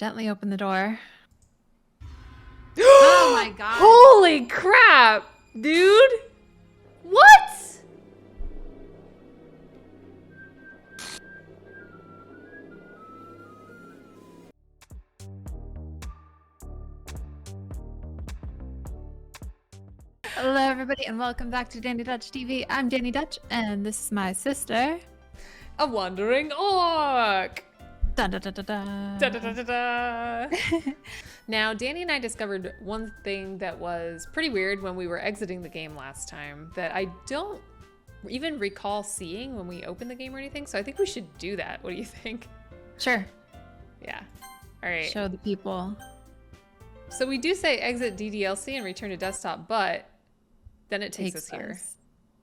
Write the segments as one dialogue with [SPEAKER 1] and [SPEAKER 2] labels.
[SPEAKER 1] gently open the door. Oh my god.
[SPEAKER 2] Holy crap, dude! What?
[SPEAKER 1] Hello everybody and welcome back to Danny Dutch TV. I'm Danny Dutch and this is my sister.
[SPEAKER 2] A wandering orc!
[SPEAKER 1] Dun, dun, dun, dun, dun.
[SPEAKER 2] Da, da, da, da, da. Now, Danny and I discovered one thing that was pretty weird when we were exiting the game last time that I don't even recall seeing when we opened the game or anything, so I think we should do that. What do you think?
[SPEAKER 1] Sure.
[SPEAKER 2] Yeah. All right.
[SPEAKER 1] Show the people.
[SPEAKER 2] So we do say exit DDLC and return to desktop, but then it takes us here.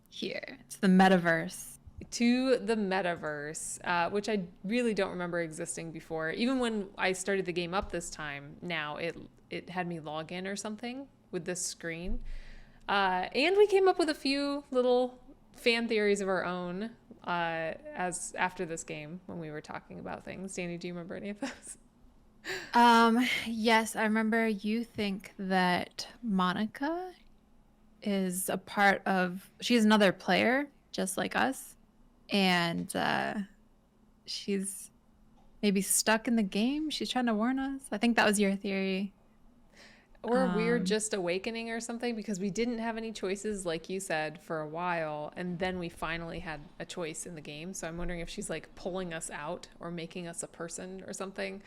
[SPEAKER 1] Here. It's the metaverse.
[SPEAKER 2] To the metaverse, which I really don't remember existing before. Even when I started the game up this time, now it had me log in or something with this screen. And we came up with a few little fan theories of our own as after this game when we were talking about things. Danny, do you remember any of those?
[SPEAKER 1] Yes, I remember you think that Monica is a part of, she's another player just like us. And she's maybe stuck in the game. She's trying to warn us. I think that was your theory.
[SPEAKER 2] Or a weird just awakening or something, because we didn't have any choices, like you said, for a while. And then we finally had a choice in the game. So I'm wondering if she's like pulling us out or making us a person or something.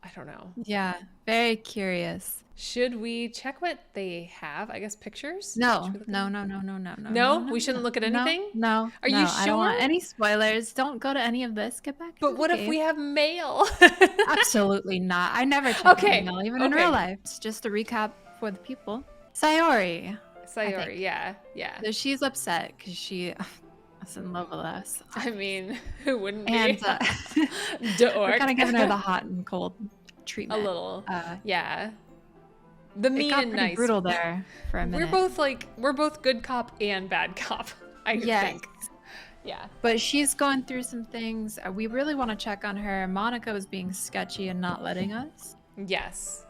[SPEAKER 2] I don't know.
[SPEAKER 1] Yeah, very curious.
[SPEAKER 2] Should we check what they have? I guess pictures?
[SPEAKER 1] No,
[SPEAKER 2] Should we look
[SPEAKER 1] no,
[SPEAKER 2] at
[SPEAKER 1] no, no, no, no, no.
[SPEAKER 2] No?
[SPEAKER 1] no,
[SPEAKER 2] We shouldn't
[SPEAKER 1] no,
[SPEAKER 2] look at
[SPEAKER 1] no,
[SPEAKER 2] anything?
[SPEAKER 1] No.
[SPEAKER 2] Are
[SPEAKER 1] no,
[SPEAKER 2] you
[SPEAKER 1] I don't want
[SPEAKER 2] sure?
[SPEAKER 1] any spoilers. Don't go to any of this. Get back.
[SPEAKER 2] But
[SPEAKER 1] into
[SPEAKER 2] what
[SPEAKER 1] the
[SPEAKER 2] if
[SPEAKER 1] game.
[SPEAKER 2] we have mail?
[SPEAKER 1] Absolutely not. I never check
[SPEAKER 2] Okay,
[SPEAKER 1] email, even in
[SPEAKER 2] okay.
[SPEAKER 1] real life. It's just a recap for the people. Sayori.
[SPEAKER 2] Sayori, yeah.
[SPEAKER 1] So she's upset because she is in love with us.
[SPEAKER 2] I mean, who wouldn't be?
[SPEAKER 1] And we're kind of giving her the hot and cold
[SPEAKER 2] a
[SPEAKER 1] treatment.
[SPEAKER 2] little. Yeah. The
[SPEAKER 1] It
[SPEAKER 2] mean
[SPEAKER 1] got
[SPEAKER 2] and
[SPEAKER 1] pretty
[SPEAKER 2] nice.
[SPEAKER 1] brutal there for a minute.
[SPEAKER 2] We're both good cop and bad cop, I think. Yeah.
[SPEAKER 1] But she's going through some things. We really want to check on her. Monica was being sketchy and not letting us.
[SPEAKER 2] Yes.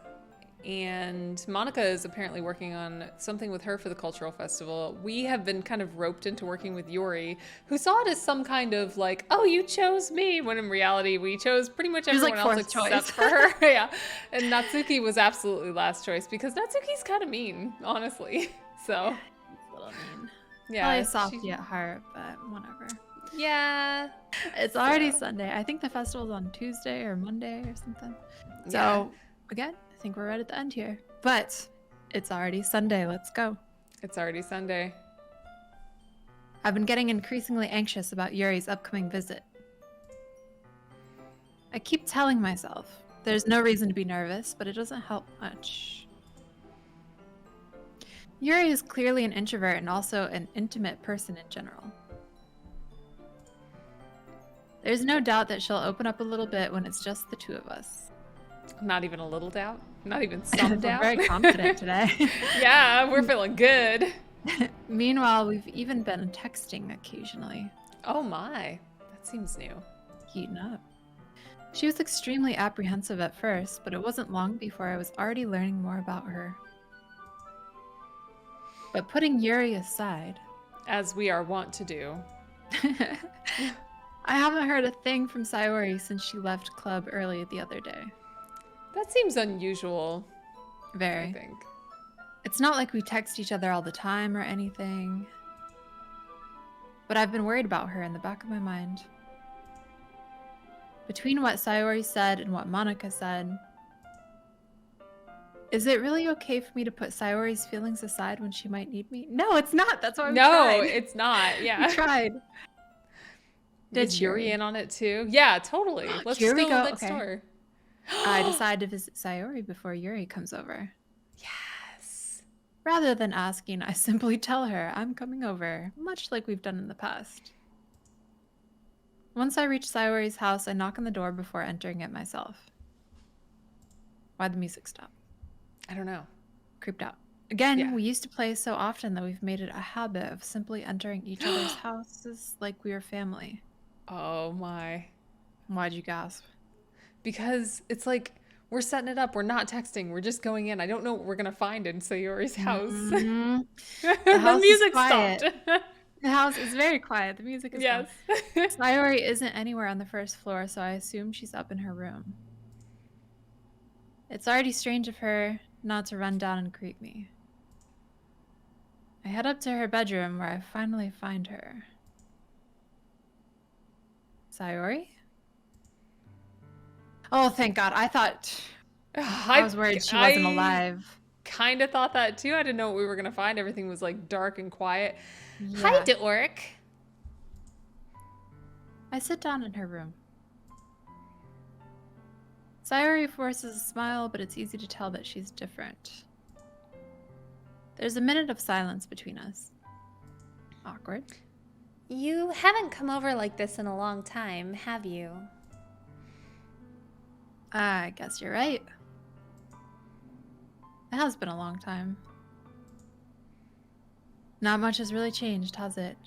[SPEAKER 2] And Monica is apparently working on something with her for the cultural festival. We have been kind of roped into working with Yuri, who saw it as some kind of like, oh, you chose me, when in reality we chose pretty much
[SPEAKER 1] was,
[SPEAKER 2] everyone
[SPEAKER 1] like,
[SPEAKER 2] else
[SPEAKER 1] fourth
[SPEAKER 2] except
[SPEAKER 1] choice.
[SPEAKER 2] for her. Yeah. And Natsuki was absolutely last choice because Natsuki's kind of mean, honestly. So,
[SPEAKER 1] It's a little mean.
[SPEAKER 2] yeah.
[SPEAKER 1] Probably softy at heart, but whatever.
[SPEAKER 2] Yeah.
[SPEAKER 1] It's already Sunday. I think the festival's on Tuesday or Monday or something. So, again, I think we're right at the end here. But it's already Sunday. Let's go.
[SPEAKER 2] It's already Sunday.
[SPEAKER 1] I've been getting increasingly anxious about Yuri's upcoming visit. I keep telling myself there's no reason to be nervous, but it doesn't help much. Yuri is clearly an introvert and also an intimate person in general. There's no doubt that she'll open up a little bit when it's just the two of us.
[SPEAKER 2] Not even a little doubt. Not even some
[SPEAKER 1] We're
[SPEAKER 2] doubt.
[SPEAKER 1] very confident today.
[SPEAKER 2] Yeah, we're feeling good.
[SPEAKER 1] Meanwhile, we've even been texting occasionally.
[SPEAKER 2] Oh my, that seems new.
[SPEAKER 1] Heating up. She was extremely apprehensive at first, but it wasn't long before I was already learning more about her. But putting Yuri aside,
[SPEAKER 2] As we are wont to do.
[SPEAKER 1] I haven't heard a thing from Sayori since she left club early the other day.
[SPEAKER 2] That seems unusual, I
[SPEAKER 1] Very.
[SPEAKER 2] think.
[SPEAKER 1] It's not like we text each other all the time or anything. But I've been worried about her in the back of my mind. Between what Sayori said and what Monica said, is it really okay for me to put Sayori's feelings aside when she might need me? No, it's not. That's why we
[SPEAKER 2] No,
[SPEAKER 1] tried.
[SPEAKER 2] it's not. Yeah.
[SPEAKER 1] We tried. Did
[SPEAKER 2] Is Yuri in on it too? Yeah, totally. Let's
[SPEAKER 1] Here
[SPEAKER 2] just
[SPEAKER 1] we
[SPEAKER 2] go
[SPEAKER 1] go.
[SPEAKER 2] next
[SPEAKER 1] Okay.
[SPEAKER 2] door.
[SPEAKER 1] I decide to visit Sayori before Yuri comes over.
[SPEAKER 2] Yes.
[SPEAKER 1] Rather than asking, I simply tell her I'm coming over, much like we've done in the past. Once I reach Sayori's house, I knock on the door before entering it myself. Why'd the music stop?
[SPEAKER 2] I don't know.
[SPEAKER 1] Creeped out. Again,
[SPEAKER 2] Yeah.
[SPEAKER 1] we used to play so often that we've made it a habit of simply entering each other's houses like we were family.
[SPEAKER 2] Oh my.
[SPEAKER 1] Why'd you gasp?
[SPEAKER 2] Because it's like We're setting it up. We're not texting. We're just going in. I don't know what we're gonna find in Sayori's house.
[SPEAKER 1] Mhm. The
[SPEAKER 2] The
[SPEAKER 1] house is
[SPEAKER 2] music
[SPEAKER 1] quiet.
[SPEAKER 2] stopped.
[SPEAKER 1] The house is very quiet. The music is gone.
[SPEAKER 2] Yes.
[SPEAKER 1] Sayori isn't anywhere on the first floor, so I assume she's up in her room. It's already strange of her not to run down and greet me. I head up to her bedroom where I finally find her. Sayori? Oh, thank God. I thought I was worried she wasn't alive.
[SPEAKER 2] Kind of thought that too. I didn't know what we were gonna find. Everything was like dark and quiet.
[SPEAKER 1] Yeah.
[SPEAKER 2] Hi, Dork.
[SPEAKER 1] I sit down in her room. Sayori forces a smile, but it's easy to tell that she's different. There's a minute of silence between us. Awkward.
[SPEAKER 3] You haven't come over like this in a long time, have you?
[SPEAKER 1] I guess you're right. It has been a long time. Not much has really changed, has it?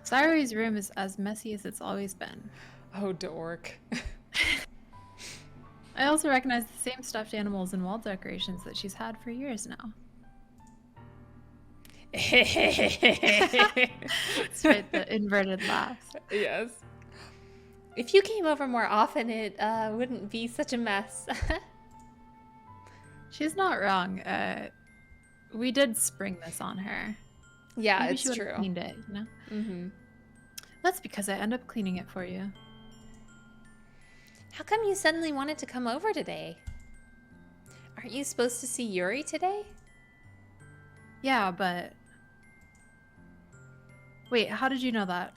[SPEAKER 1] Sayori's room is as messy as it's always been.
[SPEAKER 2] Oh, Dork.
[SPEAKER 1] I also recognize the same stuffed animals and wall decorations that she's had for years now. That's right, the inverted laughs.
[SPEAKER 2] Yes.
[SPEAKER 3] If you came over more often, it wouldn't be such a mess.
[SPEAKER 1] She's not wrong. We did spring this on her.
[SPEAKER 2] Yeah,
[SPEAKER 1] Maybe
[SPEAKER 2] it's
[SPEAKER 1] she would've
[SPEAKER 2] true.
[SPEAKER 1] cleaned it, you know?
[SPEAKER 2] Mm-hmm.
[SPEAKER 1] That's because I end up cleaning it for you.
[SPEAKER 3] How come you suddenly wanted to come over today? Aren't you supposed to see Yuri today?
[SPEAKER 1] Yeah, but... Wait, how did you know that?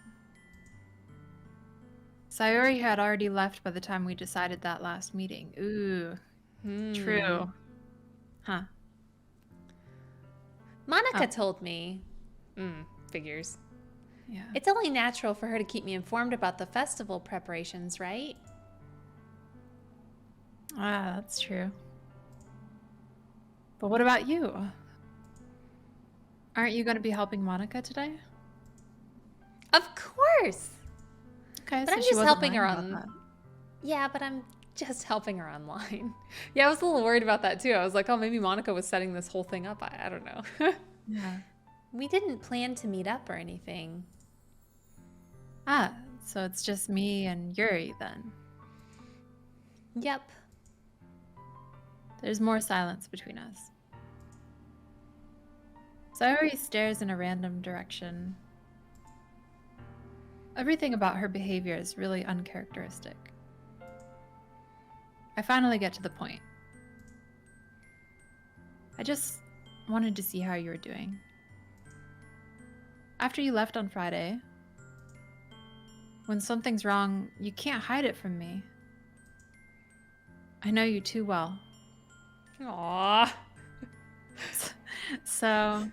[SPEAKER 1] Sayori had already left by the time we decided that last meeting. Ooh, true. Huh.
[SPEAKER 3] Monica
[SPEAKER 1] Oh.
[SPEAKER 3] told me.
[SPEAKER 2] Figures.
[SPEAKER 1] Yeah.
[SPEAKER 3] It's only natural for her to keep me informed about the festival preparations, right?
[SPEAKER 1] Ah, that's true. But what about you? Aren't you going to be helping Monica today?
[SPEAKER 3] Of course!
[SPEAKER 1] Okay,
[SPEAKER 3] But
[SPEAKER 1] so
[SPEAKER 3] I'm
[SPEAKER 1] she
[SPEAKER 3] just
[SPEAKER 1] wasn't
[SPEAKER 3] helping her
[SPEAKER 1] lying
[SPEAKER 3] on...
[SPEAKER 1] about that.
[SPEAKER 3] Yeah, but I'm just helping her online.
[SPEAKER 2] Yeah, I was a little worried about that too. I was like, oh, maybe Monica was setting this whole thing up. I don't know.
[SPEAKER 1] Yeah.
[SPEAKER 3] We didn't plan to meet up or anything.
[SPEAKER 1] Ah, so it's just me and Yuri then.
[SPEAKER 3] Yep.
[SPEAKER 1] There's more silence between us. Sayori stares in a random direction. Everything about her behavior is really uncharacteristic. I finally get to the point. I just wanted to see how you were doing. After you left on Friday, when something's wrong, you can't hide it from me. I know you too well.
[SPEAKER 2] Aww.
[SPEAKER 1] So,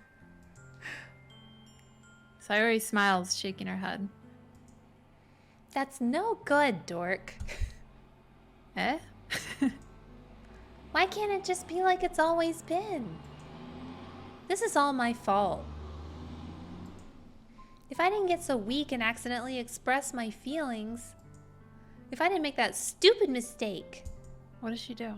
[SPEAKER 1] Sayori smiles, shaking her head.
[SPEAKER 3] That's no good, Dork.
[SPEAKER 1] Eh?
[SPEAKER 3] Why can't it just be like it's always been? This is all my fault. If I didn't get so weak and accidentally express my feelings, if I didn't make that stupid mistake,
[SPEAKER 1] What does she do?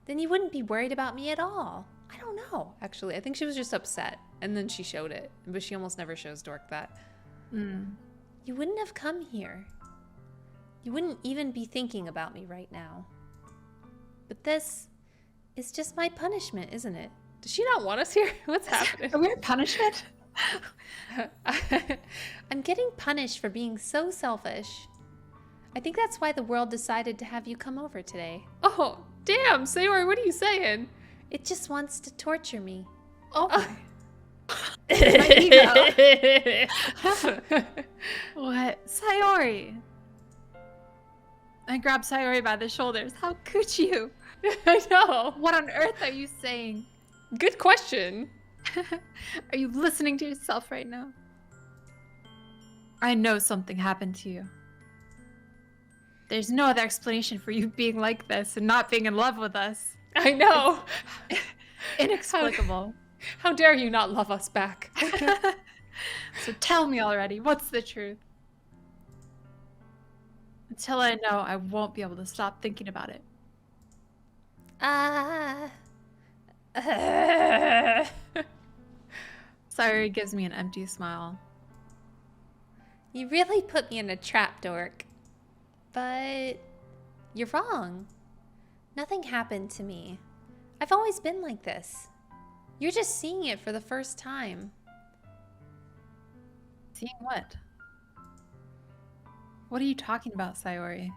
[SPEAKER 3] then you wouldn't be worried about me at all.
[SPEAKER 2] I don't know, actually. I think she was just upset. And then she showed it. But she almost never shows Dork that.
[SPEAKER 3] You wouldn't have come here. You wouldn't even be thinking about me right now. But this is just my punishment, isn't it?
[SPEAKER 2] Does she not want us here? What's happening?
[SPEAKER 1] A weird punishment?
[SPEAKER 3] I'm getting punished for being so selfish. I think that's why the world decided to have you come over today.
[SPEAKER 2] Oh, damn. Sayori, what are you saying?
[SPEAKER 3] It just wants to torture me.
[SPEAKER 1] Oh my. My What? Sayori! I grab Sayori by the shoulders. How could you?
[SPEAKER 2] I know.
[SPEAKER 1] What on earth are you saying?
[SPEAKER 2] Good question.
[SPEAKER 1] Are you listening to yourself right now? I know something happened to you. There's no other explanation for you being like this and not being in love with us.
[SPEAKER 2] I know.
[SPEAKER 1] Inexplicable.
[SPEAKER 2] How dare you not love us back?
[SPEAKER 1] So tell me already, what's the truth? Until I know, I won't be able to stop thinking about it.
[SPEAKER 3] Ah.
[SPEAKER 1] Sayori gives me an empty smile.
[SPEAKER 3] You really put me in a trap, Dork. But you're wrong. Nothing happened to me. I've always been like this. You're just seeing it for the first time.
[SPEAKER 1] Seeing what? What are you talking about, Sayori?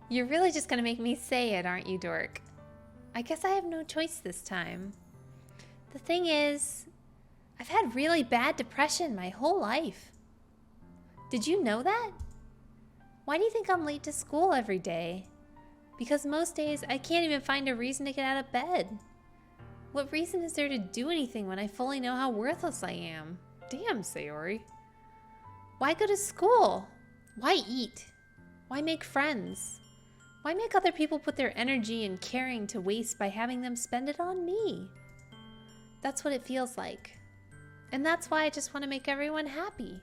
[SPEAKER 3] You're really just gonna make me say it, aren't you, Dork? I guess I have no choice this time. The thing is, I've had really bad depression my whole life. Did you know that? Why do you think I'm late to school every day? Because most days I can't even find a reason to get out of bed. What reason is there to do anything when I fully know how worthless I am?
[SPEAKER 2] Damn, Sayori.
[SPEAKER 3] Why go to school? Why eat? Why make friends? Why make other people put their energy and caring to waste by having them spend it on me? That's what it feels like. And that's why I just want to make everyone happy,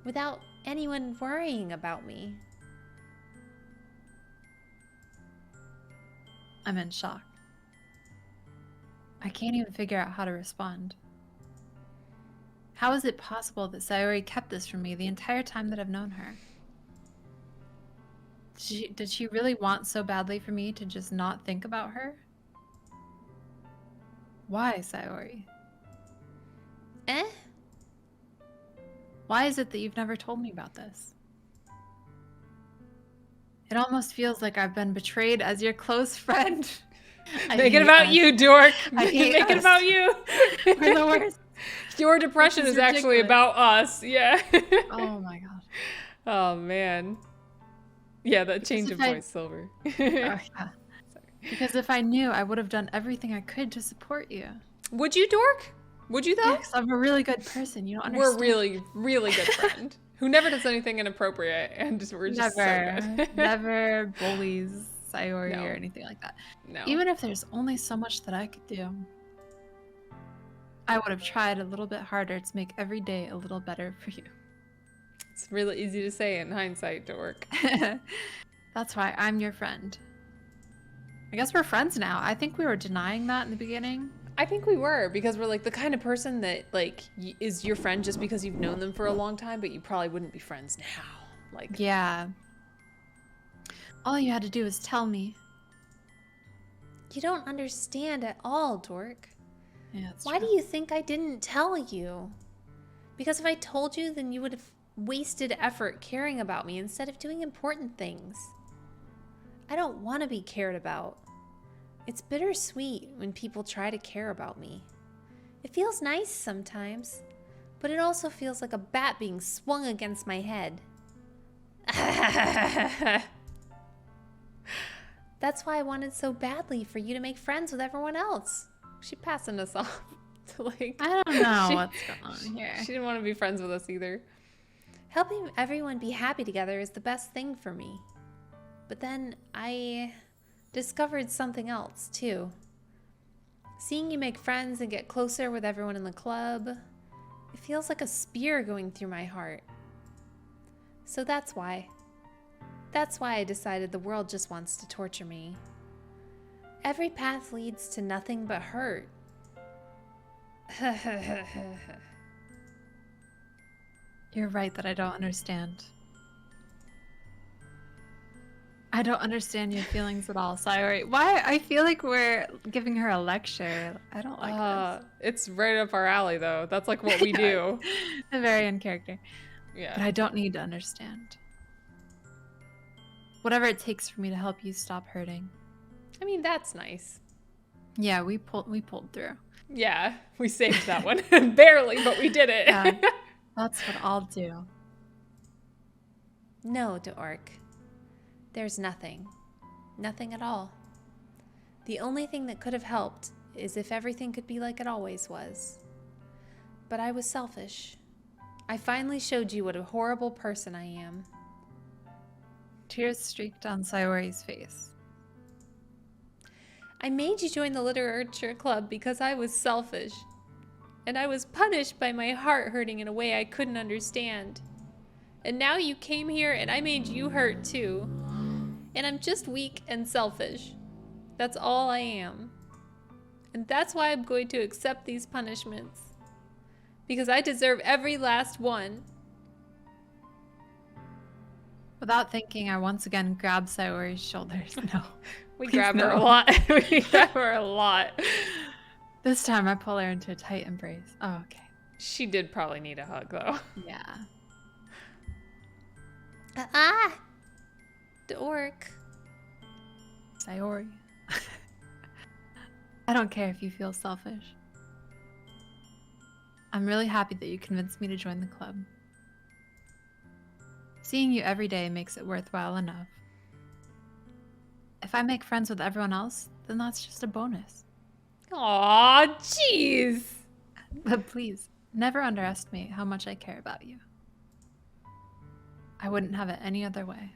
[SPEAKER 3] without anyone worrying about me.
[SPEAKER 1] I'm in shock. I can't even figure out how to respond. How is it possible that Sayori kept this from me the entire time that I've known her? Did she really want so badly for me to just not think about her? Why, Sayori?
[SPEAKER 3] Eh?
[SPEAKER 1] Why is it that you've never told me about this? It almost feels like I've been betrayed as your close friend.
[SPEAKER 2] Make it about you, Dork.
[SPEAKER 1] I hate
[SPEAKER 2] Make it
[SPEAKER 1] us.
[SPEAKER 2] about you.
[SPEAKER 1] We're the worst.
[SPEAKER 2] Your depression
[SPEAKER 1] This
[SPEAKER 2] is
[SPEAKER 1] is
[SPEAKER 2] actually
[SPEAKER 1] ridiculous.
[SPEAKER 2] about us. Yeah.
[SPEAKER 1] Oh my god.
[SPEAKER 2] Oh, man. Yeah, that change of
[SPEAKER 1] if I-
[SPEAKER 2] voice, Silver.
[SPEAKER 1] Oh, yeah. Because if I knew, I would have done everything I could to support you.
[SPEAKER 2] Would you, Dork? Would you, though?
[SPEAKER 1] Yes, I'm a really good person. You don't understand.
[SPEAKER 2] We're really, really good friend who never does anything inappropriate, and we're just
[SPEAKER 1] never,
[SPEAKER 2] so good.
[SPEAKER 1] never bullies Sayori
[SPEAKER 2] No.
[SPEAKER 1] or anything like that.
[SPEAKER 2] No.
[SPEAKER 1] Even if there's only so much that I could do, I would have tried a little bit harder to make every day a little better for you.
[SPEAKER 2] It's really easy to say in hindsight, Dork.
[SPEAKER 1] That's why I'm your friend. I guess we're friends now. I think we were denying that in the beginning.
[SPEAKER 2] I think we were, because we're like the kind of person that like is your friend just because you've known them for a long time, but you probably wouldn't be friends now. Like,
[SPEAKER 1] Yeah. All you had to do was tell me.
[SPEAKER 3] You don't understand at all, Dork.
[SPEAKER 1] Yeah, that's
[SPEAKER 3] Why
[SPEAKER 1] true.
[SPEAKER 3] do you think I didn't tell you? Because if I told you, then you would have wasted effort caring about me instead of doing important things. I don't want to be cared about. It's bittersweet when people try to care about me. It feels nice sometimes, but it also feels like a bat being swung against my head. That's why I wanted so badly for you to make friends with everyone else.
[SPEAKER 2] she passing us off to like.
[SPEAKER 1] I don't know
[SPEAKER 2] She-
[SPEAKER 1] what's going on here.
[SPEAKER 2] She didn't want to be friends with us either.
[SPEAKER 3] Helping everyone be happy together is the best thing for me. But then I discovered something else too. Seeing you make friends and get closer with everyone in the club, it feels like a spear going through my heart. So that's why. That's why I decided the world just wants to torture me. Every path leads to nothing but hurt.
[SPEAKER 1] You're right that I don't understand. I don't understand your feelings at all, Sayori. Why? I feel like we're giving her a lecture. I don't like this.
[SPEAKER 2] It's right up our alley, though. That's like what we do.
[SPEAKER 1] A very in character. But
[SPEAKER 2] Yeah.
[SPEAKER 1] I don't need to understand. Whatever it takes for me to help you stop hurting.
[SPEAKER 2] I mean, that's nice.
[SPEAKER 1] Yeah, we pulled through.
[SPEAKER 2] Yeah, we saved that one. Barely, but we did it.
[SPEAKER 1] Yeah. That's what I'll do.
[SPEAKER 3] No, Dork. There's nothing. Nothing at all. The only thing that could have helped is if everything could be like it always was. But I was selfish. I finally showed you what a horrible person I am.
[SPEAKER 1] Tears streaked down Sayori's face.
[SPEAKER 3] I made you join the literature club because I was selfish.
[SPEAKER 2] And I was punished by my heart hurting in a way I couldn't understand. And now you came here and I made you hurt too. And I'm just weak and selfish. That's all I am. And that's why I'm going to accept these punishments. Because I deserve every last one.
[SPEAKER 1] Without thinking, I once again grabbed Sayori's shoulders. No.
[SPEAKER 2] We
[SPEAKER 1] Please
[SPEAKER 2] grab her a
[SPEAKER 1] no.
[SPEAKER 2] lot. We grab her a lot.
[SPEAKER 1] This time I pull her into a tight embrace. Oh, okay.
[SPEAKER 2] She did probably need a hug though.
[SPEAKER 1] Yeah.
[SPEAKER 3] The orc.
[SPEAKER 1] Sayori. I don't care if you feel selfish. I'm really happy that you convinced me to join the club. Seeing you every day makes it worthwhile enough. If I make friends with everyone else, then that's just a bonus.
[SPEAKER 2] Aw, jeez.
[SPEAKER 1] But please, never underestimate how much I care about you. I wouldn't have it any other way.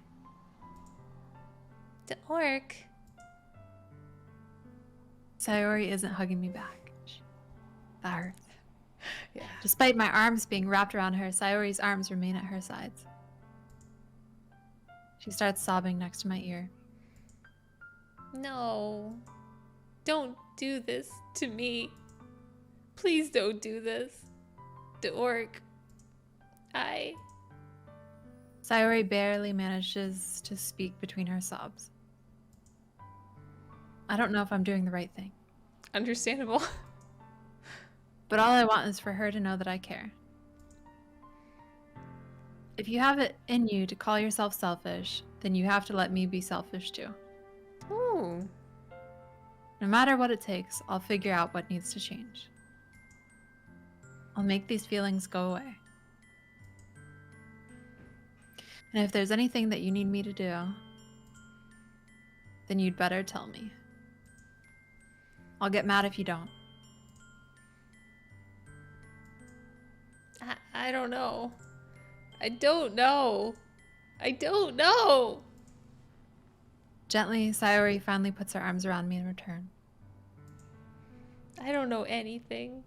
[SPEAKER 3] The orc.
[SPEAKER 1] Sayori isn't hugging me back. That hurts.
[SPEAKER 2] Yeah.
[SPEAKER 1] Despite my arms being wrapped around her, Sayori's arms remain at her sides. She starts sobbing next to my ear.
[SPEAKER 3] No. Don't do this to me. Please don't do this. The orc.
[SPEAKER 1] Sayori barely manages to speak between her sobs. I don't know if I'm doing the right thing,
[SPEAKER 2] Understandable.
[SPEAKER 1] but all I want is for her to know that I care. If you have it in you to call yourself selfish, then you have to let me be selfish too.
[SPEAKER 2] Ooh.
[SPEAKER 1] No matter what it takes, I'll figure out what needs to change. I'll make these feelings go away. And if there's anything that you need me to do, then you'd better tell me. I'll get mad if you don't.
[SPEAKER 3] I don't know. I don't know. I don't know.
[SPEAKER 1] Gently, Sayori finally puts her arms around me in return.
[SPEAKER 3] I don't know anything.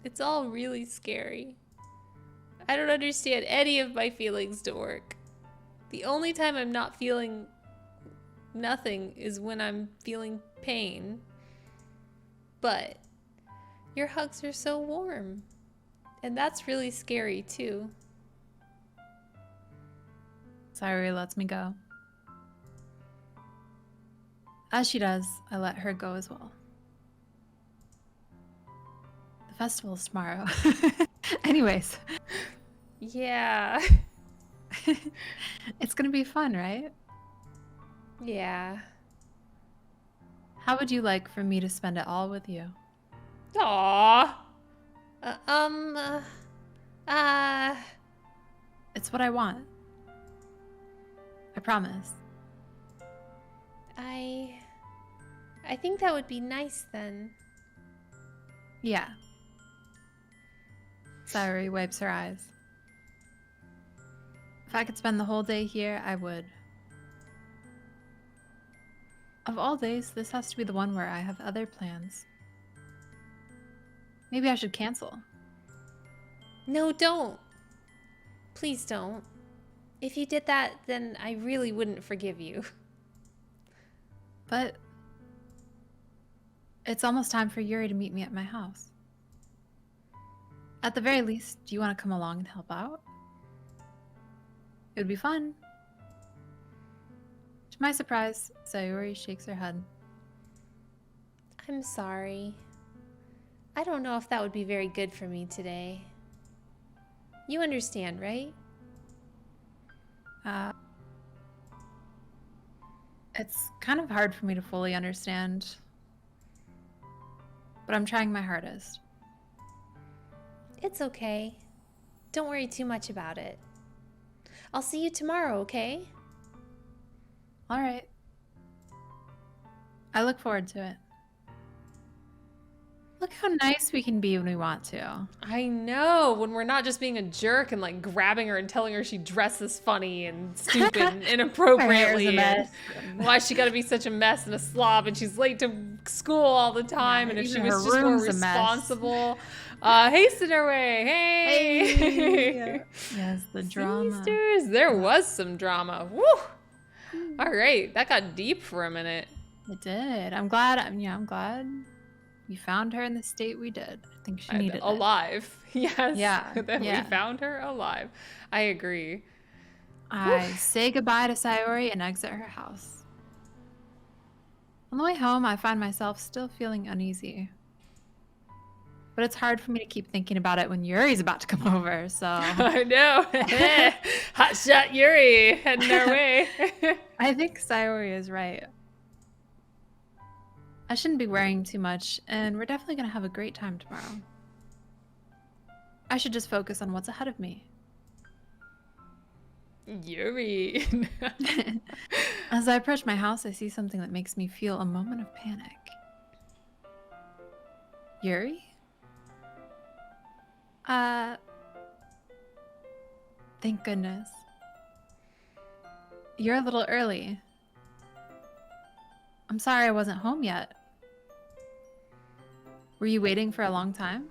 [SPEAKER 3] It's all really scary. I don't understand any of my feelings to work. The only time I'm not feeling nothing is when I'm feeling pain. But your hugs are so warm. And that's really scary too.
[SPEAKER 1] Sayori lets me go. As she does, I let her go as well. The festival's tomorrow. Anyways,
[SPEAKER 3] Yeah.
[SPEAKER 1] it's gonna be fun, right?
[SPEAKER 3] Yeah.
[SPEAKER 1] How would you like for me to spend it all with you?
[SPEAKER 2] Aww.
[SPEAKER 1] It's what I want. I promise.
[SPEAKER 3] I think that would be nice then.
[SPEAKER 1] Yeah. Sayori wipes her eyes. If I could spend the whole day here, I would. Of all days, this has to be the one where I have other plans. Maybe I should cancel.
[SPEAKER 3] No, don't. Please don't. If you did that, then I really wouldn't forgive you.
[SPEAKER 1] But it's almost time for Yuri to meet me at my house. At the very least, do you want to come along and help out? It would be fun. To my surprise, Sayori shakes her head.
[SPEAKER 3] I'm sorry. I don't know if that would be very good for me today. You understand, right?
[SPEAKER 1] It's kind of hard for me to fully understand, but I'm trying my hardest.
[SPEAKER 3] It's okay. Don't worry too much about it. I'll see you tomorrow, okay?
[SPEAKER 1] All right. I look forward to it. Look how nice we can be when we want to.
[SPEAKER 2] I know, when we're not just being a jerk and like grabbing her and telling her she dresses funny and stupid and
[SPEAKER 1] Her hair's a
[SPEAKER 2] inappropriately and
[SPEAKER 1] mess.
[SPEAKER 2] why she gotta be such a mess and a slob and she's late to school all the time
[SPEAKER 1] Yeah,
[SPEAKER 2] and if she
[SPEAKER 1] even
[SPEAKER 2] was
[SPEAKER 1] her
[SPEAKER 2] just more
[SPEAKER 1] room's a mess.
[SPEAKER 2] responsible. Hasten her way. Hey.
[SPEAKER 1] Yes, the drama.
[SPEAKER 2] Sisters, there was some drama. Woo! All right, that got deep for a minute.
[SPEAKER 1] It did. I'm glad. I'm glad you found her in the state we did. I think she needed it.
[SPEAKER 2] Alive. Yes.
[SPEAKER 1] Yeah,
[SPEAKER 2] That
[SPEAKER 1] yeah.
[SPEAKER 2] we found her alive. I agree.
[SPEAKER 1] I say goodbye to Sayori and exit her house. On the way home, I find myself still feeling uneasy. But it's hard for me to keep thinking about it when Yuri's about to come over, so
[SPEAKER 2] I know. Hot shot Yuri heading our way.
[SPEAKER 1] I think Sayori is right. I shouldn't be worrying too much, and we're definitely going to have a great time tomorrow. I should just focus on what's ahead of me.
[SPEAKER 2] Yuri.
[SPEAKER 1] As I approach my house, I see something that makes me feel a moment of panic. Yuri? Thank goodness. You're a little early. I'm sorry I wasn't home yet. Were you waiting for a long time?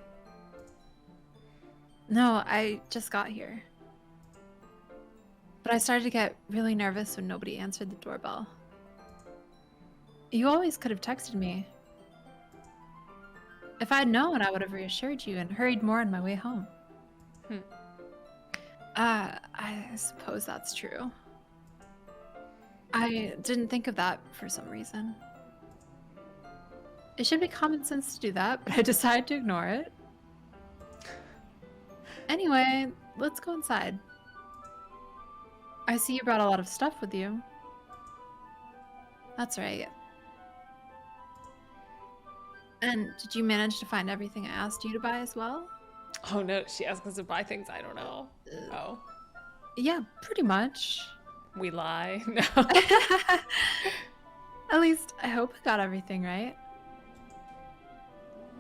[SPEAKER 1] No, I just got here. But I started to get really nervous when nobody answered the doorbell. You always could have texted me. If I'd known, I would have reassured you and hurried more on my way home. I suppose that's true. I didn't think of that for some reason. It should be common sense to do that, but I decided to ignore it. Anyway, let's go inside. I see you brought a lot of stuff with you. That's right. And did you manage to find everything I asked you to buy as well?
[SPEAKER 2] Oh no, she asked us to buy things I don't know. Oh,
[SPEAKER 1] Yeah, pretty much.
[SPEAKER 2] we lie. No.
[SPEAKER 1] At least, I hope I got everything right.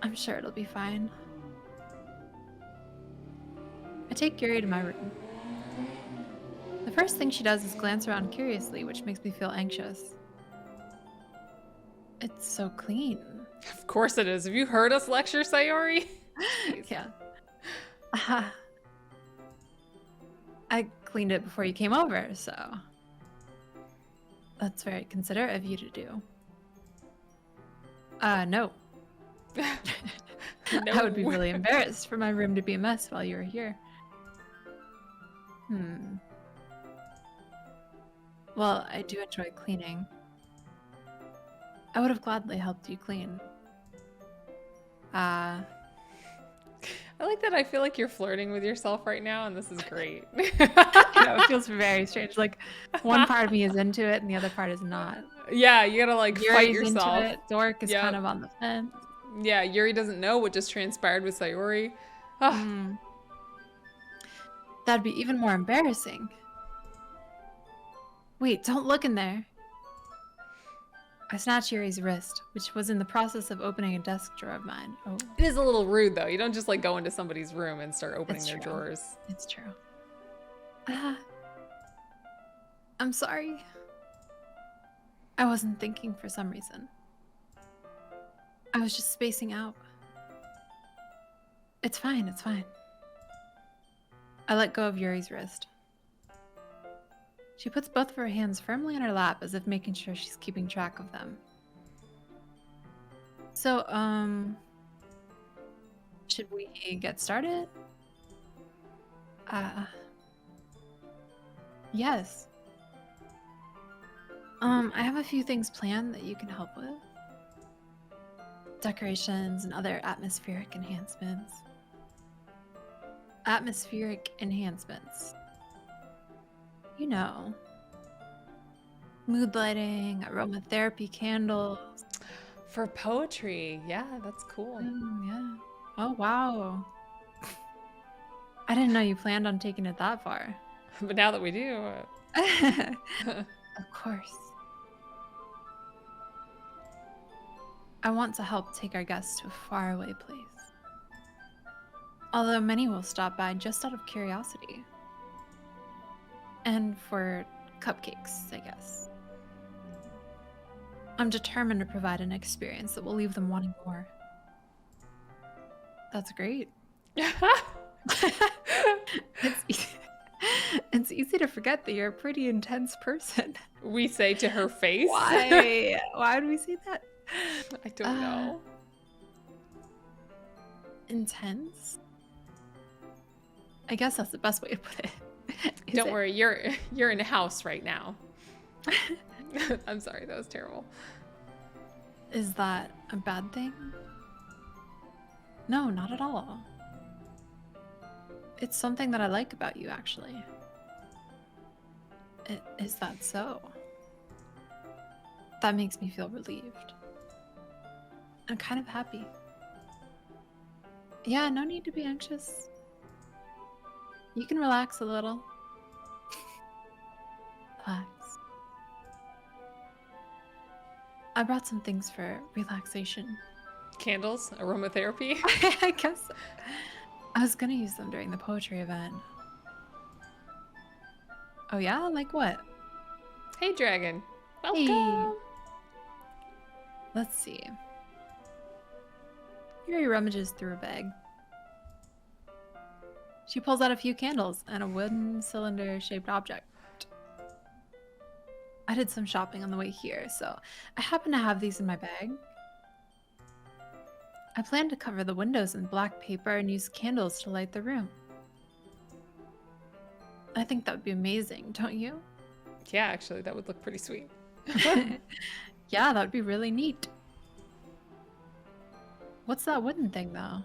[SPEAKER 1] I'm sure it'll be fine. I take Yuri to my room. The first thing she does is glance around curiously, which makes me feel anxious. It's so clean.
[SPEAKER 2] Of course it is. Have you heard us lecture, Sayori?
[SPEAKER 1] Yeah. I cleaned it before you came over, so that's very considerate of you to do. No. I would be really embarrassed for my room to be a mess while you were here. Well, I do enjoy cleaning. I would have gladly helped you clean.
[SPEAKER 2] I like that I feel like you're flirting with yourself right now, and this is great.
[SPEAKER 1] It feels very strange. Like, one part of me is into it, and the other part is not.
[SPEAKER 2] Yeah, you gotta like fight
[SPEAKER 1] Yuri's
[SPEAKER 2] yourself.
[SPEAKER 1] into it. Dork is
[SPEAKER 2] Yep.
[SPEAKER 1] kind of on the fence.
[SPEAKER 2] Yeah, Yuri doesn't know what just transpired with Sayori. Ah,
[SPEAKER 1] That'd be even more embarrassing. Wait, don't look in there. I snatched Yuri's wrist, which was in the process of opening a desk drawer of mine. Oh,
[SPEAKER 2] It is a little rude though. You don't just like go into somebody's room and start opening
[SPEAKER 1] It's
[SPEAKER 2] their
[SPEAKER 1] true.
[SPEAKER 2] drawers.
[SPEAKER 1] it's true. I'm sorry. I wasn't thinking for some reason. I was just spacing out. It's fine, it's fine. I let go of Yuri's wrist. She puts both of her hands firmly in her lap as if making sure she's keeping track of them. So, should we get started? Yes. I have a few things planned that you can help with. Decorations and other atmospheric enhancements. Atmospheric enhancements. You know. Mood lighting, aromatherapy candles.
[SPEAKER 2] For poetry, yeah, that's cool.
[SPEAKER 1] Yeah. Oh, wow. I didn't know you planned on taking it that far.
[SPEAKER 2] But now that we do,
[SPEAKER 1] Of course. I want to help take our guests to a faraway place. Although many will stop by just out of curiosity. And for cupcakes, I guess. I'm determined to provide an experience that will leave them wanting more. That's great. It's easy to forget that you're a pretty intense person.
[SPEAKER 2] We say to her face.
[SPEAKER 1] Why? Why would we say that?
[SPEAKER 2] I don't know.
[SPEAKER 1] Intense? I guess that's the best way to put it.
[SPEAKER 2] Don't worry, you're in a house right now. I'm sorry, that was terrible.
[SPEAKER 1] Is that a bad thing? No, not at all. It's something that I like about you, actually. Is that so? That makes me feel relieved. I'm kind of happy. Yeah, no need to be anxious. You can relax a little. Relax. I brought some things for relaxation.
[SPEAKER 2] Candles, aromatherapy.
[SPEAKER 1] I guess I was gonna use them during the poetry event. Oh yeah? Like what?
[SPEAKER 2] Hey, dragon.
[SPEAKER 1] Hey.
[SPEAKER 2] Welcome.
[SPEAKER 1] Let's see. Yuri rummages through a bag. She pulls out a few candles and a wooden cylinder-shaped object. I did some shopping on the way here, so I happen to have these in my bag. I plan to cover the windows in black paper and use candles to light the room. I think that would be amazing, don't you?
[SPEAKER 2] Yeah, actually, that would look pretty sweet.
[SPEAKER 1] Yeah, that would be really neat. What's that wooden thing, though?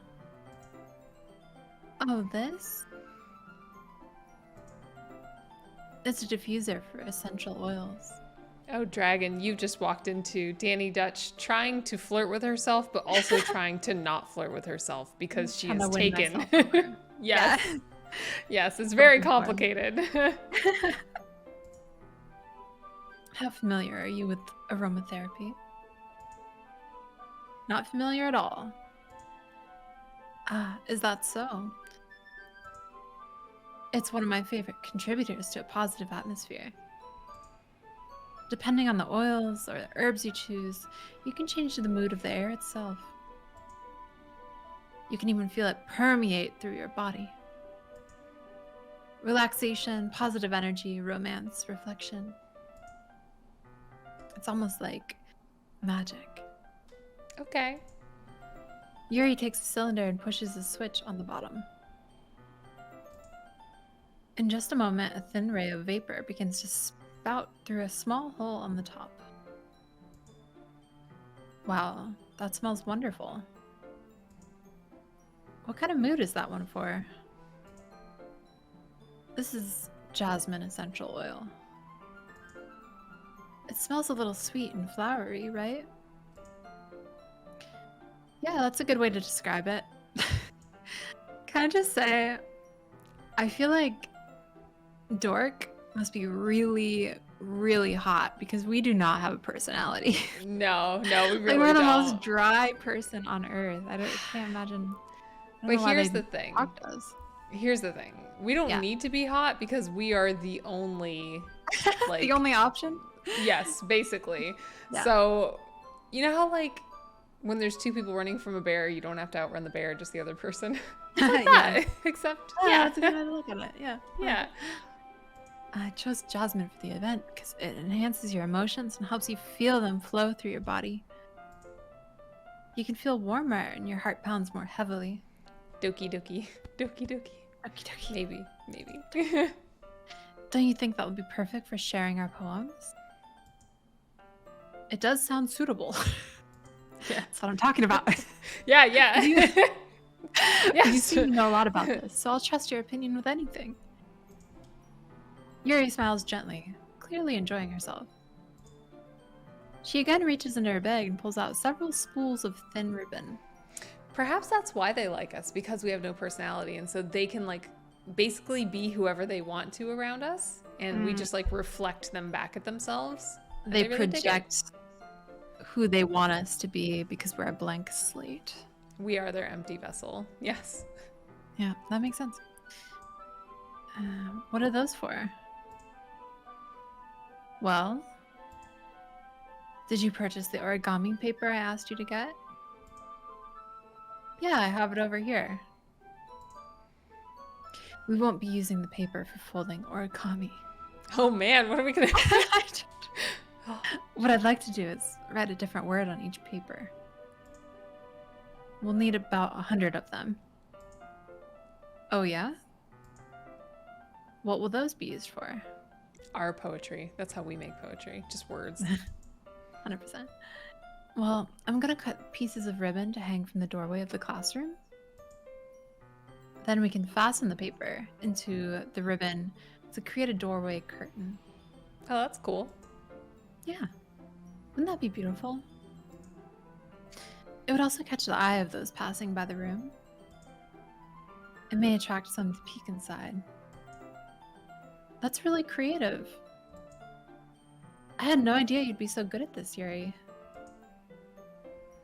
[SPEAKER 1] Oh, this? It's a diffuser for essential oils.
[SPEAKER 2] Oh, dragon, you just walked into Danny Dutch trying to flirt with herself, but also trying to not flirt with herself because she
[SPEAKER 1] Trying
[SPEAKER 2] is
[SPEAKER 1] to win
[SPEAKER 2] taken.
[SPEAKER 1] myself over.
[SPEAKER 2] Yes.
[SPEAKER 1] Yeah.
[SPEAKER 2] Yes, it's very
[SPEAKER 1] Looking for 'em.
[SPEAKER 2] complicated.
[SPEAKER 1] How familiar are you with aromatherapy? Not familiar at all. Ah, is that so? It's one of my favorite contributors to a positive atmosphere. Depending on the oils or the herbs you choose, you can change the mood of the air itself. You can even feel it permeate through your body. Relaxation, positive energy, romance, reflection. It's almost like magic.
[SPEAKER 2] Okay.
[SPEAKER 1] Yuri takes a cylinder and pushes a switch on the bottom. In just a moment, a thin ray of vapor begins to spout through a small hole on the top. Wow, that smells wonderful. What kind of mood is that one for? This is jasmine essential oil. It smells a little sweet and flowery, right? Yeah, that's a good way to describe it. Can I just say, I feel like Dork must be really, really hot because we do not have a personality.
[SPEAKER 2] No, we really
[SPEAKER 1] Like we're the
[SPEAKER 2] don't.
[SPEAKER 1] most dry person on earth. I can't imagine. I don't
[SPEAKER 2] But
[SPEAKER 1] know why
[SPEAKER 2] here's
[SPEAKER 1] they
[SPEAKER 2] the thing.
[SPEAKER 1] talk to us.
[SPEAKER 2] Here's the thing. We don't
[SPEAKER 1] Yeah.
[SPEAKER 2] need to be hot because we are the only, like,
[SPEAKER 1] The only option.
[SPEAKER 2] yes, basically.
[SPEAKER 1] Yeah.
[SPEAKER 2] So, you know how, like, when there's two people running from a bear, you don't have to outrun the bear, just the other person? It's like
[SPEAKER 1] Yeah.
[SPEAKER 2] that. Except,
[SPEAKER 1] Yeah,
[SPEAKER 2] yeah.
[SPEAKER 1] that's a good way to look at it. Yeah.
[SPEAKER 2] Yeah.
[SPEAKER 1] I chose jasmine for the event because it enhances your emotions and helps you feel them flow through your body. You can feel warmer and your heart pounds more heavily.
[SPEAKER 2] Doki doki. Doki doki.
[SPEAKER 1] Okie dokie.
[SPEAKER 2] Maybe.
[SPEAKER 1] Don't you think that would be perfect for sharing our poems? It does sound suitable.
[SPEAKER 2] Yeah.
[SPEAKER 1] That's what I'm talking about.
[SPEAKER 2] Yeah.
[SPEAKER 1] You
[SPEAKER 2] Yes.
[SPEAKER 1] seem to know a lot about this, so I'll trust your opinion with anything. Yuri smiles gently, clearly enjoying herself. She again reaches into her bag and pulls out several spools of thin ribbon.
[SPEAKER 2] Perhaps that's why they like us, because we have no personality, and so they can, like, basically be whoever they want to around us, and we just, like, reflect them back at themselves. And
[SPEAKER 1] They
[SPEAKER 2] really dig it.
[SPEAKER 1] project who they want us to be because we're a blank slate.
[SPEAKER 2] We are their empty vessel. Yes.
[SPEAKER 1] Yeah, that makes sense. What are those for? Well, did you purchase the origami paper I asked you to get? Yeah, I have it over here. We won't be using the paper for folding origami.
[SPEAKER 2] Oh man, what are we gonna do?
[SPEAKER 1] What I'd like to do is write a different word on each paper. We'll need about 100 of them. Oh yeah? What will those be used for?
[SPEAKER 2] Our poetry. That's how we make poetry. Just words.
[SPEAKER 1] 100%. Well, I'm gonna cut pieces of ribbon to hang from the doorway of the classroom. Then we can fasten the paper into the ribbon to create a doorway curtain.
[SPEAKER 2] Oh, that's cool.
[SPEAKER 1] Yeah. Wouldn't that be beautiful? It would also catch the eye of those passing by the room. It may attract some to peek inside. That's really creative. I had no idea you'd be so good at this, Yuri.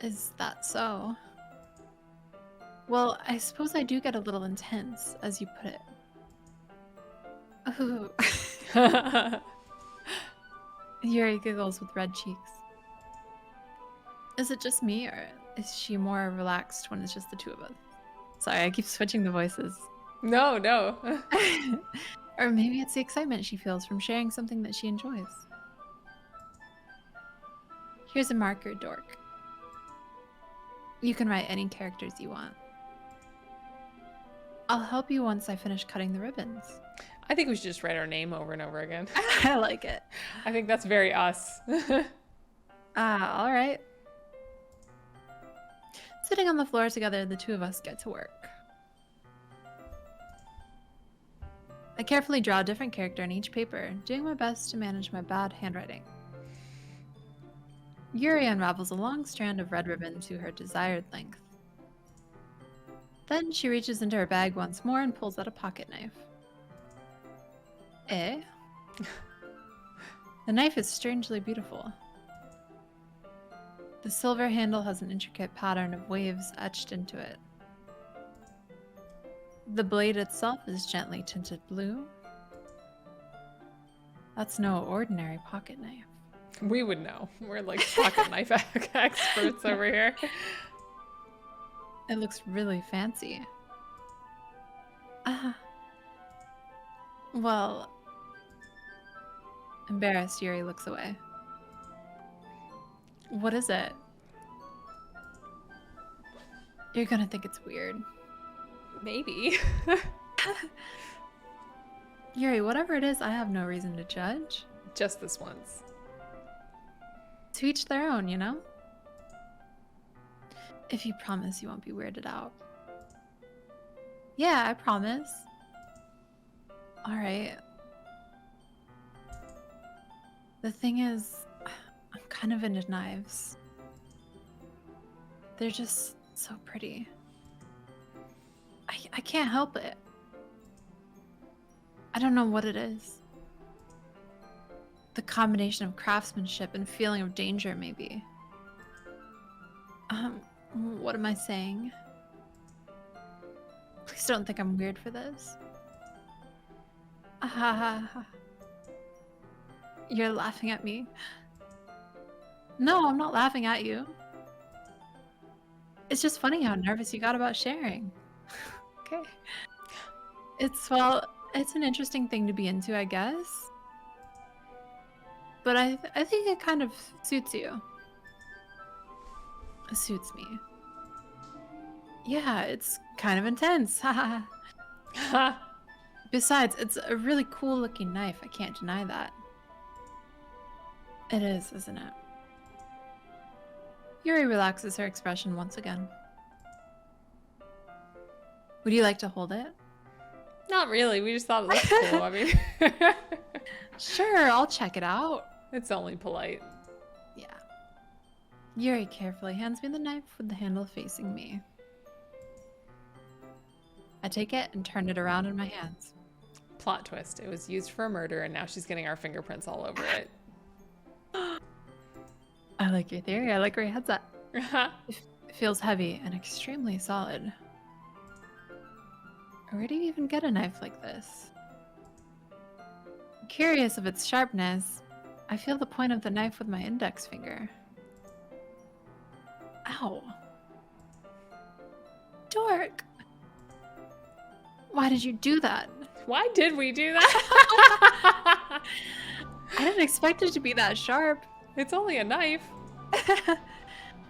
[SPEAKER 1] Is that so? Well, I suppose I do get a little intense, as you put it. Ooh. Yuri giggles with red cheeks. Is it just me, or is she more relaxed when it's just the two of us? Sorry, I keep switching the voices.
[SPEAKER 2] No.
[SPEAKER 1] Or maybe it's the excitement she feels from sharing something that she enjoys. Here's a marker, Dork. You can write any characters you want. I'll help you once I finish cutting the ribbons.
[SPEAKER 2] I think we should just write our name over and over again.
[SPEAKER 1] I like it.
[SPEAKER 2] I think that's very us.
[SPEAKER 1] All right. Sitting on the floor together, the two of us get to work. I carefully draw a different character on each paper, doing my best to manage my bad handwriting. Yuri unravels a long strand of red ribbon to her desired length. Then she reaches into her bag once more and pulls out a pocket knife. Eh? The knife is strangely beautiful. The silver handle has an intricate pattern of waves etched into it. The blade itself is gently tinted blue. That's no ordinary pocket knife.
[SPEAKER 2] We would know. We're like pocket knife experts over here.
[SPEAKER 1] It looks really fancy. Well, embarrassed, Yuri looks away. What is it? You're gonna think it's weird.
[SPEAKER 2] Maybe.
[SPEAKER 1] Yuri, whatever it is, I have no reason to judge.
[SPEAKER 2] Just this once.
[SPEAKER 1] To each their own, you know? If you promise you won't be weirded out. Yeah, I promise. Alright. The thing is, I'm kind of into knives. They're just so pretty. I can't help it. I don't know what it is. The combination of craftsmanship and feeling of danger, maybe. What am I saying? Please don't think I'm weird for this. You're laughing at me. No, I'm not laughing at you. It's just funny how nervous you got about sharing. Okay. It's an interesting thing to be into, I guess. But I think it kind of suits you. It suits me. Yeah, it's kind of intense. Haha. Besides, it's a really cool looking knife. I can't deny that. It is, isn't it? Yuri relaxes her expression once again. Would you like to hold it?
[SPEAKER 2] Not really. We just thought it looked cool. I mean,
[SPEAKER 1] Sure, I'll check it out.
[SPEAKER 2] it's only polite.
[SPEAKER 1] Yeah. Yuri carefully hands me the knife with the handle facing me. I take it and turn it around in my hands.
[SPEAKER 2] Plot twist. It was used for a murder and now she's getting our fingerprints all over it.
[SPEAKER 1] I like your theory. I like where your head's at. It feels heavy and extremely solid. Where do you even get a knife like this? Curious of its sharpness, I feel the point of the knife with my index finger. Ow. Dork! Why did you do that?
[SPEAKER 2] Why did we do that?
[SPEAKER 1] I didn't expect it to be that sharp.
[SPEAKER 2] It's only a knife.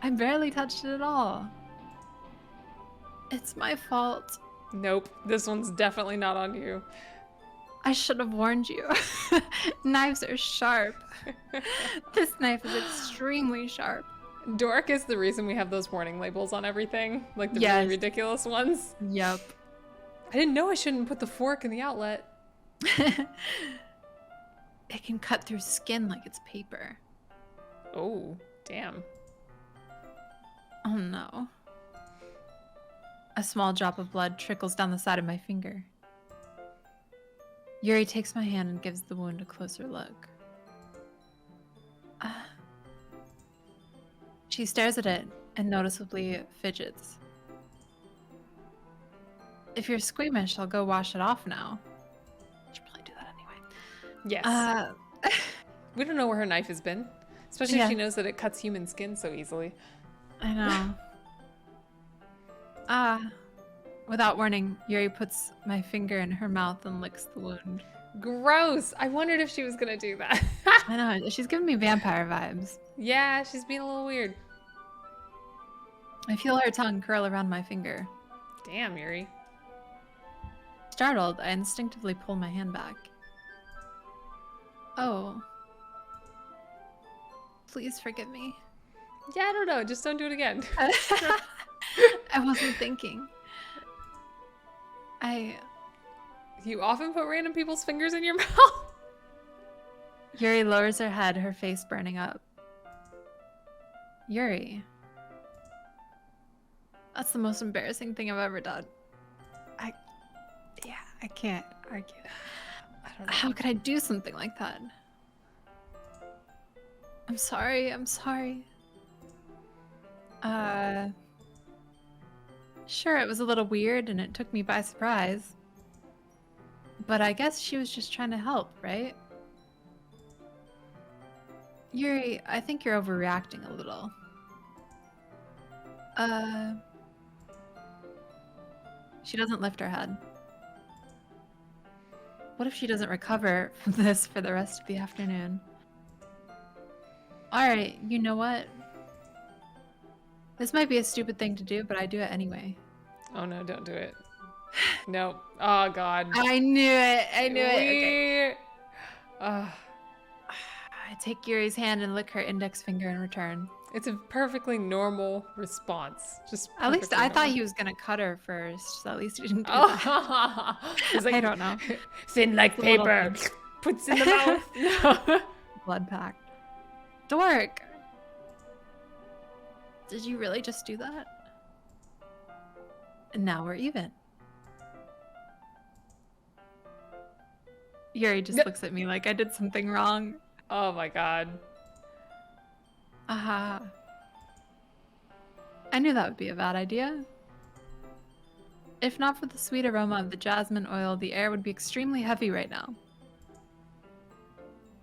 [SPEAKER 1] I barely touched it at all. It's my fault.
[SPEAKER 2] Nope, this one's definitely not on you.
[SPEAKER 1] I should have warned you. Knives are sharp. This knife is extremely sharp.
[SPEAKER 2] Dork is the reason we have those warning labels on everything, like the
[SPEAKER 1] Yes.
[SPEAKER 2] really ridiculous ones.
[SPEAKER 1] Yep.
[SPEAKER 2] I didn't know I shouldn't put the fork in the outlet.
[SPEAKER 1] It can cut through skin like it's paper.
[SPEAKER 2] Oh, damn.
[SPEAKER 1] Oh no. A small drop of blood trickles down the side of my finger. Yuri takes my hand and gives the wound a closer look. She stares at it and noticeably fidgets. If you're squeamish, I'll go wash it off now. Should probably do that anyway.
[SPEAKER 2] Yes. We don't know where her knife has been, especially
[SPEAKER 1] Yeah.
[SPEAKER 2] if she knows that it cuts human skin so easily.
[SPEAKER 1] I know. Without warning, Yuri puts my finger in her mouth and licks the wound.
[SPEAKER 2] Gross. I wondered if she was gonna do that.
[SPEAKER 1] I know, she's giving me vampire vibes.
[SPEAKER 2] Yeah, she's being a little weird.
[SPEAKER 1] I feel her tongue curl around my finger.
[SPEAKER 2] Damn, Yuri.
[SPEAKER 1] Startled, I instinctively pull my hand back. Oh. Please forgive me.
[SPEAKER 2] Yeah, I don't know. Just don't do it again.
[SPEAKER 1] I wasn't thinking.
[SPEAKER 2] You often put random people's fingers in your mouth.
[SPEAKER 1] Yuri lowers her head, her face burning up. Yuri. That's the most embarrassing thing I've ever done. I can't argue.
[SPEAKER 2] I don't know.
[SPEAKER 1] How could I do something like that? I'm sorry. Sure, it was a little weird and it took me by surprise. But I guess she was just trying to help, right? Yuri, I think you're overreacting a little. She doesn't lift her head. What if she doesn't recover from this for the rest of the afternoon? Alright, you know what? This might be a stupid thing to do, but I do it anyway.
[SPEAKER 2] Oh no, don't do it. Nope. Oh god.
[SPEAKER 1] I knew it! Okay.
[SPEAKER 2] Ugh.
[SPEAKER 1] I take Yuri's hand and lick her index finger in return.
[SPEAKER 2] It's a perfectly normal response. Just
[SPEAKER 1] At least
[SPEAKER 2] perfectly
[SPEAKER 1] I thought
[SPEAKER 2] normal.
[SPEAKER 1] he was gonna cut her first, so at least he didn't do that.
[SPEAKER 2] Oh, it's
[SPEAKER 1] I don't know.
[SPEAKER 2] Thin like
[SPEAKER 1] It's a little
[SPEAKER 2] paper.
[SPEAKER 1] thing.
[SPEAKER 2] Puts in the mouth.
[SPEAKER 1] Blood pact. Dork! Did you really just do that? And now we're even. Yuri just
[SPEAKER 2] Yep.
[SPEAKER 1] looks at me like I did something wrong.
[SPEAKER 2] Oh my god.
[SPEAKER 1] Aha. I knew that would be a bad idea. If not for the sweet aroma of the jasmine oil, the air would be extremely heavy right now.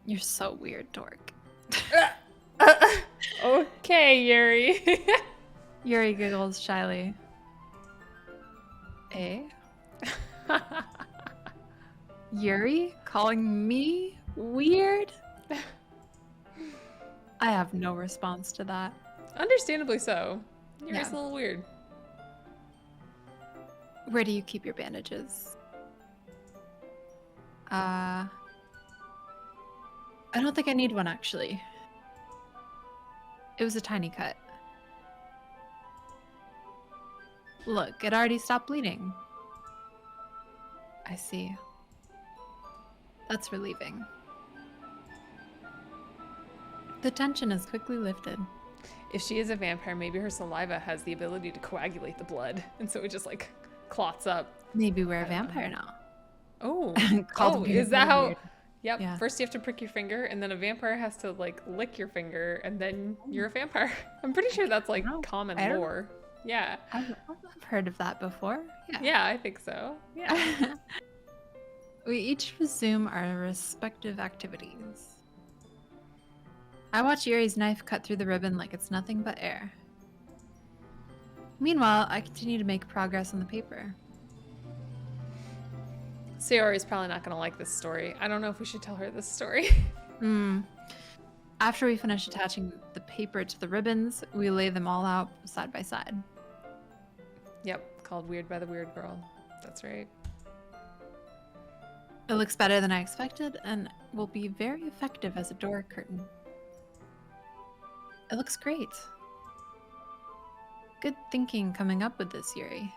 [SPEAKER 1] You're so weird, Dork.
[SPEAKER 2] Okay, Yuri.
[SPEAKER 1] Yuri giggles shyly. Eh? Yuri calling me weird? I have no response to that.
[SPEAKER 2] Understandably so. Yuri's
[SPEAKER 1] Yeah.
[SPEAKER 2] a little weird.
[SPEAKER 1] Where do you keep your bandages? I don't think I need one actually. It was a tiny cut. Look, it already stopped bleeding. I see. That's relieving. The tension is quickly lifted.
[SPEAKER 2] If she is a vampire, maybe her saliva has the ability to coagulate the blood, and so it just like clots up.
[SPEAKER 1] Maybe we're a vampire now.
[SPEAKER 2] Oh,
[SPEAKER 1] Called
[SPEAKER 2] oh,
[SPEAKER 1] weird
[SPEAKER 2] is that
[SPEAKER 1] by
[SPEAKER 2] how?
[SPEAKER 1] weird.
[SPEAKER 2] Yep.
[SPEAKER 1] Yeah.
[SPEAKER 2] First you have to prick your finger, and then a vampire has to like lick your finger, and then you're a vampire. I'm pretty sure that's like
[SPEAKER 1] Oh,
[SPEAKER 2] common
[SPEAKER 1] I don't-
[SPEAKER 2] lore. Yeah.
[SPEAKER 1] I've heard of that before. Yeah.
[SPEAKER 2] Yeah, I think so. Yeah.
[SPEAKER 1] We each resume our respective activities. I watch Yuri's knife cut through the ribbon like it's nothing but air. Meanwhile, I continue to make progress on the paper.
[SPEAKER 2] Sayori is probably not going to like this story. I don't know if we should tell her this story.
[SPEAKER 1] Hmm. After we finish attaching the paper to the ribbons, we lay them all out side by side.
[SPEAKER 2] Yep, called Weird by the Weird Girl. That's right.
[SPEAKER 1] It looks better than I expected and will be very effective as a door curtain. It looks great. Good thinking coming up with this, Yuri.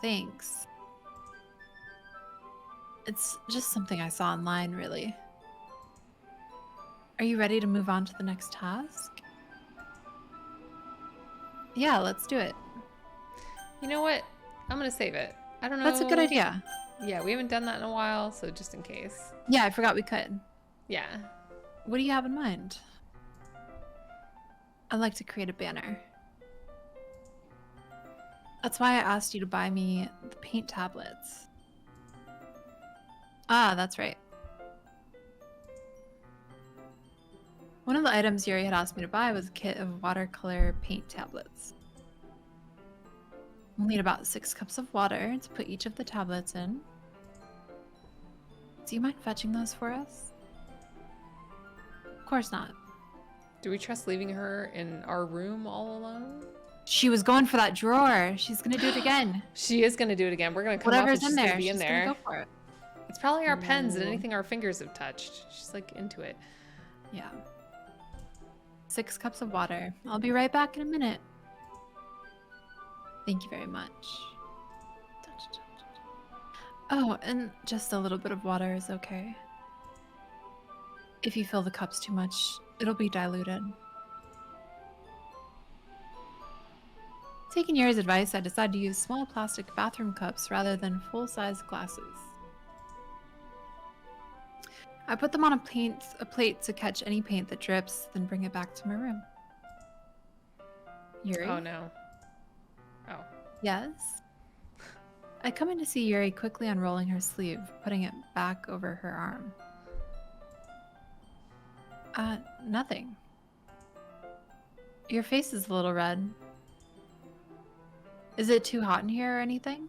[SPEAKER 1] Thanks. It's just something I saw online, really. Are you ready to move on to the next task? Yeah, let's do it.
[SPEAKER 2] You know what? I'm going to save it. I don't know.
[SPEAKER 1] That's a good idea.
[SPEAKER 2] Yeah, we haven't done that in a while, so just in case.
[SPEAKER 1] Yeah, I forgot we could.
[SPEAKER 2] Yeah.
[SPEAKER 1] What do you have in mind? I'd like to create a banner. That's why I asked you to buy me the paint tablets. Ah, that's right. One of the items Yuri had asked me to buy was a kit of watercolor paint tablets. We'll need about 6 cups of water to put each of the tablets in. Do you mind fetching those for us? Of course not.
[SPEAKER 2] Do we trust leaving her in our room all alone?
[SPEAKER 1] She was going for that drawer. She's gonna do it again.
[SPEAKER 2] She is going to do it again. We're going to come
[SPEAKER 1] Whatever's
[SPEAKER 2] up and
[SPEAKER 1] in
[SPEAKER 2] she's
[SPEAKER 1] there,
[SPEAKER 2] going to be in
[SPEAKER 1] she's
[SPEAKER 2] there.
[SPEAKER 1] gonna go for it.
[SPEAKER 2] It's probably our pens and
[SPEAKER 1] Ooh.
[SPEAKER 2] anything our fingers have touched. She's like into it.
[SPEAKER 1] Yeah. 6 cups of water. I'll be right back in a minute. Thank you very much. Oh, and just a little bit of water is okay. If you fill the cups too much, it'll be diluted. Taking Yuri's advice, I decided to use small plastic bathroom cups rather than full-size glasses. I put them on a plate to catch any paint that drips, then bring it back to my room. Yuri?
[SPEAKER 2] Oh no. Oh.
[SPEAKER 1] Yes? I come in to see Yuri quickly unrolling her sleeve, putting it back over her arm. Nothing. Your face is a little red. Is it too hot in here or anything?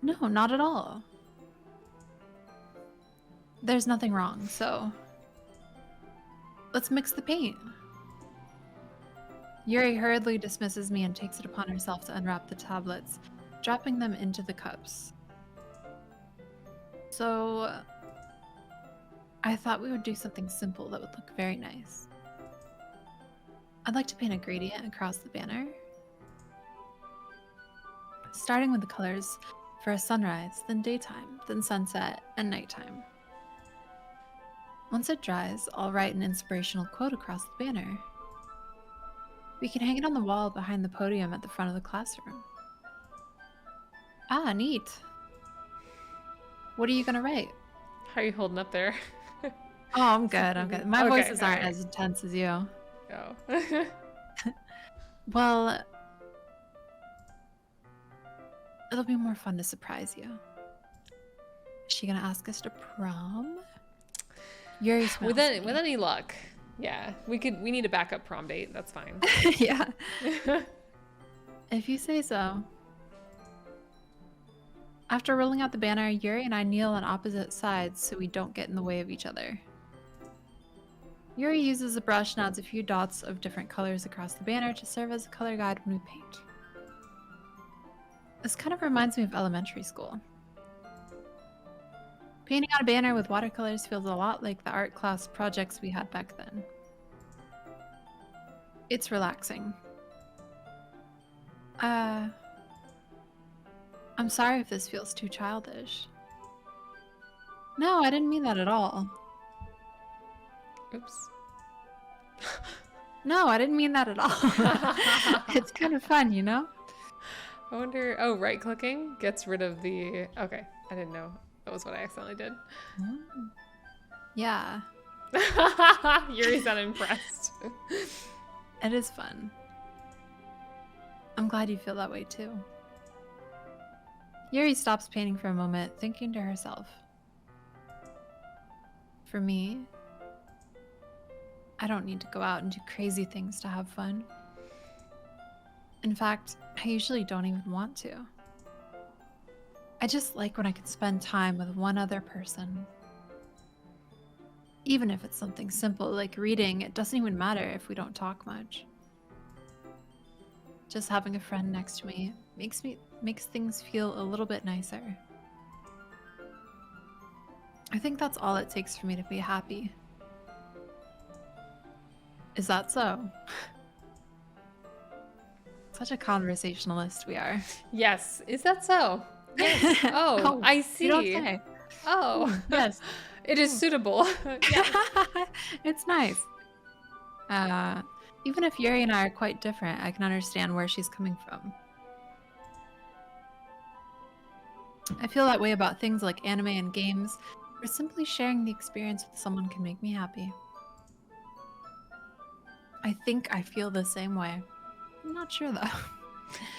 [SPEAKER 1] No, not at all. There's nothing wrong, so let's mix the paint. Yuri hurriedly dismisses me and takes it upon herself to unwrap the tablets, dropping them into the cups. So, I thought we would do something simple that would look very nice. I'd like to paint a gradient across the banner, starting with the colors for a sunrise, then daytime, then sunset, and nighttime. Once it dries, I'll write an inspirational quote across the banner. We can hang it on the wall behind the podium at the front of the classroom. Ah, neat. What are you gonna write?
[SPEAKER 2] How are you holding up there?
[SPEAKER 1] Oh, I'm good, I'm good. My
[SPEAKER 2] Okay,
[SPEAKER 1] voices aren't
[SPEAKER 2] alright.
[SPEAKER 1] as intense as you.
[SPEAKER 2] Oh.
[SPEAKER 1] Well, it'll be more fun to surprise you. Is she gonna ask us to prom? Yuri smells
[SPEAKER 2] with
[SPEAKER 1] me.
[SPEAKER 2] any luck. Yeah. We need a backup prom date. That's fine.
[SPEAKER 1] Yeah, if you say so. After rolling out the banner, Yuri and I kneel on opposite sides so we don't get in the way of each other. Yuri uses a brush and adds a few dots of different colors across the banner to serve as a color guide when we paint. This kind of reminds me of elementary school. Painting on a banner with watercolors feels a lot like the art class projects we had back then. It's relaxing. I'm sorry if this feels too childish. No, I didn't mean that at all.
[SPEAKER 2] Oops.
[SPEAKER 1] No, I didn't mean that at all. It's kind of fun, you know?
[SPEAKER 2] I wonder. Oh, right clicking gets rid of the. Okay, I didn't know that was what I accidentally did.
[SPEAKER 1] Yeah,
[SPEAKER 2] Yuri's unimpressed.
[SPEAKER 1] it is fun. I'm glad you feel that way too. Yuri stops painting for a moment, thinking to herself. For me, I don't need to go out and do crazy things to have fun. In fact, I usually don't even want to. I just like when I can spend time with one other person. Even if it's something simple like reading, it doesn't even matter if we don't talk much. Just having a friend next to me makes things feel a little bit nicer. I think that's all it takes for me to be happy. Is that so? Such a conversationalist we are.
[SPEAKER 2] Yes, is that so? Yes. Oh, I see.
[SPEAKER 1] You don't say.
[SPEAKER 2] Oh,
[SPEAKER 1] Yes.
[SPEAKER 2] it is suitable. Yes.
[SPEAKER 1] It's nice. Even if Yuri and I are quite different, I can understand where she's coming from. I feel that way about things like anime and games, where simply sharing the experience with someone can make me happy. I think I feel the same way. I'm not sure though.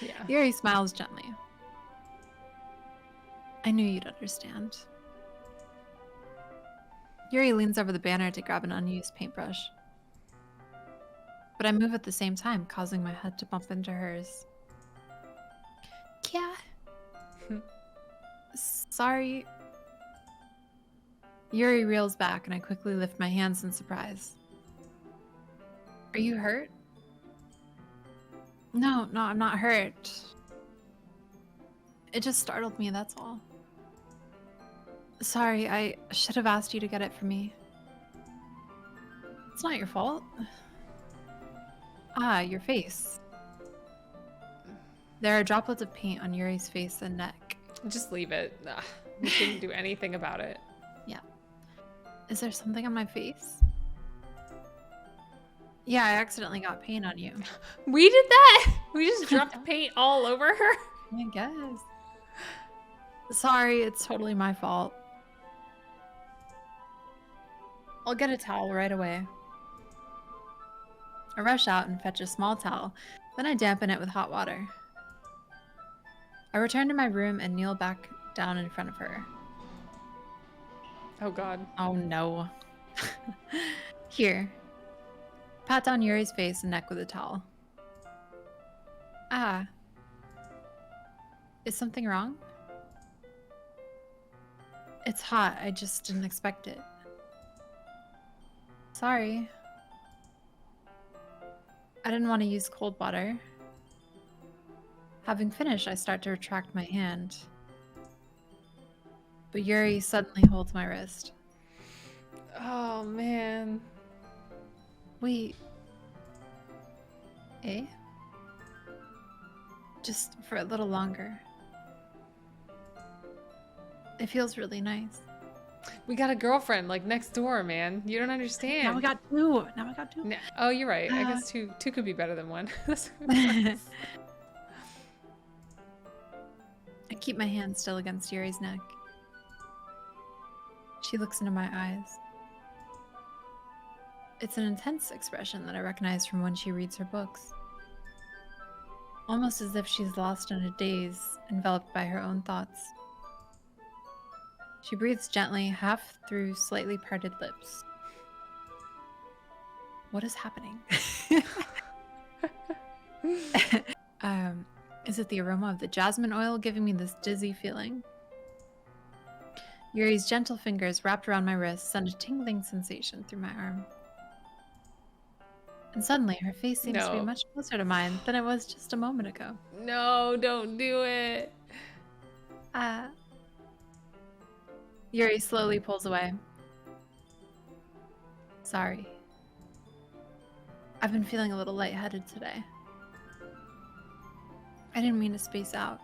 [SPEAKER 2] Yeah.
[SPEAKER 1] Yuri smiles gently. I knew you'd understand. Yuri leans over the banner to grab an unused paintbrush. But I move at the same time, causing my head to bump into hers. Yeah. Sorry. Yuri reels back and I quickly lift my hands in surprise. Are you hurt? No, I'm not hurt. It just startled me, that's all. Sorry, I should have asked you to get it for me. It's not your fault. Ah, your face. There are droplets of paint on Yuri's face and neck.
[SPEAKER 2] Just leave it. Ugh, we couldn't do anything about it.
[SPEAKER 1] Yeah. Is there something on my face? Yeah, I accidentally got paint on you.
[SPEAKER 2] We did that. We just dropped paint all over her.
[SPEAKER 1] I guess. Sorry, it's totally my fault. I'll get a towel right away. I rush out and fetch a small towel, then I dampen it with hot water. I return to my room and kneel back down in front of her.
[SPEAKER 2] Oh God.
[SPEAKER 1] Oh no. Here. Pat down Yuri's face and neck with a towel. Ah. Is something wrong? It's hot. I just didn't expect it. Sorry. I didn't want to use cold water. Having finished, I start to retract my hand. But Yuri suddenly holds my wrist.
[SPEAKER 2] Oh man.
[SPEAKER 1] Wait. Eh? Just for a little longer. It feels really nice.
[SPEAKER 2] We got a girlfriend like next door, man. You don't understand.
[SPEAKER 1] Now we got two.
[SPEAKER 2] Oh, you're right. I guess two could be better than one.
[SPEAKER 1] I keep my hand still against Yuri's neck. She looks into my eyes. It's an intense expression that I recognize from when she reads her books. Almost as if she's lost in a daze, enveloped by her own thoughts. She breathes gently, half through slightly parted lips. What is happening? Is it the aroma of the jasmine oil giving me this dizzy feeling? Yuri's gentle fingers wrapped around my wrist send a tingling sensation through my arm. And suddenly, her face seems to be
[SPEAKER 2] No.
[SPEAKER 1] much closer to mine than it was just a moment ago.
[SPEAKER 2] No, don't do it.
[SPEAKER 1] Yuri slowly pulls away. Sorry. I've been feeling a little lightheaded today. I didn't mean to space out.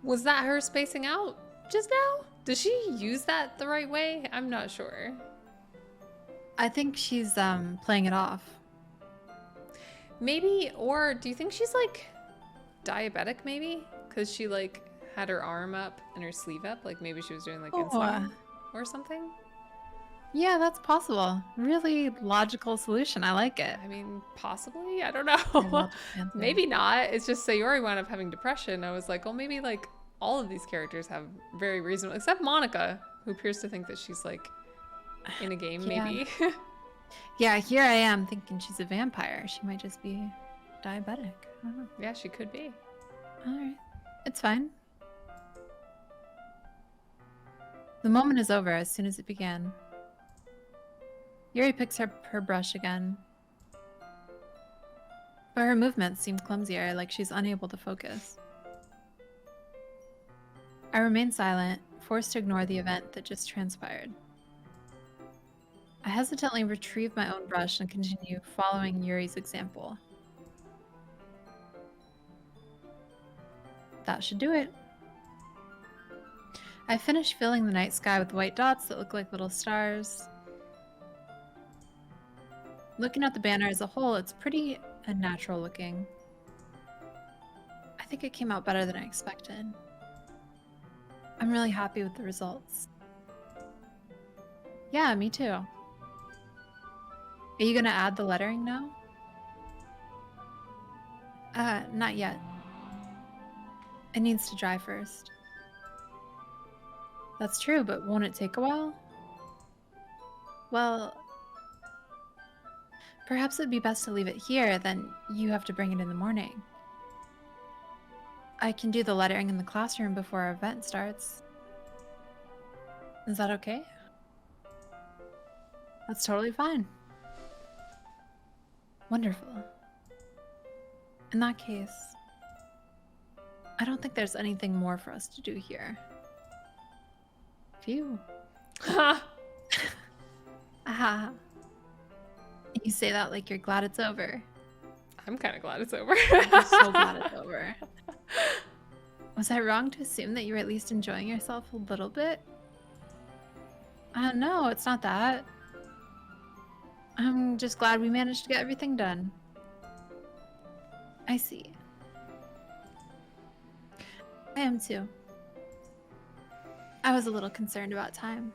[SPEAKER 2] Was that her spacing out just now? Does she use that the right way? I'm not sure.
[SPEAKER 1] I think she's playing it off.
[SPEAKER 2] Maybe, or do you think she's like diabetic maybe? Because she like had her arm up and her sleeve up. Like maybe she was doing like
[SPEAKER 1] Oh,
[SPEAKER 2] insulin or something.
[SPEAKER 1] yeah, that's possible. Really logical solution. I like it.
[SPEAKER 2] I mean, possibly. I don't
[SPEAKER 1] Your
[SPEAKER 2] know.
[SPEAKER 1] logical answer.
[SPEAKER 2] Maybe not. It's just Sayori wound up having depression. I was like, oh, maybe like all of these characters have very reasonable, except Monica, who appears to think that she's like in a game,
[SPEAKER 1] Yeah.
[SPEAKER 2] maybe.
[SPEAKER 1] Yeah, here I am thinking she's a vampire. She might just be diabetic. I don't know.
[SPEAKER 2] Yeah, she could be.
[SPEAKER 1] All right. It's fine. The moment is over as soon as it began. Yuri picks up her brush again. But her movements seem clumsier, like she's unable to focus. I remain silent, forced to ignore the event that just transpired. I hesitantly retrieve my own brush and continue following Yuri's example. That should do it. I finish filling the night sky with white dots that look like little stars. Looking at the banner as a whole, it's pretty unnatural looking. I think it came out better than I expected. I'm really happy with the results. Yeah, me too. Are you gonna add the lettering now? Not yet. It needs to dry first. That's true, but won't it take a while? Well, perhaps it'd be best to leave it here, then you have to bring it in the morning. I can do the lettering in the classroom before our event starts. Is that okay? That's totally fine. Wonderful. In that case, I don't think there's anything more for us to do here. Phew. Aha. You say that like you're glad it's over.
[SPEAKER 2] I'm kind of glad it's over.
[SPEAKER 1] I'm so glad it's over. Was I wrong to assume that you were at least enjoying yourself a little bit? No, it's not that. I'm just glad we managed to get everything done. I see. I am too. I was a little concerned about time.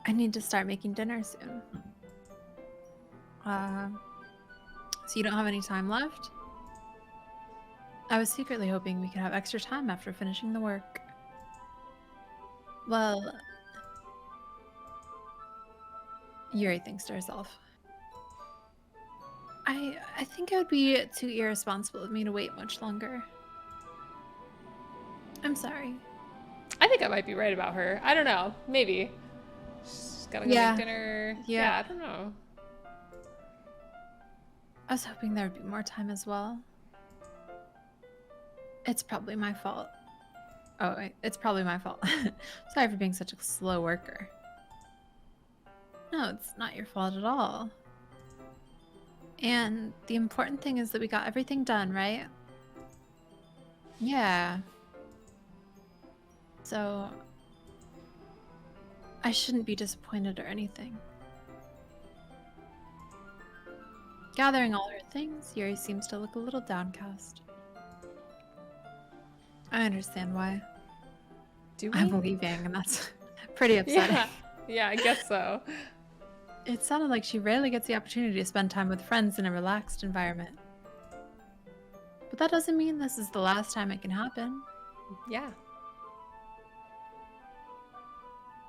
[SPEAKER 1] I need to start making dinner soon. So you don't have any time left? I was secretly hoping we could have extra time after finishing the work. Well, Yuri thinks to herself. I think it would be too irresponsible of me to wait much longer. I'm sorry.
[SPEAKER 2] I think I might be right about her. I don't know. Maybe. She's gotta go make dinner.
[SPEAKER 1] Yeah.
[SPEAKER 2] I don't know.
[SPEAKER 1] I was hoping there would be more time as well. It's probably my fault. Oh, wait, it's probably my fault. Sorry for being such a slow worker. No, it's not your fault at all. And the important thing is that we got everything done, right? Yeah. So, I shouldn't be disappointed or anything. Gathering all her things, Yuri seems to look a little downcast. I understand why.
[SPEAKER 2] Do we?
[SPEAKER 1] I'm leaving, and that's pretty upsetting.
[SPEAKER 2] Yeah, I guess so.
[SPEAKER 1] It sounded like she rarely gets the opportunity to spend time with friends in a relaxed environment. But that doesn't mean this is the last time it can happen.
[SPEAKER 2] Yeah.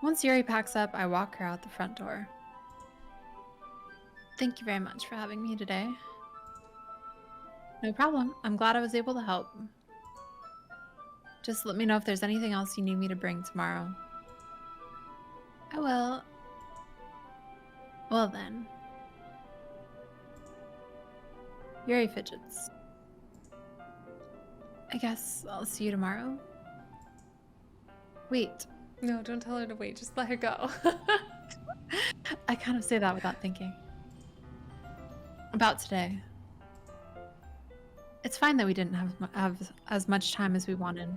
[SPEAKER 1] Once Yuri packs up, I walk her out the front door. Thank you very much for having me today. No problem. I'm glad I was able to help. Just let me know if there's anything else you need me to bring tomorrow. I will. Well then. Yuri fidgets. I guess I'll see you tomorrow. Wait.
[SPEAKER 2] No, don't tell her to wait. Just let her go.
[SPEAKER 1] I kind of say that without thinking. About today. It's fine that we didn't have as much time as we wanted.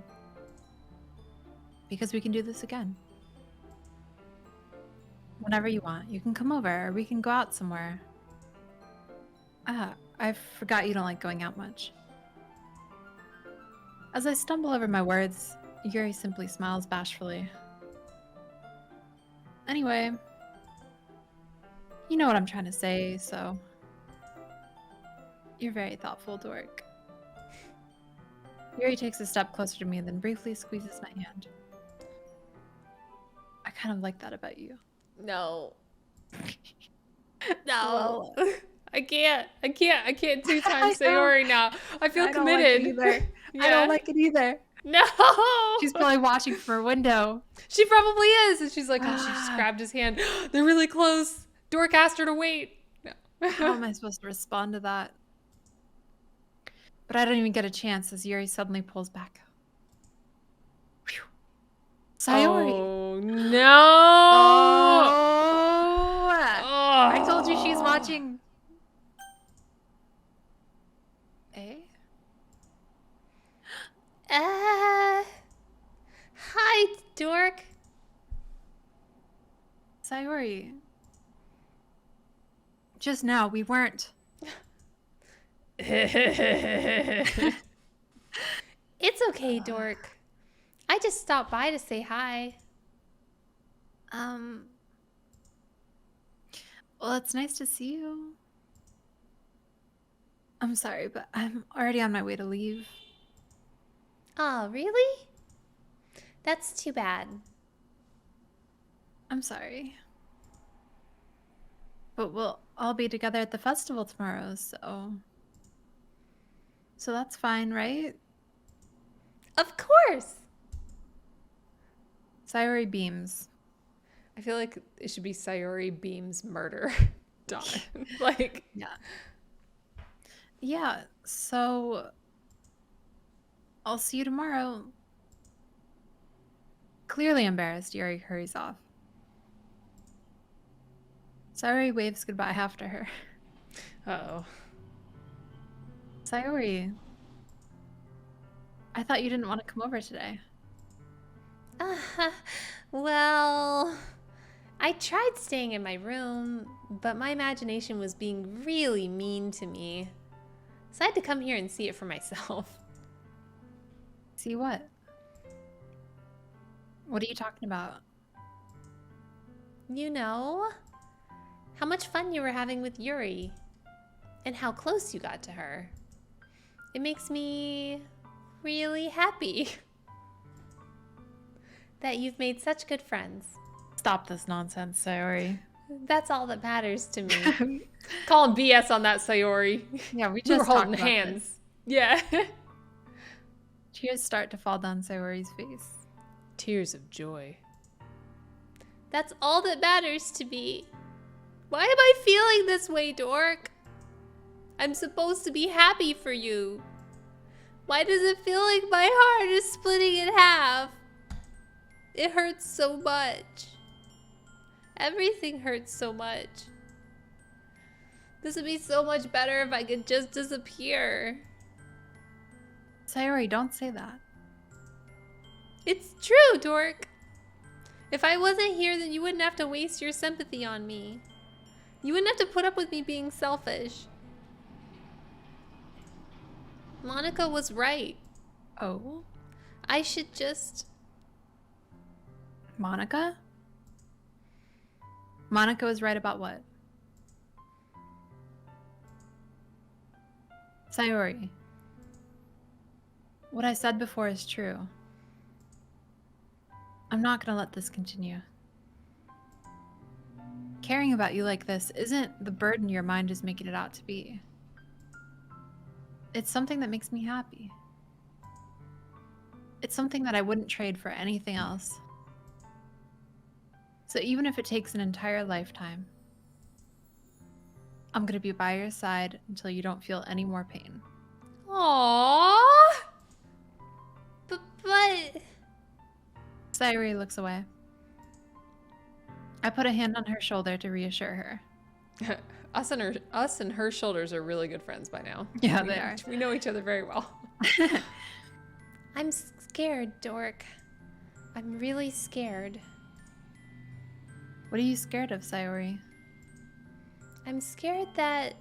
[SPEAKER 1] Because we can do this again. Whenever you want. You can come over or we can go out somewhere. I forgot you don't like going out much. As I stumble over my words, Yuri simply smiles bashfully. Anyway, you know what I'm trying to say, so... You're very thoughtful, Dork. Yuri takes a step closer to me, then briefly squeezes my hand. I kind of like that about you.
[SPEAKER 2] No.
[SPEAKER 1] Well,
[SPEAKER 2] No. I can't two times
[SPEAKER 1] I know.
[SPEAKER 2] Sayori now. I feel
[SPEAKER 1] I don't like it
[SPEAKER 2] committed.
[SPEAKER 1] either.
[SPEAKER 2] Yeah.
[SPEAKER 1] I don't like it either.
[SPEAKER 2] No.
[SPEAKER 1] She's probably watching from her window.
[SPEAKER 2] She probably is. And she's like, oh, she just
[SPEAKER 1] Ah.
[SPEAKER 2] grabbed his hand. They're really close. Dork asked her to wait. No.
[SPEAKER 1] How am I supposed to respond to that? But I don't even get a chance as Yuri suddenly pulls back. Phew. Sayori!
[SPEAKER 2] Oh, no.
[SPEAKER 1] Oh! I told you she's watching. Eh?
[SPEAKER 3] Hi, Dork.
[SPEAKER 1] Sayori. Just now, we weren't.
[SPEAKER 3] It's okay, Dork. I just stopped by to say hi.
[SPEAKER 1] Well, it's nice to see you. I'm sorry, but I'm already on my way to leave.
[SPEAKER 3] Oh, really? That's too bad.
[SPEAKER 1] I'm sorry. But we'll all be together at the festival tomorrow, so... So that's fine, right?
[SPEAKER 3] Of course.
[SPEAKER 1] Sayori beams.
[SPEAKER 2] I feel like it should be Sayori Beam's murder. Done. Like,
[SPEAKER 1] Yeah. Yeah, so... I'll see you tomorrow. Clearly embarrassed, Yuri hurries off. Sayori waves goodbye after her.
[SPEAKER 2] uh-oh.
[SPEAKER 1] Sayori, I thought you didn't want to come over today.
[SPEAKER 3] Well, I tried staying in my room, but my imagination was being really mean to me. So I had to come here and see it for myself.
[SPEAKER 1] See what? What are you talking about?
[SPEAKER 3] You know, how much fun you were having with Yuri, and how close you got to her. It makes me really happy that you've made such good friends.
[SPEAKER 1] Stop this nonsense, Sayori.
[SPEAKER 3] That's all that matters to me.
[SPEAKER 2] Calling BS on that, Sayori.
[SPEAKER 1] Yeah, we
[SPEAKER 2] We
[SPEAKER 1] just
[SPEAKER 2] were holding
[SPEAKER 1] talked about
[SPEAKER 2] hands.
[SPEAKER 1] this.
[SPEAKER 2] Yeah.
[SPEAKER 1] Tears start to fall down Sayori's face.
[SPEAKER 2] Tears of joy.
[SPEAKER 3] That's all that matters to me. Why am I feeling this way, Dork? I'm supposed to be happy for you. Why does it feel like my heart is splitting in half? It hurts so much. Everything hurts so much. This would be so much better if I could just disappear.
[SPEAKER 1] Sayori, don't say that.
[SPEAKER 3] It's true, Dork. If I wasn't here, then you wouldn't have to waste your sympathy on me. You wouldn't have to put up with me being selfish. Monica was right.
[SPEAKER 1] Oh?
[SPEAKER 3] I should just...
[SPEAKER 1] Monica? Monica was right about what? Sayori. What I said before is true. I'm not gonna let this continue. Caring about you like this isn't the burden your mind is making it out to be. It's something that makes me happy. It's something that I wouldn't trade for anything else. So even if it takes an entire lifetime, I'm gonna be by your side until you don't feel any more pain.
[SPEAKER 3] Aww. But...
[SPEAKER 1] Sayori looks away. I put a hand on her shoulder to reassure her.
[SPEAKER 2] Us and her shoulders are really good friends by now.
[SPEAKER 1] Yeah, they are.
[SPEAKER 2] We know each other very well.
[SPEAKER 3] I'm scared, Dork. I'm really scared.
[SPEAKER 1] What are you scared of, Sayori?
[SPEAKER 3] I'm scared that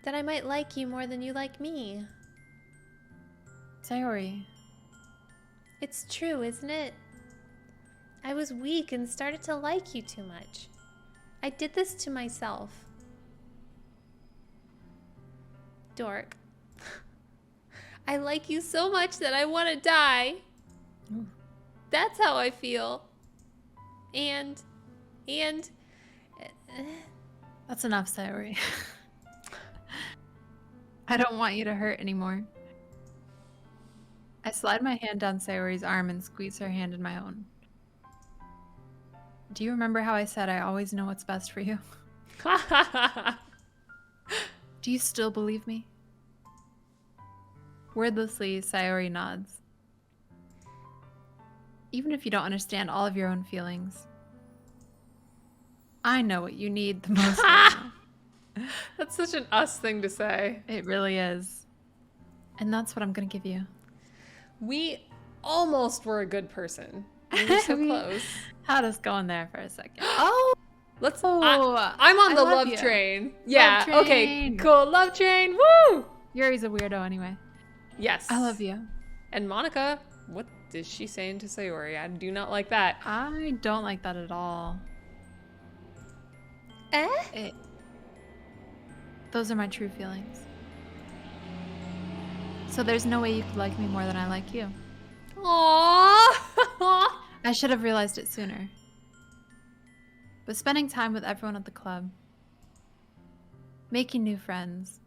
[SPEAKER 3] That I might like you more than you like me.
[SPEAKER 1] Sayori,
[SPEAKER 3] It's true, isn't it? I was weak and started to like you too much. I did this to myself. Dork. I like you so much that I want to die.
[SPEAKER 1] Ooh.
[SPEAKER 3] That's how I feel. And
[SPEAKER 1] That's enough, Sayori. I don't want you to hurt anymore. I slide my hand down Sayori's arm and squeeze her hand in my own. Do you remember how I said I always know what's best for you? Do you still believe me? Wordlessly, Sayori nods. Even if you don't understand all of your own feelings, I know what you need the most right now.
[SPEAKER 2] That's such an us thing to say.
[SPEAKER 1] It really is. And that's what I'm gonna give you.
[SPEAKER 2] We almost were a good person. We were so
[SPEAKER 1] We
[SPEAKER 2] close.
[SPEAKER 1] Had us going there for a second. Oh!
[SPEAKER 2] Let's.
[SPEAKER 1] Oh,
[SPEAKER 2] I'm on
[SPEAKER 1] I
[SPEAKER 2] the
[SPEAKER 1] love
[SPEAKER 2] love
[SPEAKER 1] you.
[SPEAKER 2] train. Yeah. Okay.
[SPEAKER 1] train.
[SPEAKER 2] Cool. Love train. Woo!
[SPEAKER 1] Yuri's a weirdo anyway.
[SPEAKER 2] Yes.
[SPEAKER 1] I love you.
[SPEAKER 2] And Monica, what is she saying to Sayori? I do not like that.
[SPEAKER 1] I don't like that at all. Those are my true feelings. So there's no way you could like me more than I like you.
[SPEAKER 2] Aww.
[SPEAKER 1] I should have realized it sooner. But spending time with everyone at the club, making new friends,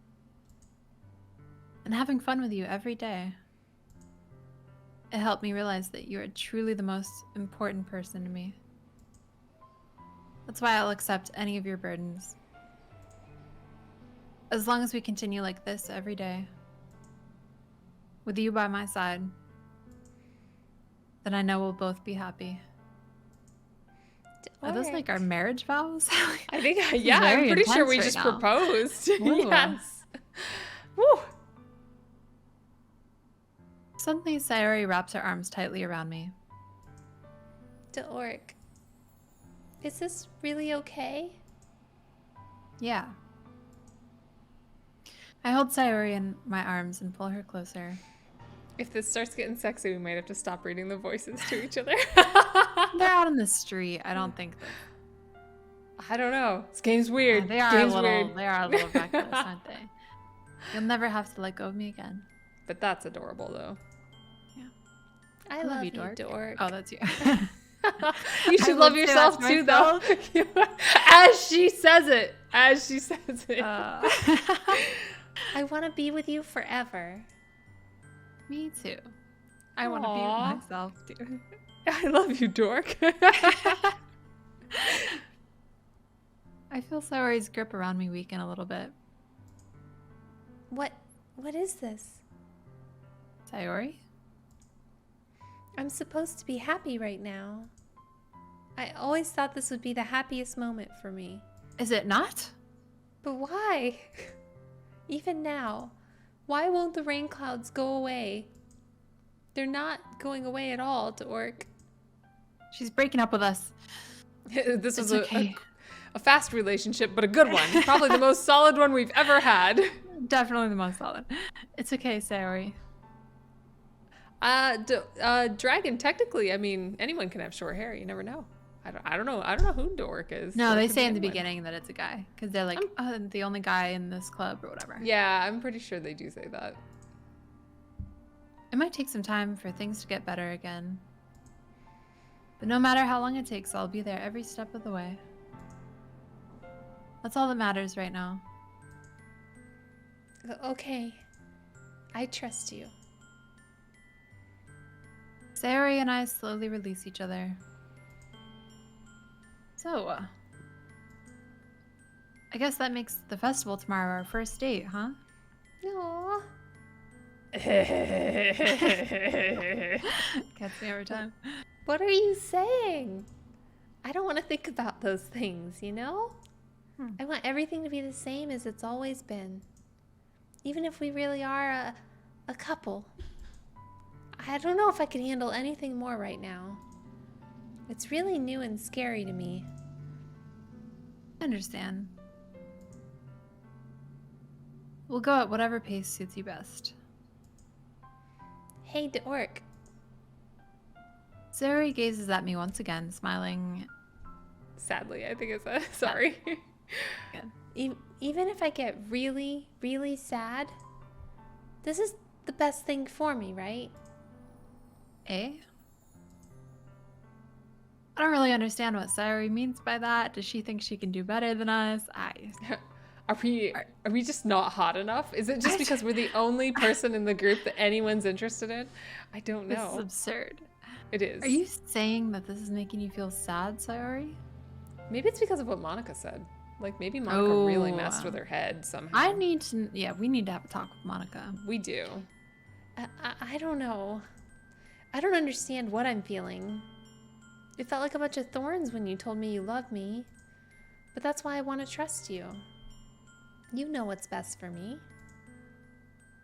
[SPEAKER 1] and having fun with you every day, it helped me realize that you are truly the most important person to me. That's why I'll accept any of your burdens. As long as we continue like this every day, with you by my side, then I know we'll both be happy. Are those like our marriage vows?
[SPEAKER 2] I think, yeah, I'm
[SPEAKER 1] very
[SPEAKER 2] pretty sure
[SPEAKER 1] intense
[SPEAKER 2] we
[SPEAKER 1] right
[SPEAKER 2] just
[SPEAKER 1] now.
[SPEAKER 2] proposed.
[SPEAKER 1] Whoa.
[SPEAKER 2] Yes. Woo.
[SPEAKER 1] Suddenly, Sayori wraps her arms tightly around me.
[SPEAKER 3] Dork. Is this really okay?
[SPEAKER 1] Yeah. I hold Sayori in my arms and pull her closer.
[SPEAKER 2] If this starts getting sexy, we might have to stop reading the voices to each other.
[SPEAKER 1] They're out in the street. I don't think
[SPEAKER 2] I don't know. This game's weird.
[SPEAKER 1] they are
[SPEAKER 2] Game's
[SPEAKER 1] a little.
[SPEAKER 2] weird.
[SPEAKER 1] They are a little reckless, aren't they? You'll never have to let go of me again.
[SPEAKER 2] But that's adorable, though.
[SPEAKER 3] I love you, Dork.
[SPEAKER 1] Oh, that's you.
[SPEAKER 2] You should
[SPEAKER 1] I
[SPEAKER 2] love
[SPEAKER 1] would say
[SPEAKER 2] yourself
[SPEAKER 1] that
[SPEAKER 2] too,
[SPEAKER 1] to
[SPEAKER 2] though. As she says it. As she says it.
[SPEAKER 3] I want to be with you forever.
[SPEAKER 1] Me too. I want to be
[SPEAKER 2] Aw.
[SPEAKER 1] with myself too.
[SPEAKER 2] I love you, dork.
[SPEAKER 1] I feel Sayori's grip around me weaken a little bit.
[SPEAKER 3] What is this?
[SPEAKER 1] Sayori?
[SPEAKER 3] I'm supposed to be happy right now. I always thought this would be the happiest moment for me.
[SPEAKER 1] Is it not?
[SPEAKER 3] But why? Even now, why won't the rain clouds go away? They're not going away at all, Dork.
[SPEAKER 1] She's breaking up with us.
[SPEAKER 2] This
[SPEAKER 1] It's
[SPEAKER 2] was
[SPEAKER 1] okay.
[SPEAKER 2] a fast relationship, but a good one. Probably the most solid one we've ever had.
[SPEAKER 1] Definitely the most solid. It's okay, Sayori.
[SPEAKER 2] Dragon, technically, I mean, anyone can have short hair. You never know. I don't know who Dork is.
[SPEAKER 1] No,
[SPEAKER 2] Dork
[SPEAKER 1] they
[SPEAKER 2] could
[SPEAKER 1] say
[SPEAKER 2] be
[SPEAKER 1] in the
[SPEAKER 2] anyone.
[SPEAKER 1] beginning that it's a guy. Because they're like, oh, the only guy in this club or whatever.
[SPEAKER 2] Yeah, I'm pretty sure they do say that.
[SPEAKER 1] It might take some time for things to get better again. But no matter how long it takes, I'll be there every step of the way. That's all that matters right now.
[SPEAKER 3] Okay. I trust you.
[SPEAKER 1] Sayori and I slowly release each other. So, I guess that makes the festival tomorrow our first date, huh?
[SPEAKER 3] Aww.
[SPEAKER 1] Gets me every time.
[SPEAKER 3] What are you saying? I don't want to think about those things, you know? I want everything to be the same as it's always been. Even if we really are a couple. I don't know if I can handle anything more right now. It's really new and scary to me.
[SPEAKER 1] I understand. We'll go at whatever pace suits you best.
[SPEAKER 3] Hey, Dork.
[SPEAKER 1] Sayori gazes at me once again, smiling.
[SPEAKER 2] Sadly, I think it's a sorry.
[SPEAKER 3] Even if I get really, really sad, this is the best thing for me, right?
[SPEAKER 1] Eh? I don't really understand what Sayori means by that. Does she think she can do better than us?
[SPEAKER 2] Are we just not hot enough? Is it just because we're the only person in the group that anyone's interested in? I don't
[SPEAKER 1] This is
[SPEAKER 2] know.
[SPEAKER 1] absurd.
[SPEAKER 2] It is.
[SPEAKER 1] Are you saying that this is making you feel sad, Sayori?
[SPEAKER 2] Maybe it's because of what Monica said. Like maybe Monica really messed with her head somehow.
[SPEAKER 1] I need to. Yeah, we need to have a talk with Monica.
[SPEAKER 2] We do.
[SPEAKER 3] I don't know. I don't understand what I'm feeling. It felt like a bunch of thorns when you told me you love me. But that's why I want to trust you. You know what's best for me.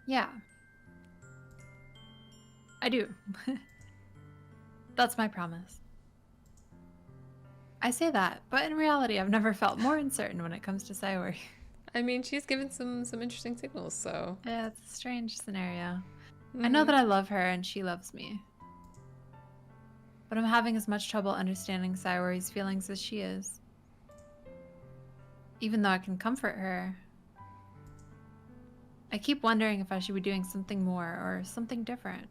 [SPEAKER 1] Yeah. I do. That's my promise. I say that, but in reality, I've never felt more uncertain when it comes to Sayori.
[SPEAKER 2] I mean, she's given some interesting signals, so.
[SPEAKER 1] Yeah, it's a strange scenario. I know that I love her and she loves me. But I'm having as much trouble understanding Sayori's feelings as she is. Even though I can comfort her, I keep wondering if I should be doing something more or something different.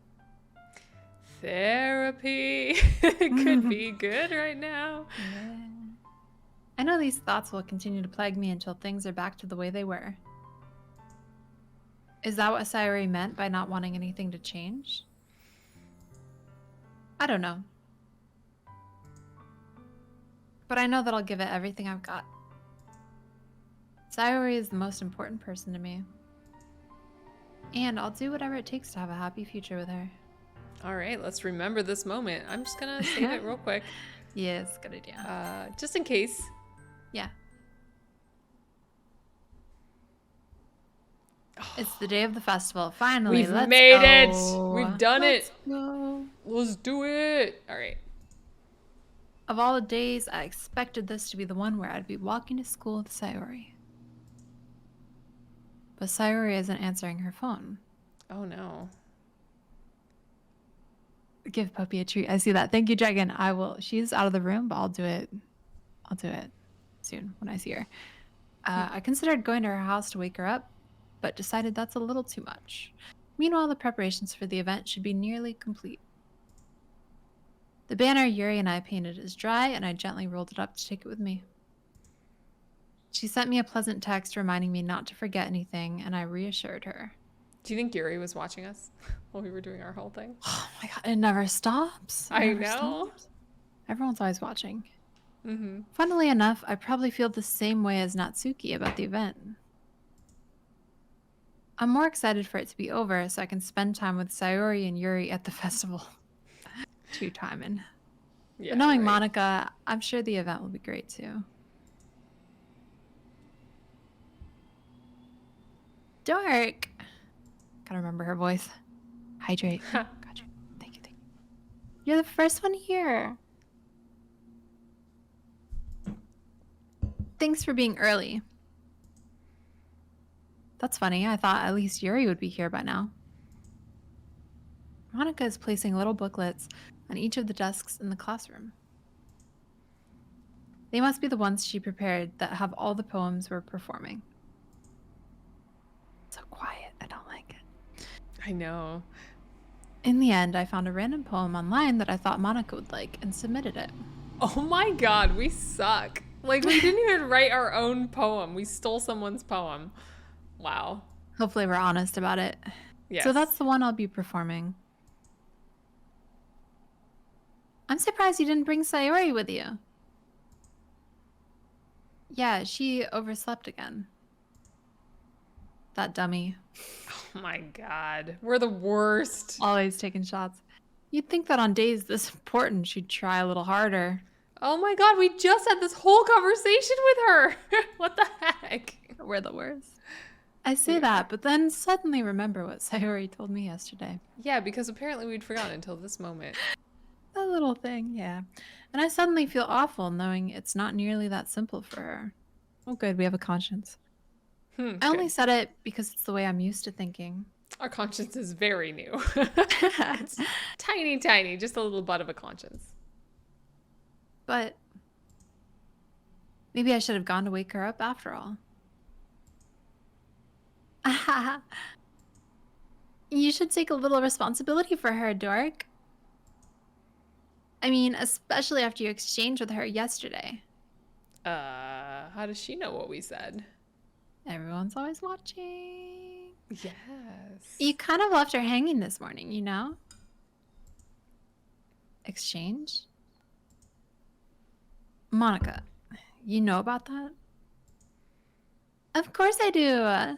[SPEAKER 2] Therapy could be good right now.
[SPEAKER 1] Yeah. I know these thoughts will continue to plague me until things are back to the way they were. Is that what Sayori meant by not wanting anything to change? I don't know. But I know that I'll give it everything I've got. Sayori is the most important person to me. And I'll do whatever it takes to have a happy future with her.
[SPEAKER 2] All right, let's remember this moment. I'm just gonna save it real quick.
[SPEAKER 1] Yes, good idea.
[SPEAKER 2] Just in case.
[SPEAKER 1] Yeah. It's the day of the festival. Finally,
[SPEAKER 2] We've
[SPEAKER 1] let's
[SPEAKER 2] made
[SPEAKER 1] go.
[SPEAKER 2] it. We've done
[SPEAKER 1] Let's
[SPEAKER 2] it.
[SPEAKER 1] go.
[SPEAKER 2] Let's do it. All right.
[SPEAKER 1] Of all the days, I expected this to be the one where I'd be walking to school with Sayori. But Sayori isn't answering her phone.
[SPEAKER 2] Oh no.
[SPEAKER 1] Give Puppy a treat. I see that. Thank you, Dragon. I will. She's out of the room, but I'll do it. I'll do it soon when I see her. I considered going to her house to wake her up, but decided that's a little too much. Meanwhile, the preparations for the event should be nearly complete. The banner Yuri and I painted is dry, and I gently rolled it up to take it with me. She sent me a pleasant text reminding me not to forget anything, and I reassured her.
[SPEAKER 2] Do you think Yuri was watching us while we were doing our whole thing?
[SPEAKER 1] Oh my god, it never stops. It
[SPEAKER 2] I
[SPEAKER 1] never
[SPEAKER 2] know.
[SPEAKER 1] stops. Everyone's always watching.
[SPEAKER 2] Mm-hmm.
[SPEAKER 1] Funnily enough, I probably feel the same way as Natsuki about the event. I'm more excited for it to be over so I can spend time with Sayori and Yuri at the festival. True timing.
[SPEAKER 2] Yeah,
[SPEAKER 1] But knowing
[SPEAKER 2] right.
[SPEAKER 1] Monica, I'm sure the event will be great too. Dork. Gotta remember her voice. Hydrate. Gotcha. Thank you. You're the first one here. Thanks for being early. That's funny. I thought at least Yuri would be here by now. Monica is placing little booklets on each of the desks in the classroom. They must be the ones she prepared that have all the poems we're performing. So quiet. I don't like it.
[SPEAKER 2] I know.
[SPEAKER 1] In the end, I found a random poem online that I thought Monica would like and submitted it.
[SPEAKER 2] Oh my god, we suck. Like, we didn't even write our own poem. We stole someone's poem. Wow.
[SPEAKER 1] Hopefully we're honest about it.
[SPEAKER 2] Yes.
[SPEAKER 1] So that's the one I'll be performing. I'm surprised you didn't bring Sayori with you. Yeah, she overslept again. That dummy.
[SPEAKER 2] Oh my god. We're the worst.
[SPEAKER 1] Always taking shots. You'd think that on days this important, she'd try a little harder.
[SPEAKER 2] Oh my god, we just had this whole conversation with her. What the heck?
[SPEAKER 1] We're the worst. I say that, but then suddenly remember what Sayori told me yesterday.
[SPEAKER 2] Yeah, because apparently we'd forgotten until this moment.
[SPEAKER 1] That little thing, yeah. And I suddenly feel awful knowing it's not nearly that simple for her. Oh, good, we have a conscience. I only
[SPEAKER 2] Good.
[SPEAKER 1] said it because it's the way I'm used to thinking.
[SPEAKER 2] Our conscience is very new. It's tiny, tiny, just a little butt of a conscience.
[SPEAKER 1] But maybe I should have gone to wake her up after all. You should take a little responsibility for her, Dork. I mean, especially after you exchanged with her yesterday.
[SPEAKER 2] How does she know what we said?
[SPEAKER 1] Everyone's always watching.
[SPEAKER 2] Yes.
[SPEAKER 1] You kind of left her hanging this morning, you know? Exchange? Monica, you know about that? Of course I do.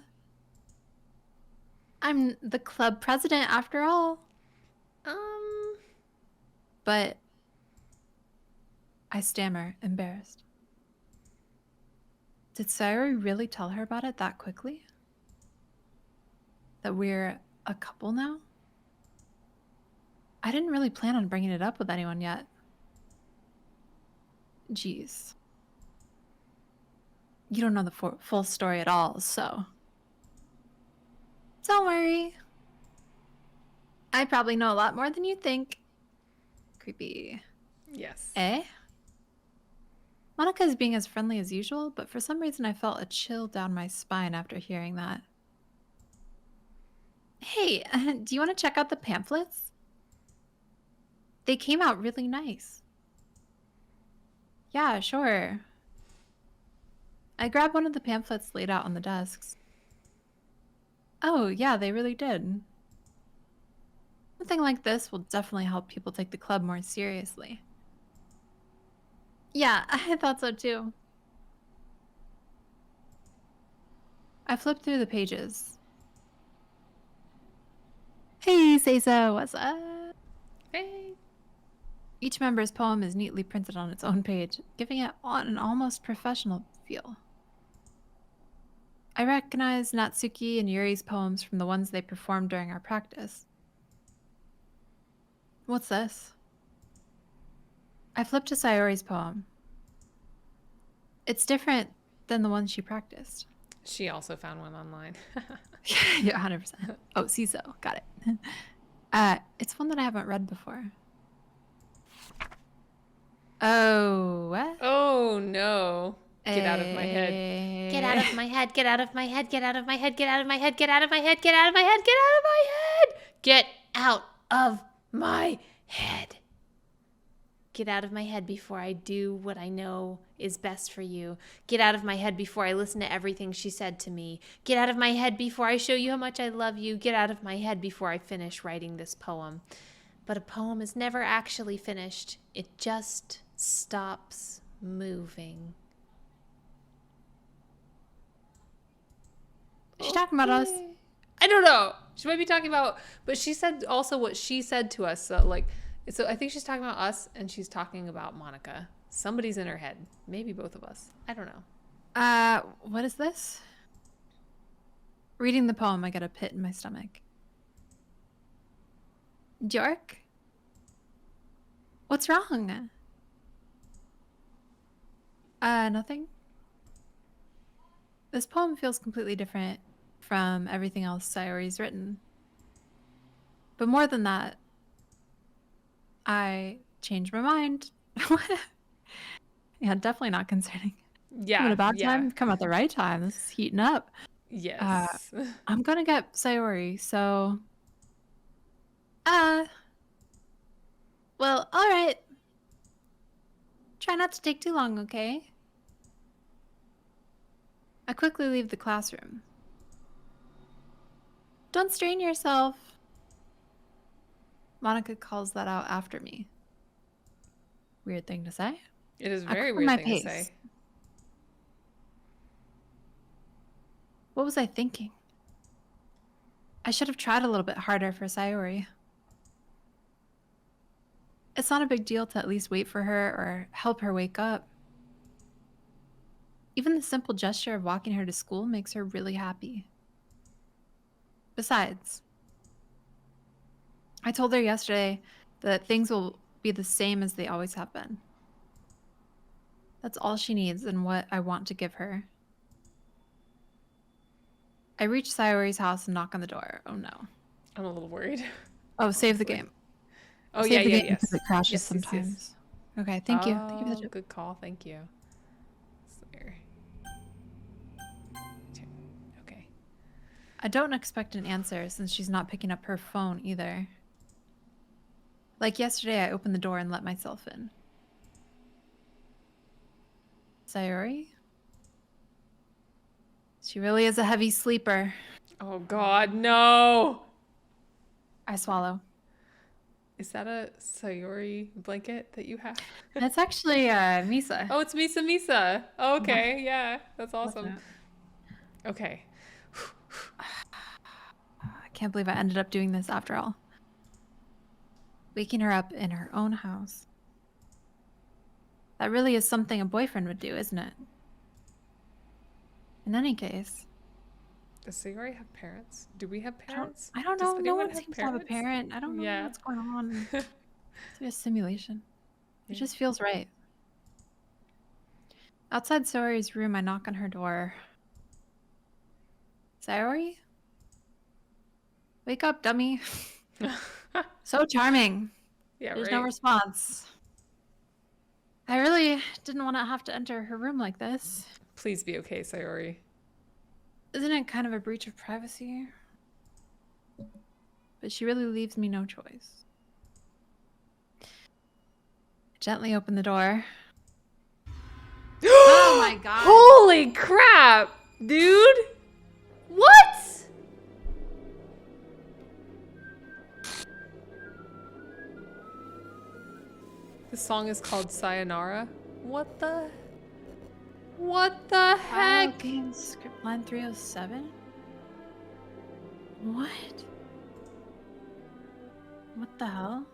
[SPEAKER 1] I'm the club president after all. But I stammer, embarrassed. Did Sayori really tell her about it that quickly? That we're a couple now? I didn't really plan on bringing it up with anyone yet. Jeez. You don't know the full story at all, so. Don't worry. I probably know a lot more than you think. Creepy.
[SPEAKER 2] Yes.
[SPEAKER 1] Eh? Monica is being as friendly as usual, but for some reason I felt a chill down my spine after hearing that. Hey, do you want to check out the pamphlets? They came out really nice. Yeah, sure. I grabbed one of the pamphlets laid out on the desks. Oh, yeah, they really did. Something like this will definitely help people take the club more seriously. Yeah, I thought so too. I flipped through the pages. Hey, Seiso, what's up?
[SPEAKER 2] Hey.
[SPEAKER 1] Each member's poem is neatly printed on its own page, giving it an almost professional feel. I recognize Natsuki and Yuri's poems from the ones they performed during our practice. What's this? I flipped to Sayori's poem. It's different than the one she practiced.
[SPEAKER 2] She also found one online.
[SPEAKER 1] Yeah, 100%. Oh, Seiso, got it. It's one that I haven't read before. Oh, what?
[SPEAKER 2] Oh no. Get out of my head.
[SPEAKER 3] Get out of my head, get out of my head, get out of my head, get out of my head, get out of my head, get out of my head, get out of my head. Get out of my head. Get out of my head before I do what I know is best for you. Get out of my head before I listen to everything she said to me. Get out of my head before I show you how much I love you. Get out of my head before I finish writing this poem. But a poem is never actually finished. It just stops moving.
[SPEAKER 1] Is she talking about us?
[SPEAKER 2] I don't know. She might be talking about, but she said also what she said to us. So I think she's talking about us, and she's talking about Monica. Somebody's in her head. Maybe both of us. I don't know.
[SPEAKER 1] What is this? Reading the poem, I get a pit in my stomach. Jork? What's wrong? Nothing. This poem feels completely different from everything else Sayori's written. But more than that, I changed my mind. Yeah, definitely not concerning.
[SPEAKER 2] Yeah.
[SPEAKER 1] Come at a bad
[SPEAKER 2] yeah.
[SPEAKER 1] time, come at the right time. This is heating up.
[SPEAKER 2] Yes.
[SPEAKER 1] I'm gonna get Sayori, so... Well, alright. Try not to take too long, okay? I quickly leave the classroom. Don't strain yourself. Monica calls that out after me. Weird thing to say.
[SPEAKER 2] It is a
[SPEAKER 1] I
[SPEAKER 2] very
[SPEAKER 1] quicken
[SPEAKER 2] weird
[SPEAKER 1] my
[SPEAKER 2] thing
[SPEAKER 1] pace.
[SPEAKER 2] to say.
[SPEAKER 1] What was I thinking? I should have tried a little bit harder for Sayori. It's not a big deal to at least wait for her or help her wake up. Even the simple gesture of walking her to school makes her really happy. Besides, I told her yesterday that things will be the same as they always have been. That's all she needs and what I want to give her. I reach Sayori's house and knock on the door. Oh no.
[SPEAKER 2] I'm a little worried.
[SPEAKER 1] Oh, save the
[SPEAKER 2] Honestly.
[SPEAKER 1] game.
[SPEAKER 2] Oh
[SPEAKER 1] Save
[SPEAKER 2] yeah,
[SPEAKER 1] the
[SPEAKER 2] yeah,
[SPEAKER 1] game because
[SPEAKER 2] yes.
[SPEAKER 1] it crashes
[SPEAKER 2] Yes, yes, yes.
[SPEAKER 1] sometimes. Okay, thank you. Thank you for the
[SPEAKER 2] Oh,
[SPEAKER 1] tip.
[SPEAKER 2] good call. Thank you. There. Okay.
[SPEAKER 1] I don't expect an answer since she's not picking up her phone either. Like yesterday, I opened the door and let myself in. Sayori? She really is a heavy sleeper.
[SPEAKER 2] Oh God, no!
[SPEAKER 1] I swallow.
[SPEAKER 2] Is that a Sayori blanket that you have?
[SPEAKER 1] That's actually Misa.
[SPEAKER 2] Oh, it's Misa Misa. Oh, okay, yeah, that's awesome. Okay.
[SPEAKER 1] I can't believe I ended up doing this after all. Waking her up in her own house. That really is something a boyfriend would do, isn't it? In any case,
[SPEAKER 2] Does Sayori have parents? Do we have
[SPEAKER 1] I
[SPEAKER 2] parents?
[SPEAKER 1] don't
[SPEAKER 2] Does
[SPEAKER 1] know. No
[SPEAKER 2] anyone
[SPEAKER 1] one seems to have a
[SPEAKER 2] parents?
[SPEAKER 1] parent. I don't know
[SPEAKER 2] Yeah.
[SPEAKER 1] what's going on. It's like a simulation. It
[SPEAKER 2] Yeah.
[SPEAKER 1] just feels right. Outside Sayori's room, I knock on her door. Sayori? Wake up, dummy. So charming.
[SPEAKER 2] Yeah,
[SPEAKER 1] There's
[SPEAKER 2] right.
[SPEAKER 1] no response. I really didn't want to have to enter her room like this.
[SPEAKER 2] Please be okay, Sayori.
[SPEAKER 1] Isn't it kind of a breach of privacy? But she really leaves me no choice. I gently open the door. Oh my god.
[SPEAKER 2] Holy crap, dude! What? The song is called Sayonara. What the heck?
[SPEAKER 1] Game script line 307? What? What the hell?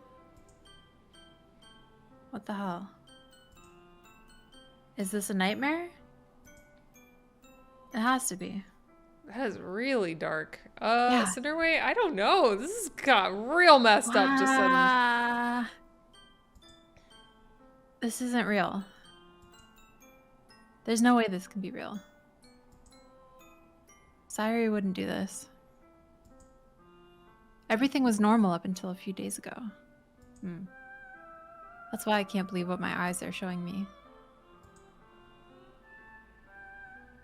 [SPEAKER 1] What the hell? Is this a nightmare? It has to be.
[SPEAKER 2] That is really dark.
[SPEAKER 1] Yeah.
[SPEAKER 2] Cinderway, I don't know. This has got real messed up just sudden.
[SPEAKER 1] Ah. This isn't real. There's no way this can be real. Sayori wouldn't do this. Everything was normal up until a few days ago. That's why I can't believe what my eyes are showing me.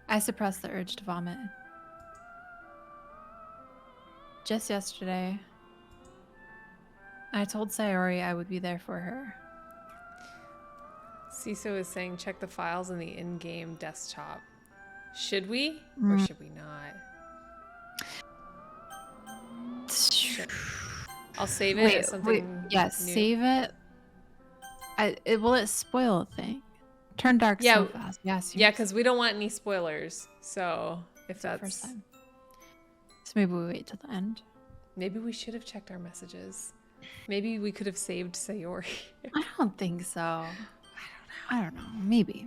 [SPEAKER 1] I suppress the urge to vomit. Just yesterday, I told Sayori I would be there for her.
[SPEAKER 2] Ciso is saying check the files in the in-game desktop. Should we? Or should we not? I'll save it as something
[SPEAKER 1] yes,
[SPEAKER 2] new.
[SPEAKER 1] save it. Will it spoil a thing? Turn dark so fast. Yes.
[SPEAKER 2] Yeah, because we don't want any spoilers. So if
[SPEAKER 1] It's the
[SPEAKER 2] that's...
[SPEAKER 1] first time. So maybe we wait till the end.
[SPEAKER 2] Maybe we should have checked our messages. Maybe we could have saved Sayori.
[SPEAKER 1] I don't think so. I don't know. Maybe.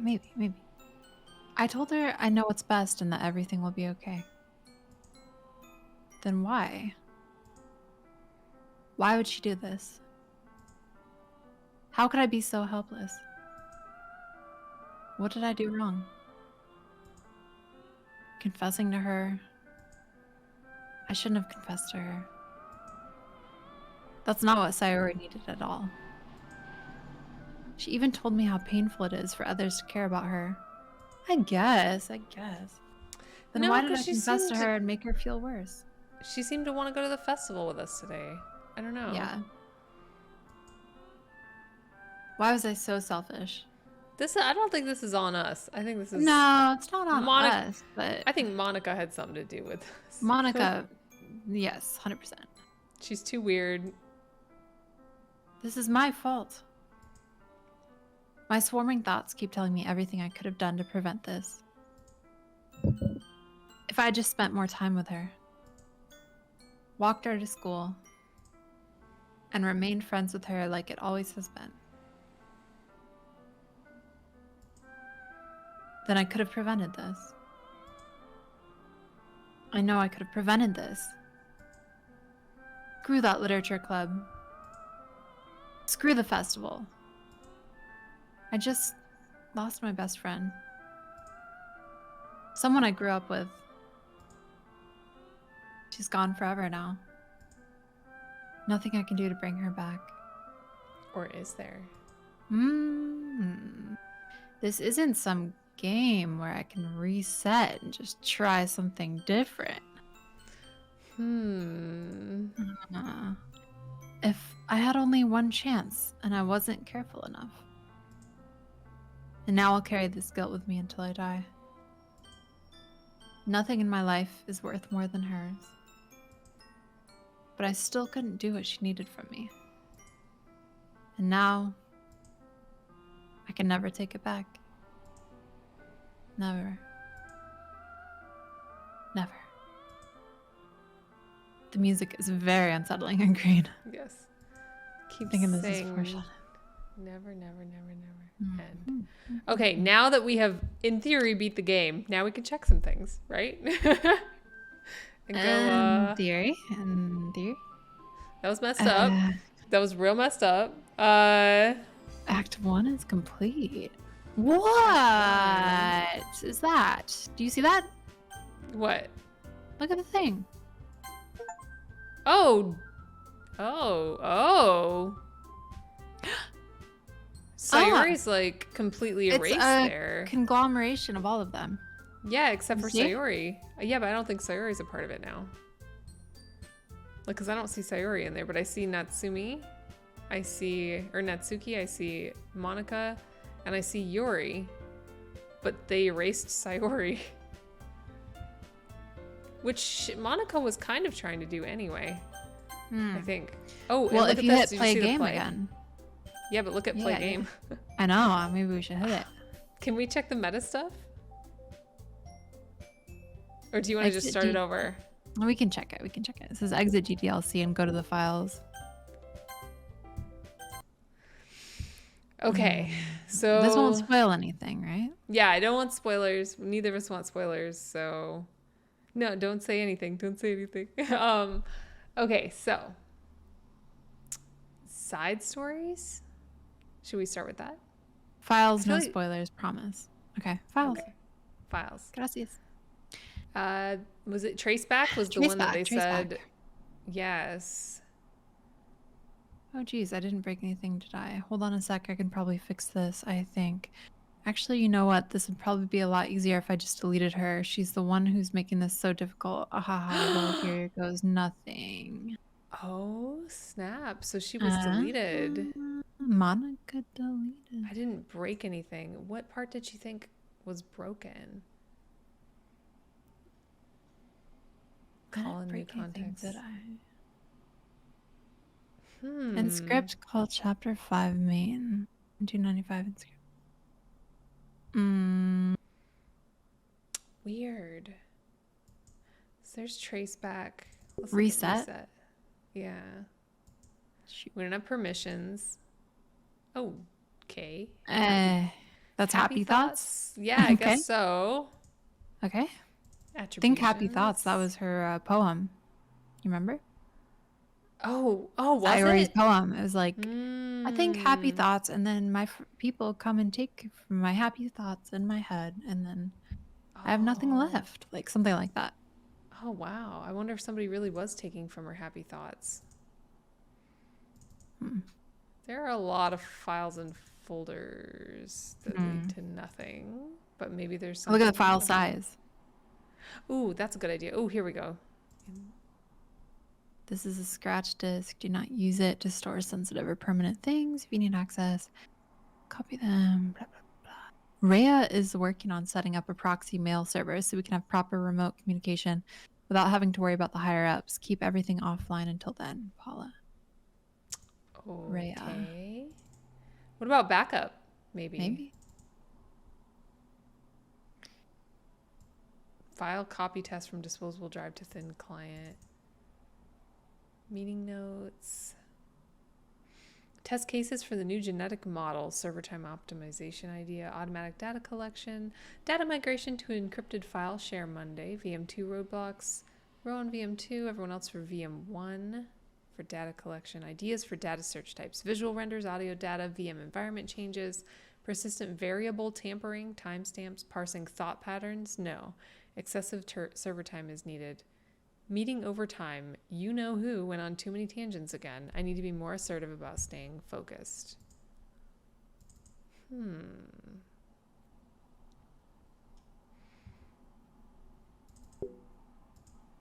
[SPEAKER 1] I told her I know what's best and that everything will be okay. Then why? Why would she do this? How could I be so helpless? What did I do wrong? Confessing to her. I shouldn't have confessed to her. That's not what Sayori needed at all. She even told me how painful it is for others to care about her. I guess. Then
[SPEAKER 2] No,
[SPEAKER 1] why did I
[SPEAKER 2] 'cause she
[SPEAKER 1] confess to
[SPEAKER 2] seemed-
[SPEAKER 1] her and make her feel worse?
[SPEAKER 2] She seemed to want to go to the festival with us today. I don't know.
[SPEAKER 1] Yeah. Why was I so selfish?
[SPEAKER 2] I don't think this is on us. I think this is...
[SPEAKER 1] No, it's not on
[SPEAKER 2] Monica-
[SPEAKER 1] us, but
[SPEAKER 2] I think Monica had something to do with this.
[SPEAKER 1] Monica, yes, 100%.
[SPEAKER 2] She's too weird.
[SPEAKER 1] This is my fault. My swarming thoughts keep telling me everything I could have done to prevent this. If I had just spent more time with her, walked her to school, and remained friends with her like it always has been, then I could have prevented this. I know I could have prevented this. Screw that literature club. Screw the festival. I just lost my best friend. Someone I grew up with. She's gone forever now. Nothing I can do to bring her back.
[SPEAKER 2] Or is there?
[SPEAKER 1] This isn't some game where I can reset and just try something different. If I had only one chance and I wasn't careful enough. And now I'll carry this guilt with me until I die. Nothing in my life is worth more than hers. But I still couldn't do what she needed from me. And now, I can never take it back. Never. Never. The music is very unsettling and green.
[SPEAKER 2] Yes. Keep
[SPEAKER 1] Thinking this is
[SPEAKER 2] saying
[SPEAKER 1] foreshadowing.
[SPEAKER 2] never, never, never, never end. Okay, now that we have, in theory, beat the game, now we can check some things, right? And go,
[SPEAKER 1] In theory.
[SPEAKER 2] that was messed up. That was real messed up.
[SPEAKER 1] Act 1 is complete. What is that? Do you see that?
[SPEAKER 2] What?
[SPEAKER 1] Look at the thing.
[SPEAKER 2] Oh. Sayori's like completely
[SPEAKER 1] It's
[SPEAKER 2] erased
[SPEAKER 1] a
[SPEAKER 2] there.
[SPEAKER 1] conglomeration of all of them.
[SPEAKER 2] Yeah, except for
[SPEAKER 1] See?
[SPEAKER 2] Sayori. Yeah, but I don't think Sayori's a part of it now. Like, because I don't see Sayori in there, but I see Natsuki, I see Monica, and I see Yuri. But they erased Sayori. Which Monica was kind of trying to do anyway, I think. Oh, and
[SPEAKER 1] Well,
[SPEAKER 2] look
[SPEAKER 1] if
[SPEAKER 2] at
[SPEAKER 1] you
[SPEAKER 2] this.
[SPEAKER 1] hit
[SPEAKER 2] Did you
[SPEAKER 1] play
[SPEAKER 2] see the
[SPEAKER 1] game
[SPEAKER 2] play?
[SPEAKER 1] again.
[SPEAKER 2] Yeah, but look at play
[SPEAKER 1] Yeah,
[SPEAKER 2] game.
[SPEAKER 1] I know. Maybe we should hit it.
[SPEAKER 2] Can we check the meta stuff? Or do you want to just
[SPEAKER 1] Exit
[SPEAKER 2] start it
[SPEAKER 1] G-
[SPEAKER 2] over?
[SPEAKER 1] We can check it. It says exit GDLC and go to the files.
[SPEAKER 2] Okay, so
[SPEAKER 1] This won't spoil anything, right?
[SPEAKER 2] yeah, I don't want spoilers. Neither of us want spoilers, so no, don't say anything. Don't say anything. Okay, so side stories. Should we start with that?
[SPEAKER 1] Files,
[SPEAKER 2] I
[SPEAKER 1] no
[SPEAKER 2] feel like-
[SPEAKER 1] spoilers, promise. Okay, files.
[SPEAKER 2] Okay. Files.
[SPEAKER 1] Gracias.
[SPEAKER 2] Was it Traceback? Was the one that they
[SPEAKER 1] Traceback,
[SPEAKER 2] said?
[SPEAKER 1] Traceback.
[SPEAKER 2] Yes.
[SPEAKER 1] Oh, geez, I didn't break anything, did I? Hold on a sec. I can probably fix this, I think. Actually, you know what? This would probably be a lot easier if I just deleted her. She's the one who's making this so difficult. Well, here goes nothing.
[SPEAKER 2] Oh snap! So she was deleted.
[SPEAKER 1] Monica deleted.
[SPEAKER 2] I didn't break anything. What part did she think was broken?
[SPEAKER 1] I didn't
[SPEAKER 2] Call in new
[SPEAKER 1] break anything,
[SPEAKER 2] context.
[SPEAKER 1] did I?
[SPEAKER 2] Hmm.
[SPEAKER 1] In script called Chapter 5 main. 295 in script.
[SPEAKER 2] Weird. So there's Traceback. Let's look at
[SPEAKER 1] Reset?
[SPEAKER 2] Yeah.
[SPEAKER 1] Shoot.
[SPEAKER 2] We don't have permissions. Oh, okay.
[SPEAKER 1] That's happy thoughts?
[SPEAKER 2] Yeah, I
[SPEAKER 1] Okay.
[SPEAKER 2] guess so.
[SPEAKER 1] Okay.
[SPEAKER 2] Attributions.
[SPEAKER 1] Think happy thoughts. That was her poem. You remember?
[SPEAKER 2] Oh, was
[SPEAKER 1] Sayori's
[SPEAKER 2] it?
[SPEAKER 1] poem. It was like, I think happy
[SPEAKER 2] Mm.
[SPEAKER 1] thoughts, and then my people come and take from my happy thoughts in my head, and then I have nothing
[SPEAKER 2] Oh.
[SPEAKER 1] left. Like something like that.
[SPEAKER 2] Oh, wow. I wonder if somebody really was taking from her happy thoughts. There are a lot of files and folders that lead to nothing, but maybe there's something.
[SPEAKER 1] Look at the file
[SPEAKER 2] else.
[SPEAKER 1] size.
[SPEAKER 2] Ooh, that's a good idea. Oh, here we go.
[SPEAKER 1] This is a scratch disk. Do not use it to store sensitive or permanent things. If you need access, copy them. Blah, blah, blah. Rhea is working on setting up a proxy mail server so we can have proper remote communication without having to worry about the higher ups. Keep everything offline until then, Paula. Rhea.
[SPEAKER 2] Okay. What about backup? Maybe. File copy test from disposable drive to thin client. Meeting notes. Test cases for the new genetic model, server time optimization idea, automatic data collection, data migration to encrypted file share Monday, VM2 roadblocks, Rowan VM2, everyone else for VM1 for data collection, ideas for data search types, visual renders, audio data, VM environment changes, persistent variable tampering, timestamps, parsing thought patterns, no. Excessive server time is needed. Meeting over time. You know who went on too many tangents again. I need to be more assertive about staying focused.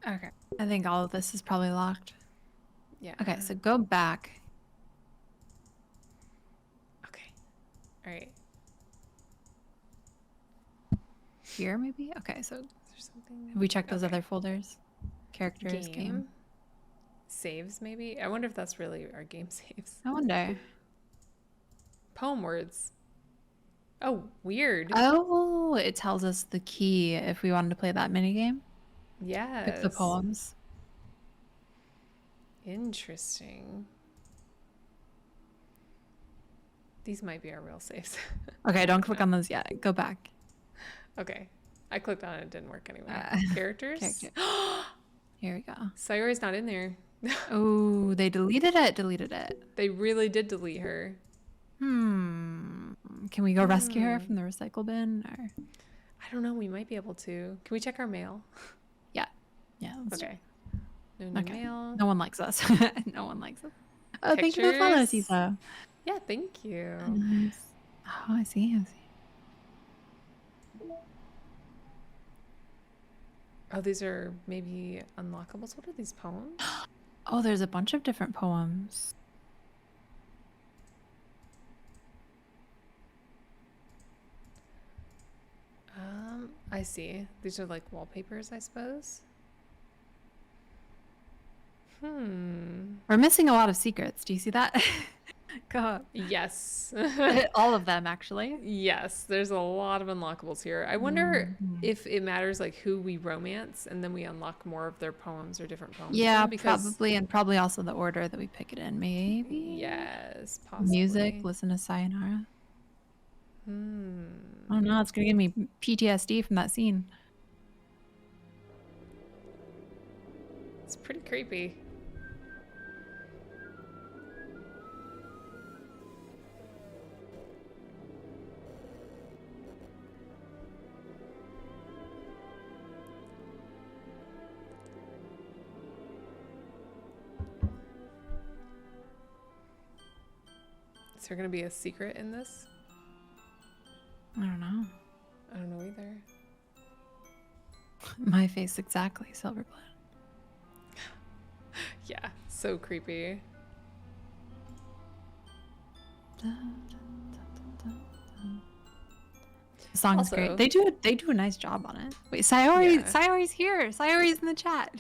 [SPEAKER 1] Okay. I think all of this is probably locked.
[SPEAKER 2] Yeah.
[SPEAKER 1] Okay, so go back.
[SPEAKER 2] Okay. All right.
[SPEAKER 1] Here, maybe? Okay, so
[SPEAKER 2] Is there something?
[SPEAKER 1] have we checked those
[SPEAKER 2] Okay.
[SPEAKER 1] other folders? Characters, game.
[SPEAKER 2] Saves, maybe? I wonder if that's really our game saves.
[SPEAKER 1] I wonder.
[SPEAKER 2] Poem words. Oh, weird.
[SPEAKER 1] Oh, it tells us the key if we wanted to play that mini game.
[SPEAKER 2] Yes.
[SPEAKER 1] Pick the poems.
[SPEAKER 2] Interesting. These might be our real saves.
[SPEAKER 1] Okay, don't click on those yet. Go back.
[SPEAKER 2] Okay. I clicked on it. It didn't work anyway. Characters?
[SPEAKER 1] Character. Here we go.
[SPEAKER 2] Sayori's not in there.
[SPEAKER 1] Oh, they deleted it. Deleted it.
[SPEAKER 2] They really did delete her.
[SPEAKER 1] Can we go rescue her from the recycle bin? Or
[SPEAKER 2] I don't know. We might be able to. Can we check our mail?
[SPEAKER 1] yeah. Let's
[SPEAKER 2] Okay. No new
[SPEAKER 1] Okay.
[SPEAKER 2] mail.
[SPEAKER 1] No one likes us. No one likes us. Oh, thank you for the follow,
[SPEAKER 2] Pictures.
[SPEAKER 1] Sisa.
[SPEAKER 2] Yeah, thank you.
[SPEAKER 1] Nice. Oh, I see. I see.
[SPEAKER 2] Oh, these are maybe unlockables. What are these poems?
[SPEAKER 1] Oh, there's a bunch of different poems.
[SPEAKER 2] I see. These are like wallpapers, I suppose.
[SPEAKER 1] We're missing a lot of secrets. Do you see that? Go.
[SPEAKER 2] Yes.
[SPEAKER 1] All of them, actually.
[SPEAKER 2] Yes, there's a lot of unlockables here. I wonder
[SPEAKER 1] Mhm.
[SPEAKER 2] if it matters like who we romance and then we unlock more of their poems or different poems.
[SPEAKER 1] Yeah,
[SPEAKER 2] because
[SPEAKER 1] probably, and probably also the order that we pick it in. Maybe.
[SPEAKER 2] yes, possibly.
[SPEAKER 1] Music. Listen to Sayonara.
[SPEAKER 2] Hmm.
[SPEAKER 1] Oh no, it's gonna give me PTSD from that scene.
[SPEAKER 2] It's pretty creepy. Is there gonna be a secret in this?
[SPEAKER 1] I don't know.
[SPEAKER 2] I don't know either.
[SPEAKER 1] My face exactly, Silverblood.
[SPEAKER 2] Yeah, so creepy.
[SPEAKER 1] The song's
[SPEAKER 2] Also-
[SPEAKER 1] great. They do a nice job on it. Wait, Sayori,
[SPEAKER 2] Yeah.
[SPEAKER 1] Sayori's here. Sayori's in the chat.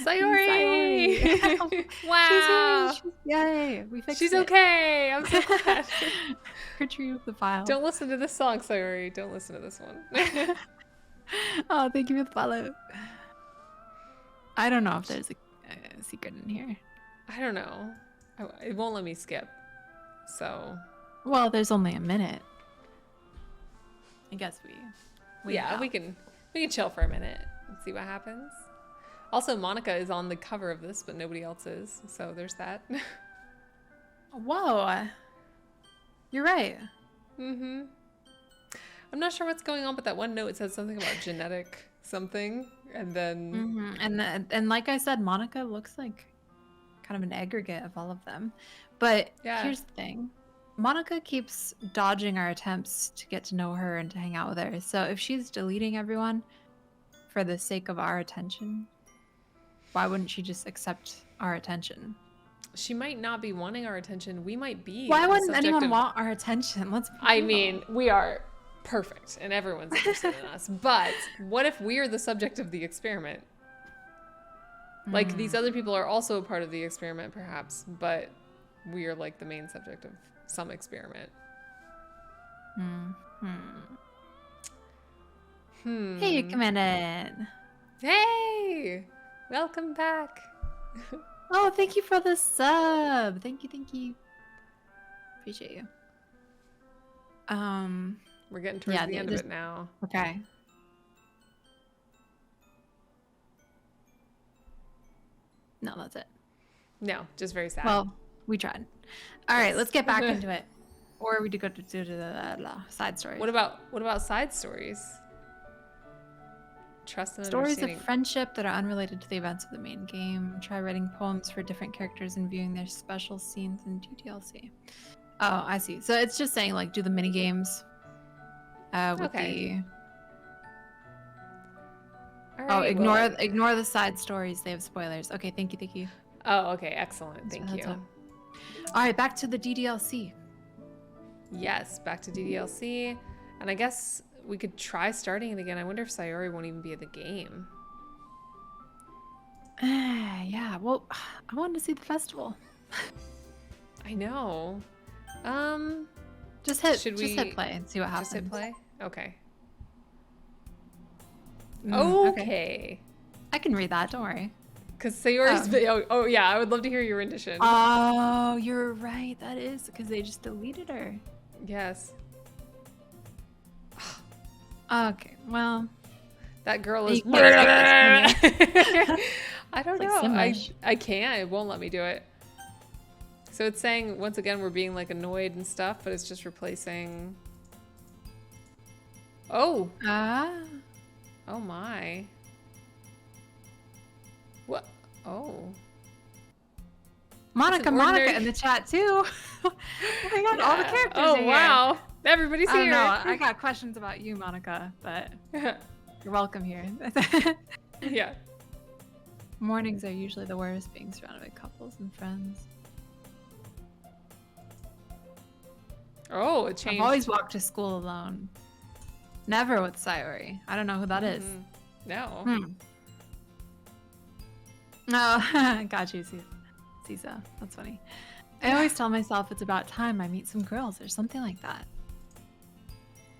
[SPEAKER 2] Sayori!
[SPEAKER 1] Sayori.
[SPEAKER 2] Wow!
[SPEAKER 1] Yay, we fixed
[SPEAKER 2] She's
[SPEAKER 1] it.
[SPEAKER 2] okay! I'm so glad.
[SPEAKER 1] Retrieve the file.
[SPEAKER 2] Don't listen to this song, Sayori. Don't listen to this one.
[SPEAKER 1] Oh, thank you for the follow. I don't know if there's a secret in here.
[SPEAKER 2] I don't know. It won't let me skip. So,
[SPEAKER 1] Well, there's only a minute. I guess we
[SPEAKER 2] yeah, we can chill for a minute and see what happens. Also, Monica is on the cover of this, but nobody else is. So there's that.
[SPEAKER 1] Whoa. You're right.
[SPEAKER 2] Mm-hmm. I'm not sure what's going on, but that one note it says something about genetic something, and then
[SPEAKER 1] And like I said, Monica looks like kind of an aggregate of all of them. But
[SPEAKER 2] Yeah.
[SPEAKER 1] here's the thing. Monica keeps dodging our attempts to get to know her and to hang out with her. So if she's deleting everyone for the sake of our attention, why wouldn't she just accept our attention?
[SPEAKER 2] she might not be wanting our attention. We might be.
[SPEAKER 1] Why
[SPEAKER 2] the
[SPEAKER 1] wouldn't
[SPEAKER 2] subject
[SPEAKER 1] anyone
[SPEAKER 2] of-
[SPEAKER 1] want our attention? Let's be
[SPEAKER 2] I
[SPEAKER 1] real.
[SPEAKER 2] mean, we are perfect, and everyone's interested in us. But what if we are the subject of the experiment? Like these other people are also a part of the experiment, perhaps, but we are like the main subject of some experiment.
[SPEAKER 1] Hey, you come in.
[SPEAKER 2] Hey, welcome back.
[SPEAKER 1] Oh, thank you for the sub. Thank you. Appreciate you.
[SPEAKER 2] We're getting towards
[SPEAKER 1] Yeah,
[SPEAKER 2] the
[SPEAKER 1] they
[SPEAKER 2] end
[SPEAKER 1] just-
[SPEAKER 2] of it now.
[SPEAKER 1] Okay. No, that's it.
[SPEAKER 2] No, just very sad.
[SPEAKER 1] Well, we tried. All right,
[SPEAKER 2] Yes.
[SPEAKER 1] let's get back into it. Or we do go to the side story.
[SPEAKER 2] what about side stories? Trust and
[SPEAKER 1] Stories
[SPEAKER 2] understanding.
[SPEAKER 1] of friendship that are unrelated to the events of the main game. Try writing poems for different characters and viewing their special scenes in DDLC. Oh, I see. So it's just saying like do the mini games. With
[SPEAKER 2] Okay. All
[SPEAKER 1] the oh,
[SPEAKER 2] right, well,
[SPEAKER 1] ignore the side stories. They have spoilers. Okay, thank you.
[SPEAKER 2] oh, okay, excellent.
[SPEAKER 1] Thanks for
[SPEAKER 2] Thank
[SPEAKER 1] the heads
[SPEAKER 2] you.
[SPEAKER 1] up. All right, back to the DDLC.
[SPEAKER 2] Yes, back to DDLC. And I guess we could try starting it again. I wonder if Sayori won't even be in the game.
[SPEAKER 1] Yeah. Well, I wanted to see the festival.
[SPEAKER 2] I know.
[SPEAKER 1] Just hit
[SPEAKER 2] Should
[SPEAKER 1] just
[SPEAKER 2] we
[SPEAKER 1] hit play and see what happens.
[SPEAKER 2] just hit play? Okay.
[SPEAKER 1] Okay.
[SPEAKER 2] Okay.
[SPEAKER 1] I can read that. Don't worry.
[SPEAKER 2] Because Sayori's
[SPEAKER 1] Oh.
[SPEAKER 2] video. Oh, yeah, I would love to hear your rendition.
[SPEAKER 1] Oh, you're right. That is because they just deleted her.
[SPEAKER 2] Yes.
[SPEAKER 1] Okay. Well,
[SPEAKER 2] That girl
[SPEAKER 1] You
[SPEAKER 2] is.
[SPEAKER 1] can't
[SPEAKER 2] I don't
[SPEAKER 1] It's like
[SPEAKER 2] know.
[SPEAKER 1] Simlish.
[SPEAKER 2] I can't. It won't let me do it. So it's saying once again we're being like annoyed and stuff, but it's just replacing. Oh. Oh my. What? Oh.
[SPEAKER 1] Monica
[SPEAKER 2] an ordinary-
[SPEAKER 1] in the chat too. Oh my god, all the
[SPEAKER 2] Yeah.
[SPEAKER 1] characters
[SPEAKER 2] Oh
[SPEAKER 1] are here.
[SPEAKER 2] wow. Everybody's
[SPEAKER 1] I don't
[SPEAKER 2] here.
[SPEAKER 1] know. I got questions about you, Monica, but you're welcome here.
[SPEAKER 2] Yeah.
[SPEAKER 1] Mornings are usually the worst, being surrounded by couples and friends.
[SPEAKER 2] Oh, it changed.
[SPEAKER 1] I've always walked to school alone. Never with Sayori. I don't know who that is.
[SPEAKER 2] Mhm. No.
[SPEAKER 1] Oh, got you, Cisa. That's funny. I always tell myself it's about time I meet some girls or something like that.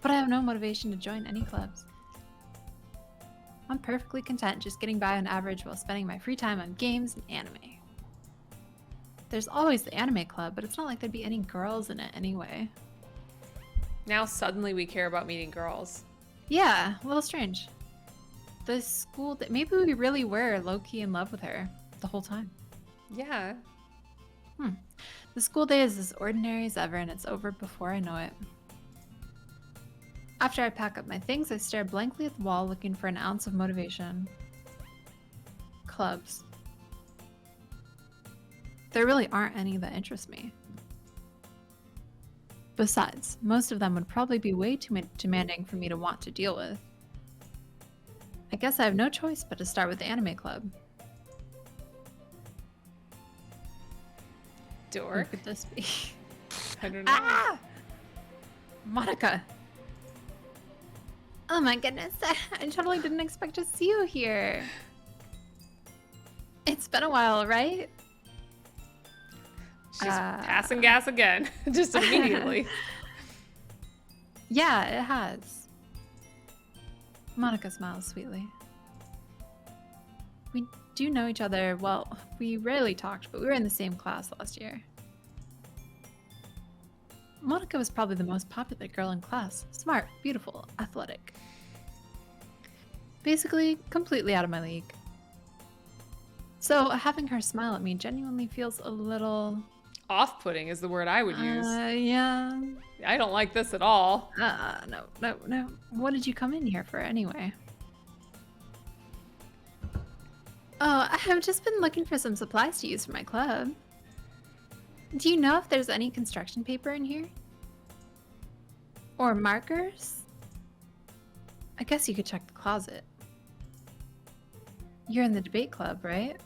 [SPEAKER 1] But I have no motivation to join any clubs. I'm perfectly content just getting by on average while spending my free time on games and anime. There's always the anime club, but it's not like there'd be any girls in it anyway.
[SPEAKER 2] Now suddenly we care about meeting girls.
[SPEAKER 1] Yeah, a little strange. The school, maybe we really were low-key in love with her the whole time.
[SPEAKER 2] Yeah.
[SPEAKER 1] The school day is as ordinary as ever, and it's over before I know it. After I pack up my things, I stare blankly at the wall looking for an ounce of motivation. Clubs. There really aren't any that interest me. Besides, most of them would probably be way too demanding for me to want to deal with. I guess I have no choice but to start with the anime club. Who
[SPEAKER 2] Dork.
[SPEAKER 1] could this be?
[SPEAKER 2] I don't know.
[SPEAKER 1] Ah! Monica! Oh my goodness, I totally didn't expect to see you here. It's been a while, right?
[SPEAKER 2] She's passing gas again. Just immediately.
[SPEAKER 1] Yeah, it has. Monica smiles sweetly. We do know each other, well, we rarely talked, but we were in the same class last year. Monica was probably the most popular girl in class. Smart, beautiful, athletic. Basically, completely out of my league. So having her smile at me genuinely feels a little...
[SPEAKER 2] Off-putting is the word I would use.
[SPEAKER 1] Yeah.
[SPEAKER 2] I don't like this at all.
[SPEAKER 1] No. What did you come in here for anyway? Oh, I've just been looking for some supplies to use for my club. Do you know if there's any construction paper in here? Or markers? I guess you could check the closet. You're in the debate club, right?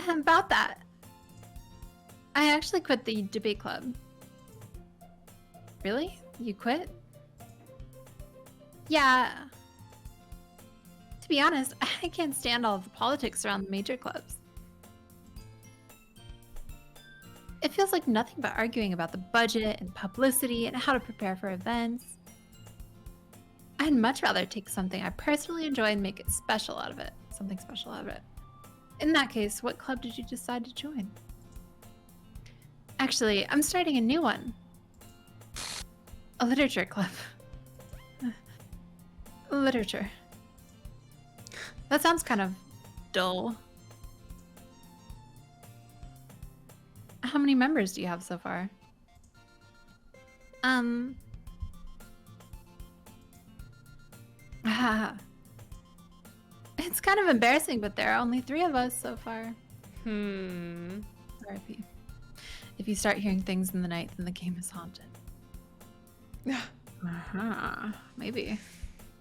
[SPEAKER 1] About that. I actually quit the debate club. Really? You quit? Yeah. To be honest, I can't stand all of the politics around the major clubs. It feels like nothing but arguing about the budget and publicity and how to prepare for events. I'd much rather take something I personally enjoy and make it special out of it. Something special out of it. In that case, what club did you decide to join? Actually, I'm starting a new one. A literature club. Literature. That sounds kind of dull. How many members do you have so far? Yeah. It's kind of embarrassing, but there are only 3 of us so far. RIP. If you start hearing things in the night, then the game is haunted. Maybe.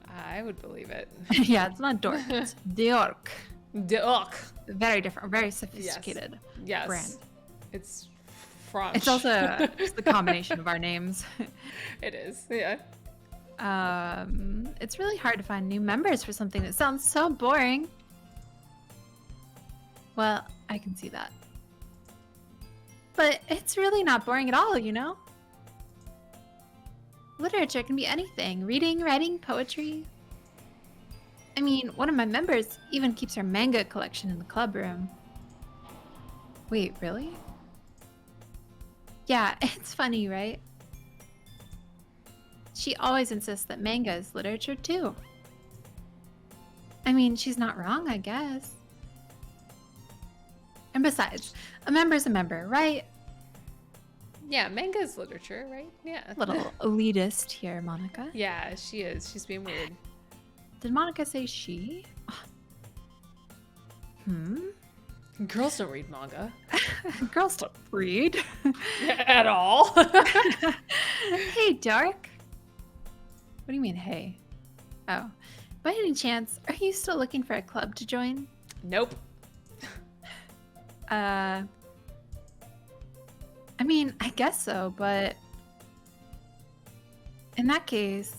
[SPEAKER 2] I would believe it.
[SPEAKER 1] Yeah, it's not dork. It's Diork.
[SPEAKER 2] Duck.
[SPEAKER 1] Very different. Very sophisticated
[SPEAKER 2] Yes.
[SPEAKER 1] brand.
[SPEAKER 2] It's French.
[SPEAKER 1] It's also just the combination of our names.
[SPEAKER 2] It is. Yeah.
[SPEAKER 1] It's really hard to find new members for something that sounds so boring. Well, I can see that. But it's really not boring at all, you know? Literature can be anything. Reading, writing, poetry. I mean, one of my members even keeps her manga collection in the club room. Wait, really? Yeah, it's funny, right? She always insists that manga is literature too. I mean, she's not wrong, I guess. And besides, a member's a member, right?
[SPEAKER 2] Yeah, manga is literature, right? Yeah.
[SPEAKER 1] A little elitist here, Monica.
[SPEAKER 2] Yeah, she is. She's being weird.
[SPEAKER 1] Did Monica say she?
[SPEAKER 2] Girls don't read manga.
[SPEAKER 1] Girls don't read.
[SPEAKER 2] At all.
[SPEAKER 1] Hey, Dark. What do you mean, hey? Oh. By any chance, are you still looking for a club to join?
[SPEAKER 2] Nope.
[SPEAKER 1] I mean, I guess so, but in that case,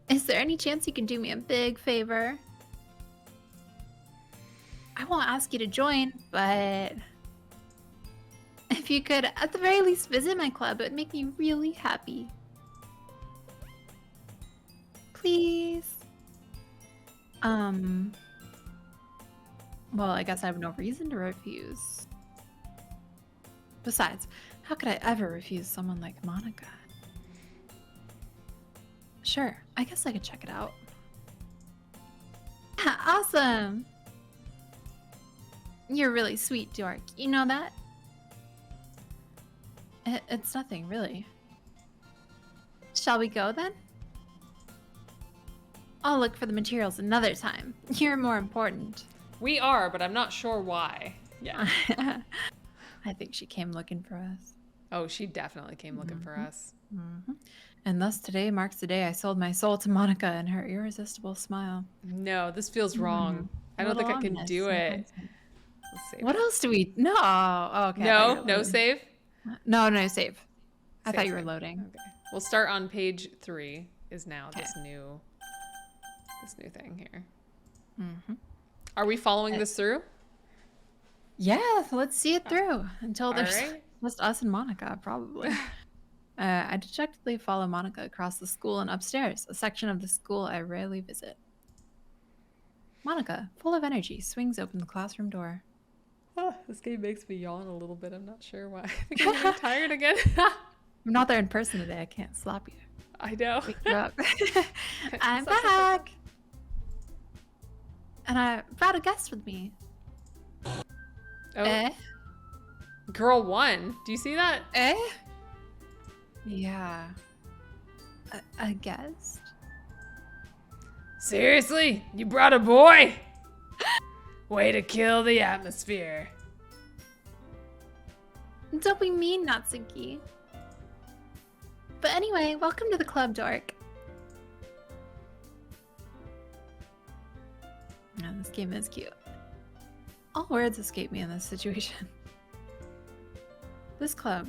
[SPEAKER 1] is there any chance you can do me a big favor? I won't ask you to join, but if you could, at the very least, visit my club, it would make me really happy. Please. Well, I guess I have no reason to refuse. Besides, how could I ever refuse someone like Monica? Sure, I guess I could check it out. Awesome! You're really sweet, Dork. You know that? It's nothing, really. Shall we go, then? I'll look for the materials another time. You're more important.
[SPEAKER 2] We are, but I'm not sure why. Yeah.
[SPEAKER 1] I think she came looking for us.
[SPEAKER 2] Oh, she definitely came looking for us.
[SPEAKER 1] And thus today marks the day I sold my soul to Monica and her irresistible smile.
[SPEAKER 2] No, this feels wrong. I don't think I can do it. Let's save
[SPEAKER 1] What
[SPEAKER 2] it.
[SPEAKER 1] else do we? No. Oh, okay.
[SPEAKER 2] No, no save.
[SPEAKER 1] No, save. I thought
[SPEAKER 2] Save,
[SPEAKER 1] you were
[SPEAKER 2] save.
[SPEAKER 1] loading.
[SPEAKER 2] Okay. We'll start on page 3. Is now this new thing here. Are we following this through?
[SPEAKER 1] Yeah, let's see it through until there's
[SPEAKER 2] right.
[SPEAKER 1] just us and Monica, probably. I dejectedly follow Monica across the school and upstairs, a section of the school I rarely visit. Monica, full of energy, swings open the classroom door.
[SPEAKER 2] Oh, this game makes me yawn a little bit. I'm not sure why. I think I'm getting tired again.
[SPEAKER 1] I'm not there in person today. I can't slap you.
[SPEAKER 2] I know.
[SPEAKER 1] Wake you up. I'm
[SPEAKER 2] Such a
[SPEAKER 1] back. And I brought a guest with me.
[SPEAKER 2] Oh,
[SPEAKER 1] Eh?
[SPEAKER 2] girl 1. Do you see that?
[SPEAKER 1] Eh? Yeah. A guest?
[SPEAKER 2] Seriously? You brought a boy? Way to kill the atmosphere.
[SPEAKER 1] Don't be mean, Natsuki. But anyway, welcome to the club, Dork. Oh, this game is cute. All words escape me in this situation. This club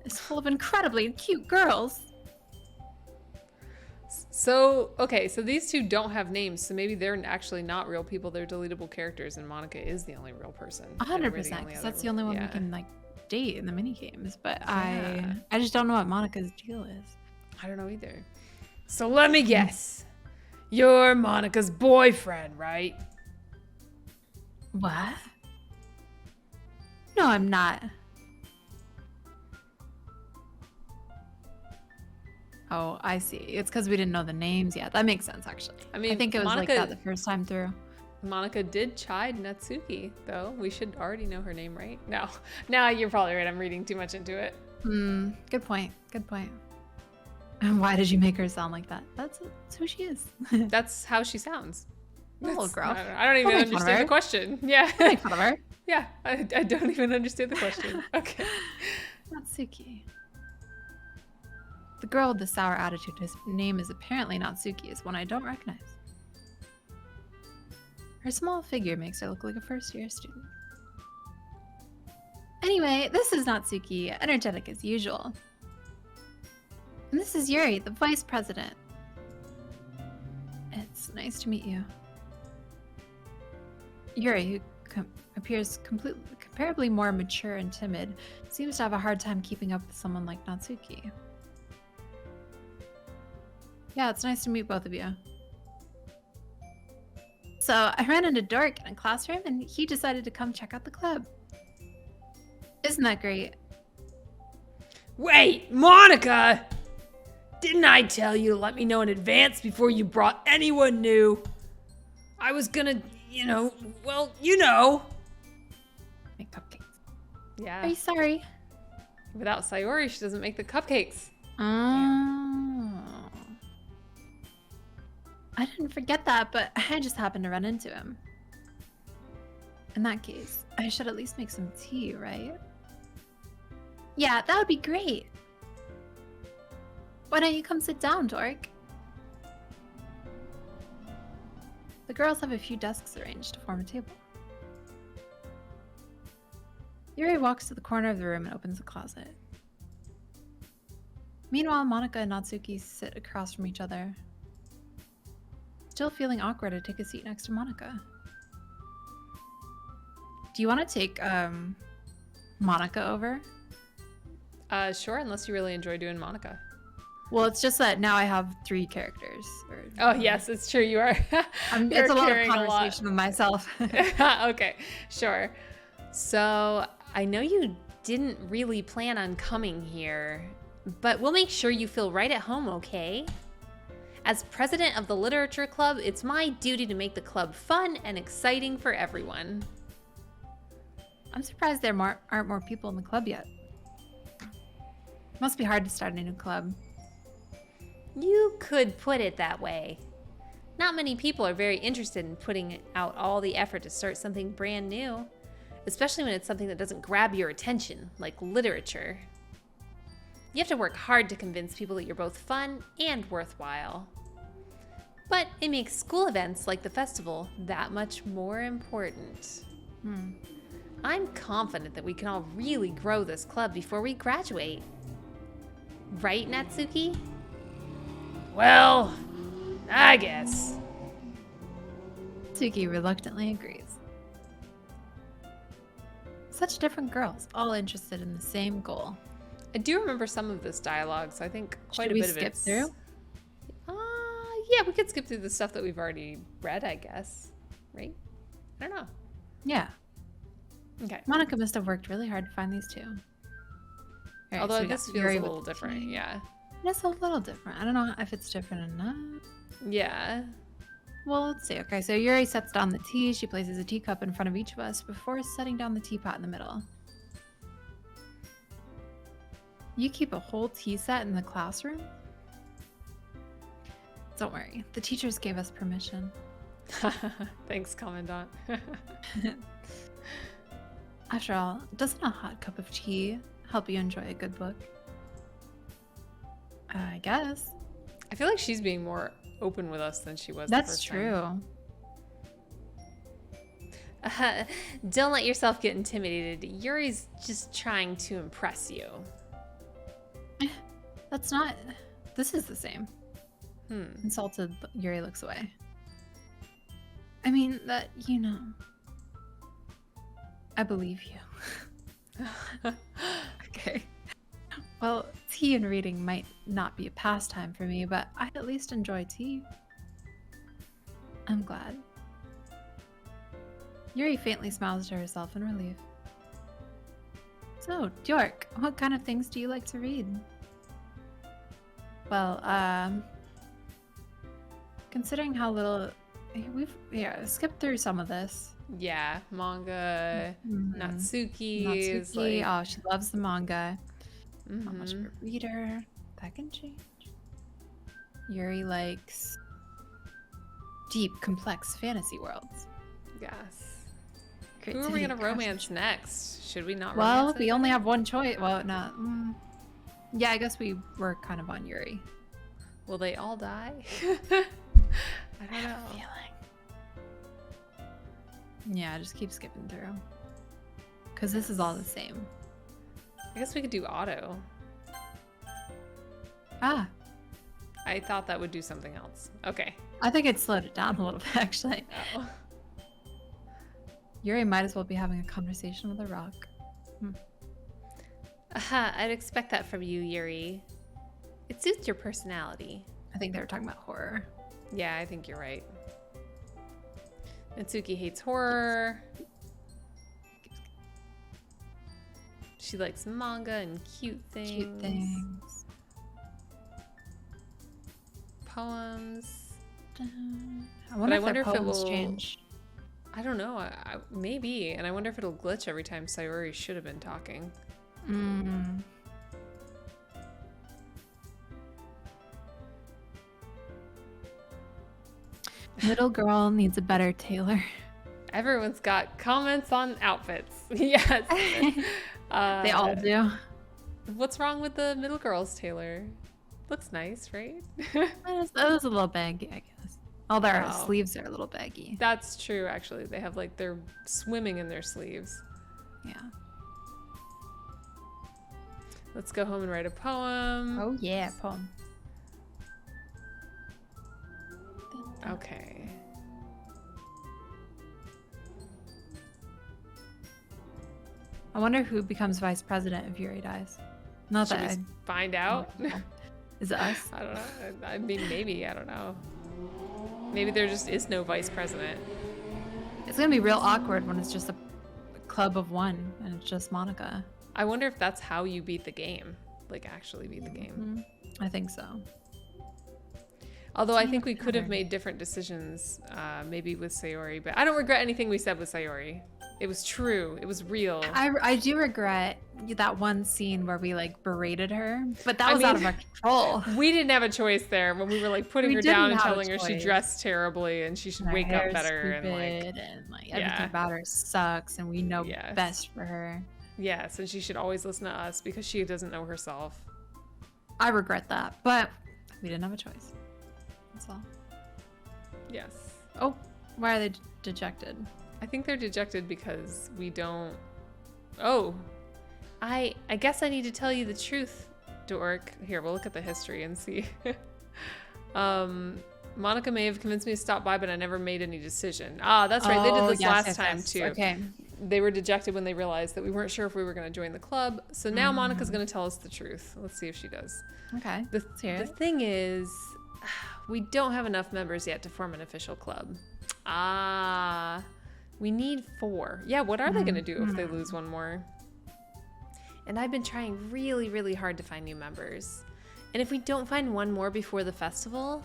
[SPEAKER 1] is full of incredibly cute girls.
[SPEAKER 2] So, okay, so these two don't have names, so maybe they're actually not real people. They're deletable characters, and Monica is the only real person. and we're
[SPEAKER 1] 100%, because that's the
[SPEAKER 2] other-
[SPEAKER 1] only one
[SPEAKER 2] yeah.
[SPEAKER 1] we can like date in the mini games. But
[SPEAKER 2] Yeah.
[SPEAKER 1] I just don't know what Monica's deal is.
[SPEAKER 2] I don't know either. So let me guess. You're Monica's boyfriend, right?
[SPEAKER 1] What? No, I'm not. Oh, I see. It's because we didn't know the names yet. That makes sense, actually.
[SPEAKER 2] I mean,
[SPEAKER 1] I think it was
[SPEAKER 2] Monica,
[SPEAKER 1] like that the first time through.
[SPEAKER 2] Monica did chide Natsuki, though. We should already know her name, right? No. Now you're probably right. I'm reading too much into it.
[SPEAKER 1] Good point. Good point. And why did you make her sound like that? That's who she is.
[SPEAKER 2] That's how she sounds.
[SPEAKER 1] A little
[SPEAKER 2] That's-
[SPEAKER 1] gruff.
[SPEAKER 2] I don't even
[SPEAKER 1] Don't make fun of
[SPEAKER 2] understand
[SPEAKER 1] her.
[SPEAKER 2] the question. Yeah.
[SPEAKER 1] Make fun of her.
[SPEAKER 2] Yeah, I don't even understand the question. Okay.
[SPEAKER 1] Natsuki. The girl with the sour attitude whose name is apparently Natsuki is one I don't recognize. Her small figure makes her look like a first-year student. Anyway, this is Natsuki, energetic as usual. And this is Yuri, the vice president. It's nice to meet you. Yuri, who appears comparably more mature and timid, seems to have a hard time keeping up with someone like Natsuki. Yeah, it's nice to meet both of you. So I ran into Dork in a classroom and he decided to come check out the club. Isn't that great?
[SPEAKER 4] Wait, Monica! Didn't I tell you to let me know in advance before you brought anyone new? I was gonna, well, you know.
[SPEAKER 1] Make cupcakes.
[SPEAKER 2] Yeah.
[SPEAKER 1] Are you sorry?
[SPEAKER 2] Without Sayori, she doesn't make the cupcakes.
[SPEAKER 1] Oh. I didn't forget that, but I just happened to run into him. In that case, I should at least make some tea, right? Yeah, that would be great. Why don't you come sit down, Dork? The girls have a few desks arranged to form a table. Yuri walks to the corner of the room and opens a closet. Meanwhile, Monica and Natsuki sit across from each other. Still feeling awkward, I take a seat next to Monica. Do you want to take Monica over?
[SPEAKER 2] Sure, unless you really enjoy doing Monica.
[SPEAKER 1] Well, it's just that now I have 3 characters.
[SPEAKER 2] Oh, yes, it's true. You are. You're
[SPEAKER 1] It's a lot of
[SPEAKER 2] carrying
[SPEAKER 1] conversation with myself.
[SPEAKER 2] Okay, sure.
[SPEAKER 3] So, I know you didn't really plan on coming here, but we'll make sure you feel right at home, okay? As president of the literature club, it's my duty to make the club fun and exciting for everyone.
[SPEAKER 1] I'm surprised there aren't more people in the club yet. Must be hard to start a new club.
[SPEAKER 3] You could put it that way. Not many people are very interested in putting out all the effort to start something brand new, especially when it's something that doesn't grab your attention, like literature. You have to work hard to convince people that you're both fun and worthwhile. But it makes school events like the festival that much more important. I'm confident that we can all really grow this club before we graduate. Right, Natsuki?
[SPEAKER 4] Well, I guess.
[SPEAKER 1] Natsuki reluctantly agrees. Such different girls, all interested in the same goal.
[SPEAKER 2] I do remember some of this dialogue, so I think quite
[SPEAKER 1] Should
[SPEAKER 2] a
[SPEAKER 1] we
[SPEAKER 2] bit of
[SPEAKER 1] skip
[SPEAKER 2] it's...
[SPEAKER 1] through?
[SPEAKER 2] Yeah, we could skip through the stuff that we've already read, I guess. Right? I don't know.
[SPEAKER 1] Yeah.
[SPEAKER 2] Okay.
[SPEAKER 1] Monica must have worked really hard to find these 2. Alright,
[SPEAKER 2] Although
[SPEAKER 1] so we
[SPEAKER 2] this
[SPEAKER 1] got
[SPEAKER 2] feels
[SPEAKER 1] Yuri
[SPEAKER 2] a
[SPEAKER 1] with
[SPEAKER 2] little
[SPEAKER 1] the
[SPEAKER 2] different,
[SPEAKER 1] tea.
[SPEAKER 2] yeah.
[SPEAKER 1] It's a little different. I don't know if it's different enough.
[SPEAKER 2] Yeah.
[SPEAKER 1] Well, let's see. Okay, so Yuri sets down the tea. She places a teacup in front of each of us before setting down the teapot in the middle. You keep a whole tea set in the classroom? Don't worry. The teachers gave us permission.
[SPEAKER 2] Thanks, Commandant.
[SPEAKER 1] After all, doesn't a hot cup of tea help you enjoy a good book? I guess.
[SPEAKER 2] I feel like she's being more open with us than she was
[SPEAKER 1] That's
[SPEAKER 2] the first
[SPEAKER 1] true.
[SPEAKER 2] time.
[SPEAKER 3] Don't let yourself get intimidated. Yuri's just trying to impress you.
[SPEAKER 1] That's not... This is the same.
[SPEAKER 2] Hmm.
[SPEAKER 1] Insulted, Yuri looks away. I mean, that, you know. I believe you. Okay. Well, tea and reading might not be a pastime for me, but I at least enjoy tea. I'm glad. Yuri faintly smiles to herself in relief. So, York, what kind of things do you like to read? Well, considering how little we've skipped through some of this.
[SPEAKER 2] Yeah, manga,
[SPEAKER 1] Mhm.
[SPEAKER 2] Natsuki is
[SPEAKER 1] Natsuki,
[SPEAKER 2] like...
[SPEAKER 1] oh, she loves the manga. Not much of
[SPEAKER 2] Mhm.
[SPEAKER 1] a reader. That can change. Yuri likes deep, complex fantasy worlds.
[SPEAKER 2] Yes.
[SPEAKER 1] Great
[SPEAKER 2] Who are
[SPEAKER 1] to
[SPEAKER 2] we
[SPEAKER 1] be
[SPEAKER 2] gonna romance
[SPEAKER 1] concentrated.
[SPEAKER 2] next? Should we not
[SPEAKER 1] Well,
[SPEAKER 2] romance
[SPEAKER 1] we only
[SPEAKER 2] anybody?
[SPEAKER 1] have one choice. Well, no. Yeah, I guess we were kind of on Yuri.
[SPEAKER 2] Will they all die? I don't know.
[SPEAKER 1] Yeah, just keep skipping through. Because this is all the same.
[SPEAKER 2] I guess we could do auto.
[SPEAKER 1] Ah,
[SPEAKER 2] I thought that would do something else. Okay.
[SPEAKER 1] I think it slowed it down a little bit, actually.
[SPEAKER 2] Oh.
[SPEAKER 1] Yuri might as well be having a conversation with a rock.
[SPEAKER 3] Aha, I'd expect that from you, Yuri. It suits your personality.
[SPEAKER 1] I think they were talking about horror.
[SPEAKER 2] Yeah, I think you're right. Natsuki hates horror. She likes manga and cute things.
[SPEAKER 1] Cute things.
[SPEAKER 2] Poems.
[SPEAKER 1] I wonder
[SPEAKER 2] I
[SPEAKER 1] if
[SPEAKER 2] wonder
[SPEAKER 1] their
[SPEAKER 2] if it
[SPEAKER 1] poems
[SPEAKER 2] will-
[SPEAKER 1] change.
[SPEAKER 2] I don't know. Maybe. And I wonder if it'll glitch every time Sayori should have been talking.
[SPEAKER 1] Mm. Little girl needs a better tailor.
[SPEAKER 2] Everyone's got comments on outfits. Yes.
[SPEAKER 1] They all do.
[SPEAKER 2] What's wrong with the middle girl's tailor? Looks nice, right?
[SPEAKER 1] That was a little baggy, I guess. All their
[SPEAKER 2] Oh.
[SPEAKER 1] sleeves are a little baggy.
[SPEAKER 2] That's true, actually. They have like they're swimming in their sleeves.
[SPEAKER 1] Yeah.
[SPEAKER 2] Let's go home and write a poem.
[SPEAKER 1] Oh yeah, poem.
[SPEAKER 2] Okay.
[SPEAKER 1] I wonder who becomes vice president if Yuri dies. Not
[SPEAKER 2] Should
[SPEAKER 1] that
[SPEAKER 2] we find out?
[SPEAKER 1] Is it us?
[SPEAKER 2] I don't know. I mean, maybe. I don't know. Maybe there just is no vice president.
[SPEAKER 1] It's gonna be real awkward when it's just a club of one and it's just Monica.
[SPEAKER 2] I wonder if that's how you beat the game. Like, actually beat the game.
[SPEAKER 1] I think so.
[SPEAKER 2] Although I think
[SPEAKER 1] Team
[SPEAKER 2] we could have
[SPEAKER 1] hard.
[SPEAKER 2] made different decisions, maybe with Sayori. But I don't regret anything we said with Sayori. It was true. It was real.
[SPEAKER 1] I do regret that one scene where we like berated her, but that
[SPEAKER 2] I
[SPEAKER 1] was out of
[SPEAKER 2] mean-
[SPEAKER 1] our control.
[SPEAKER 2] We didn't have a choice there when we were like putting
[SPEAKER 1] We
[SPEAKER 2] her down
[SPEAKER 1] didn't
[SPEAKER 2] and
[SPEAKER 1] have a
[SPEAKER 2] telling her she
[SPEAKER 1] choice.
[SPEAKER 2] dressed terribly and she should
[SPEAKER 1] Her
[SPEAKER 2] wake up
[SPEAKER 1] hair's
[SPEAKER 2] better and like
[SPEAKER 1] stupid and like
[SPEAKER 2] Yeah.
[SPEAKER 1] everything about her sucks, and we know
[SPEAKER 2] Yes.
[SPEAKER 1] best for her.
[SPEAKER 2] yes, and she should always listen to us because she doesn't know herself.
[SPEAKER 1] I regret that, but we didn't have a choice. That's all.
[SPEAKER 2] Yes.
[SPEAKER 1] Oh, why are they dejected?
[SPEAKER 2] I think they're dejected because we don't. Oh,
[SPEAKER 3] I guess I need to tell you the truth.
[SPEAKER 2] dork. Here, we'll look at the history and see. Monica may have convinced me to stop by, but I never made any decision. Ah, that's right. They did
[SPEAKER 1] Oh,
[SPEAKER 2] this
[SPEAKER 1] yes,
[SPEAKER 2] last
[SPEAKER 1] yes,
[SPEAKER 2] time
[SPEAKER 1] yes.
[SPEAKER 2] too.
[SPEAKER 1] Okay.
[SPEAKER 2] They were dejected when they realized that we weren't sure if we were going to join the club. So now Monica's going to tell us the truth. Let's see if she does.
[SPEAKER 1] Okay.
[SPEAKER 2] The,
[SPEAKER 1] Let's hear
[SPEAKER 2] the
[SPEAKER 1] it.
[SPEAKER 2] thing is, we don't have enough members yet to form an official club. Ah, we need 4. Yeah, what are they going to do if they lose one more?
[SPEAKER 3] And I've been trying really, really hard to find new members. And if we don't find one more before the festival,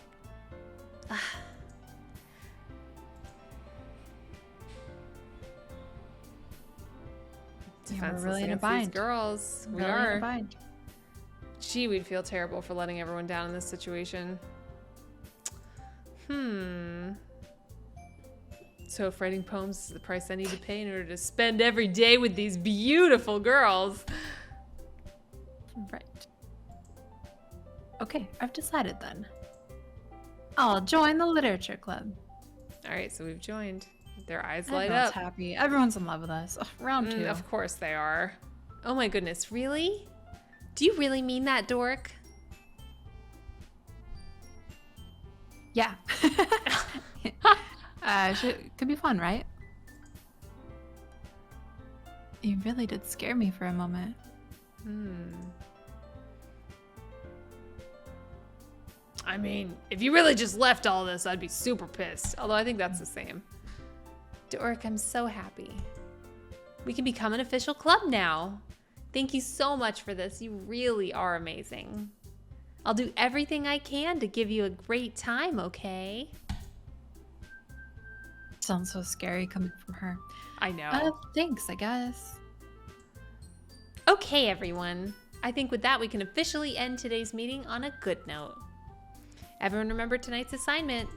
[SPEAKER 1] Yeah, we're
[SPEAKER 2] Defenseless
[SPEAKER 1] really in a
[SPEAKER 2] against these
[SPEAKER 1] bind.
[SPEAKER 2] girls. We
[SPEAKER 1] Really in a
[SPEAKER 2] are.
[SPEAKER 1] bind.
[SPEAKER 2] Gee, we'd feel terrible for letting everyone down in this situation. So if writing poems is the price I need to pay in order to spend every day with these beautiful girls.
[SPEAKER 1] Right. Okay, I've decided then. I'll join the literature club.
[SPEAKER 2] All right, so we've joined. Their eyes light
[SPEAKER 1] Everyone's
[SPEAKER 2] up.
[SPEAKER 1] happy. Everyone's in love with us. Ugh, round 2.
[SPEAKER 2] Of course they are.
[SPEAKER 3] oh my goodness, really? Do you really mean that, dork?
[SPEAKER 1] Yeah. Could be fun, right? You really did scare me for a moment.
[SPEAKER 2] I mean, if you really just left all this, I'd be super pissed. Although I think that's the same.
[SPEAKER 3] Dork, I'm so happy. We can become an official club now. Thank you so much for this. You really are amazing. I'll do everything I can to give you a great time, okay?
[SPEAKER 1] Sounds so scary coming from her.
[SPEAKER 2] I know.
[SPEAKER 1] Thanks, I guess.
[SPEAKER 3] Okay, everyone. I think with that, we can officially end today's meeting on a good note. Everyone remember tonight's assignment.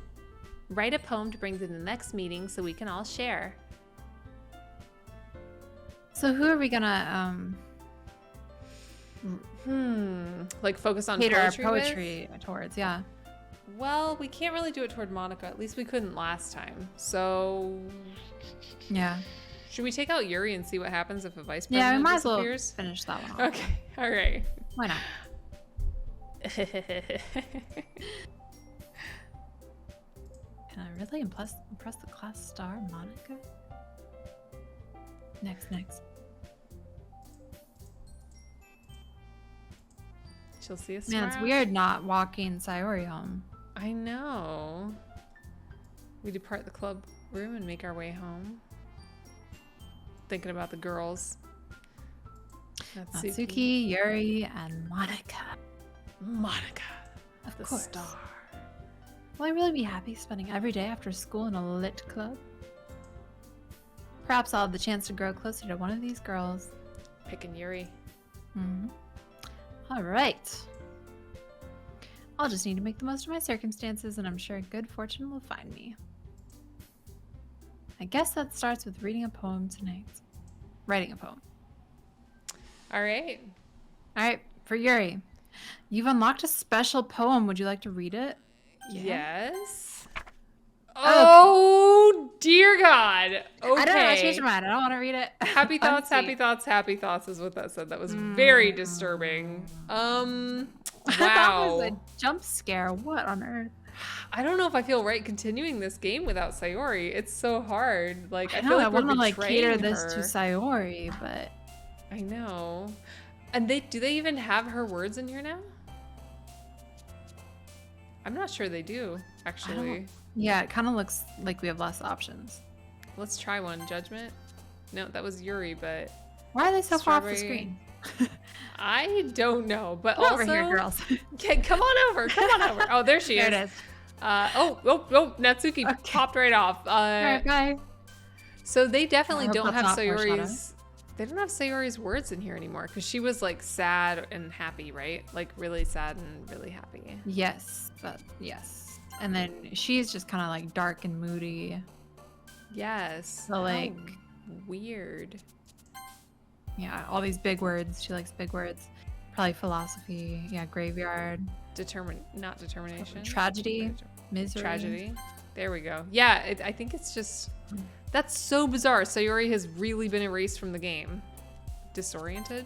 [SPEAKER 3] Write a poem to bring to the next meeting so we can all share.
[SPEAKER 1] So who are we gonna
[SPEAKER 2] Like focus on
[SPEAKER 1] cater our
[SPEAKER 2] poetry, with?
[SPEAKER 1] poetry towards? Yeah.
[SPEAKER 2] Well, we can't really do it toward Monica. At least we couldn't last time. So
[SPEAKER 1] Yeah.
[SPEAKER 2] should we take out Yuri and see what happens if a vice
[SPEAKER 1] Yeah, we
[SPEAKER 2] president
[SPEAKER 1] might as well
[SPEAKER 2] disappears?
[SPEAKER 1] finish that one off.
[SPEAKER 2] Okay. All right.
[SPEAKER 1] Why not? Can I really impress the class star, Monica? Next.
[SPEAKER 2] She'll see us
[SPEAKER 1] Man, it's
[SPEAKER 2] tomorrow.
[SPEAKER 1] weird not walking Sayori home.
[SPEAKER 2] I know. We depart the club room and make our way home. Thinking about the girls.
[SPEAKER 1] Natsuki, Yuri, and Monica.
[SPEAKER 2] Monica.
[SPEAKER 1] Of
[SPEAKER 2] The
[SPEAKER 1] course.
[SPEAKER 2] star.
[SPEAKER 1] Will I really be happy spending every day after school in a lit club? Perhaps I'll have the chance to grow closer to one of these girls.
[SPEAKER 2] Picking Yuri.
[SPEAKER 1] All right. I'll just need to make the most of my circumstances, and I'm sure good fortune will find me. I guess that starts with reading a poem tonight. Writing a poem.
[SPEAKER 2] All right.
[SPEAKER 1] All right, for Yuri. You've unlocked a special poem. Would you like to read it?
[SPEAKER 2] Yes. Oh, dear God. Okay.
[SPEAKER 1] I don't know. I changed my mind. I don't want to read it.
[SPEAKER 2] Happy thoughts, happy
[SPEAKER 1] Unseen.
[SPEAKER 2] thoughts, happy thoughts is what that said. That was very disturbing. Wow.
[SPEAKER 1] That was a jump scare. What on earth?
[SPEAKER 2] I don't know if I feel right continuing this game without Sayori. It's so hard. Like I
[SPEAKER 1] know,
[SPEAKER 2] feel like
[SPEAKER 1] I
[SPEAKER 2] we're
[SPEAKER 1] want to like cater
[SPEAKER 2] betraying
[SPEAKER 1] this to
[SPEAKER 2] her.
[SPEAKER 1] Sayori, but
[SPEAKER 2] I know. And do they even have her words in here now? I'm not sure they do, actually.
[SPEAKER 1] yeah, it kind of looks like we have less options.
[SPEAKER 2] Let's try one. Judgment? No, that was Yuri, but
[SPEAKER 1] Why are they so far off the
[SPEAKER 2] Strawberry.
[SPEAKER 1] screen?
[SPEAKER 2] I don't know. But
[SPEAKER 1] Come
[SPEAKER 2] also,
[SPEAKER 1] over here, girls.
[SPEAKER 2] Okay, come on over. Come on over. Oh, there she
[SPEAKER 1] There
[SPEAKER 2] is.
[SPEAKER 1] it is.
[SPEAKER 2] Oh, Natsuki
[SPEAKER 1] Okay.
[SPEAKER 2] popped right off.
[SPEAKER 1] All right, bye.
[SPEAKER 2] So they definitely
[SPEAKER 1] I hope
[SPEAKER 2] don't
[SPEAKER 1] that's
[SPEAKER 2] have
[SPEAKER 1] not foreshadowing.
[SPEAKER 2] Sayori's. They don't have Sayori's words in here anymore because she was like sad and happy, right? Like really sad and really happy.
[SPEAKER 1] Yes, but yes. And then she's just kind of like dark and moody.
[SPEAKER 2] Yes.
[SPEAKER 1] So, like-
[SPEAKER 2] How weird.
[SPEAKER 1] Yeah, all these big words. She likes big words. Probably philosophy. Yeah, graveyard.
[SPEAKER 2] Not determination.
[SPEAKER 1] Tragedy. Misery.
[SPEAKER 2] Tragedy. There we go. Yeah, I think it's just that's so bizarre. Sayori has really been erased from the game. Disoriented.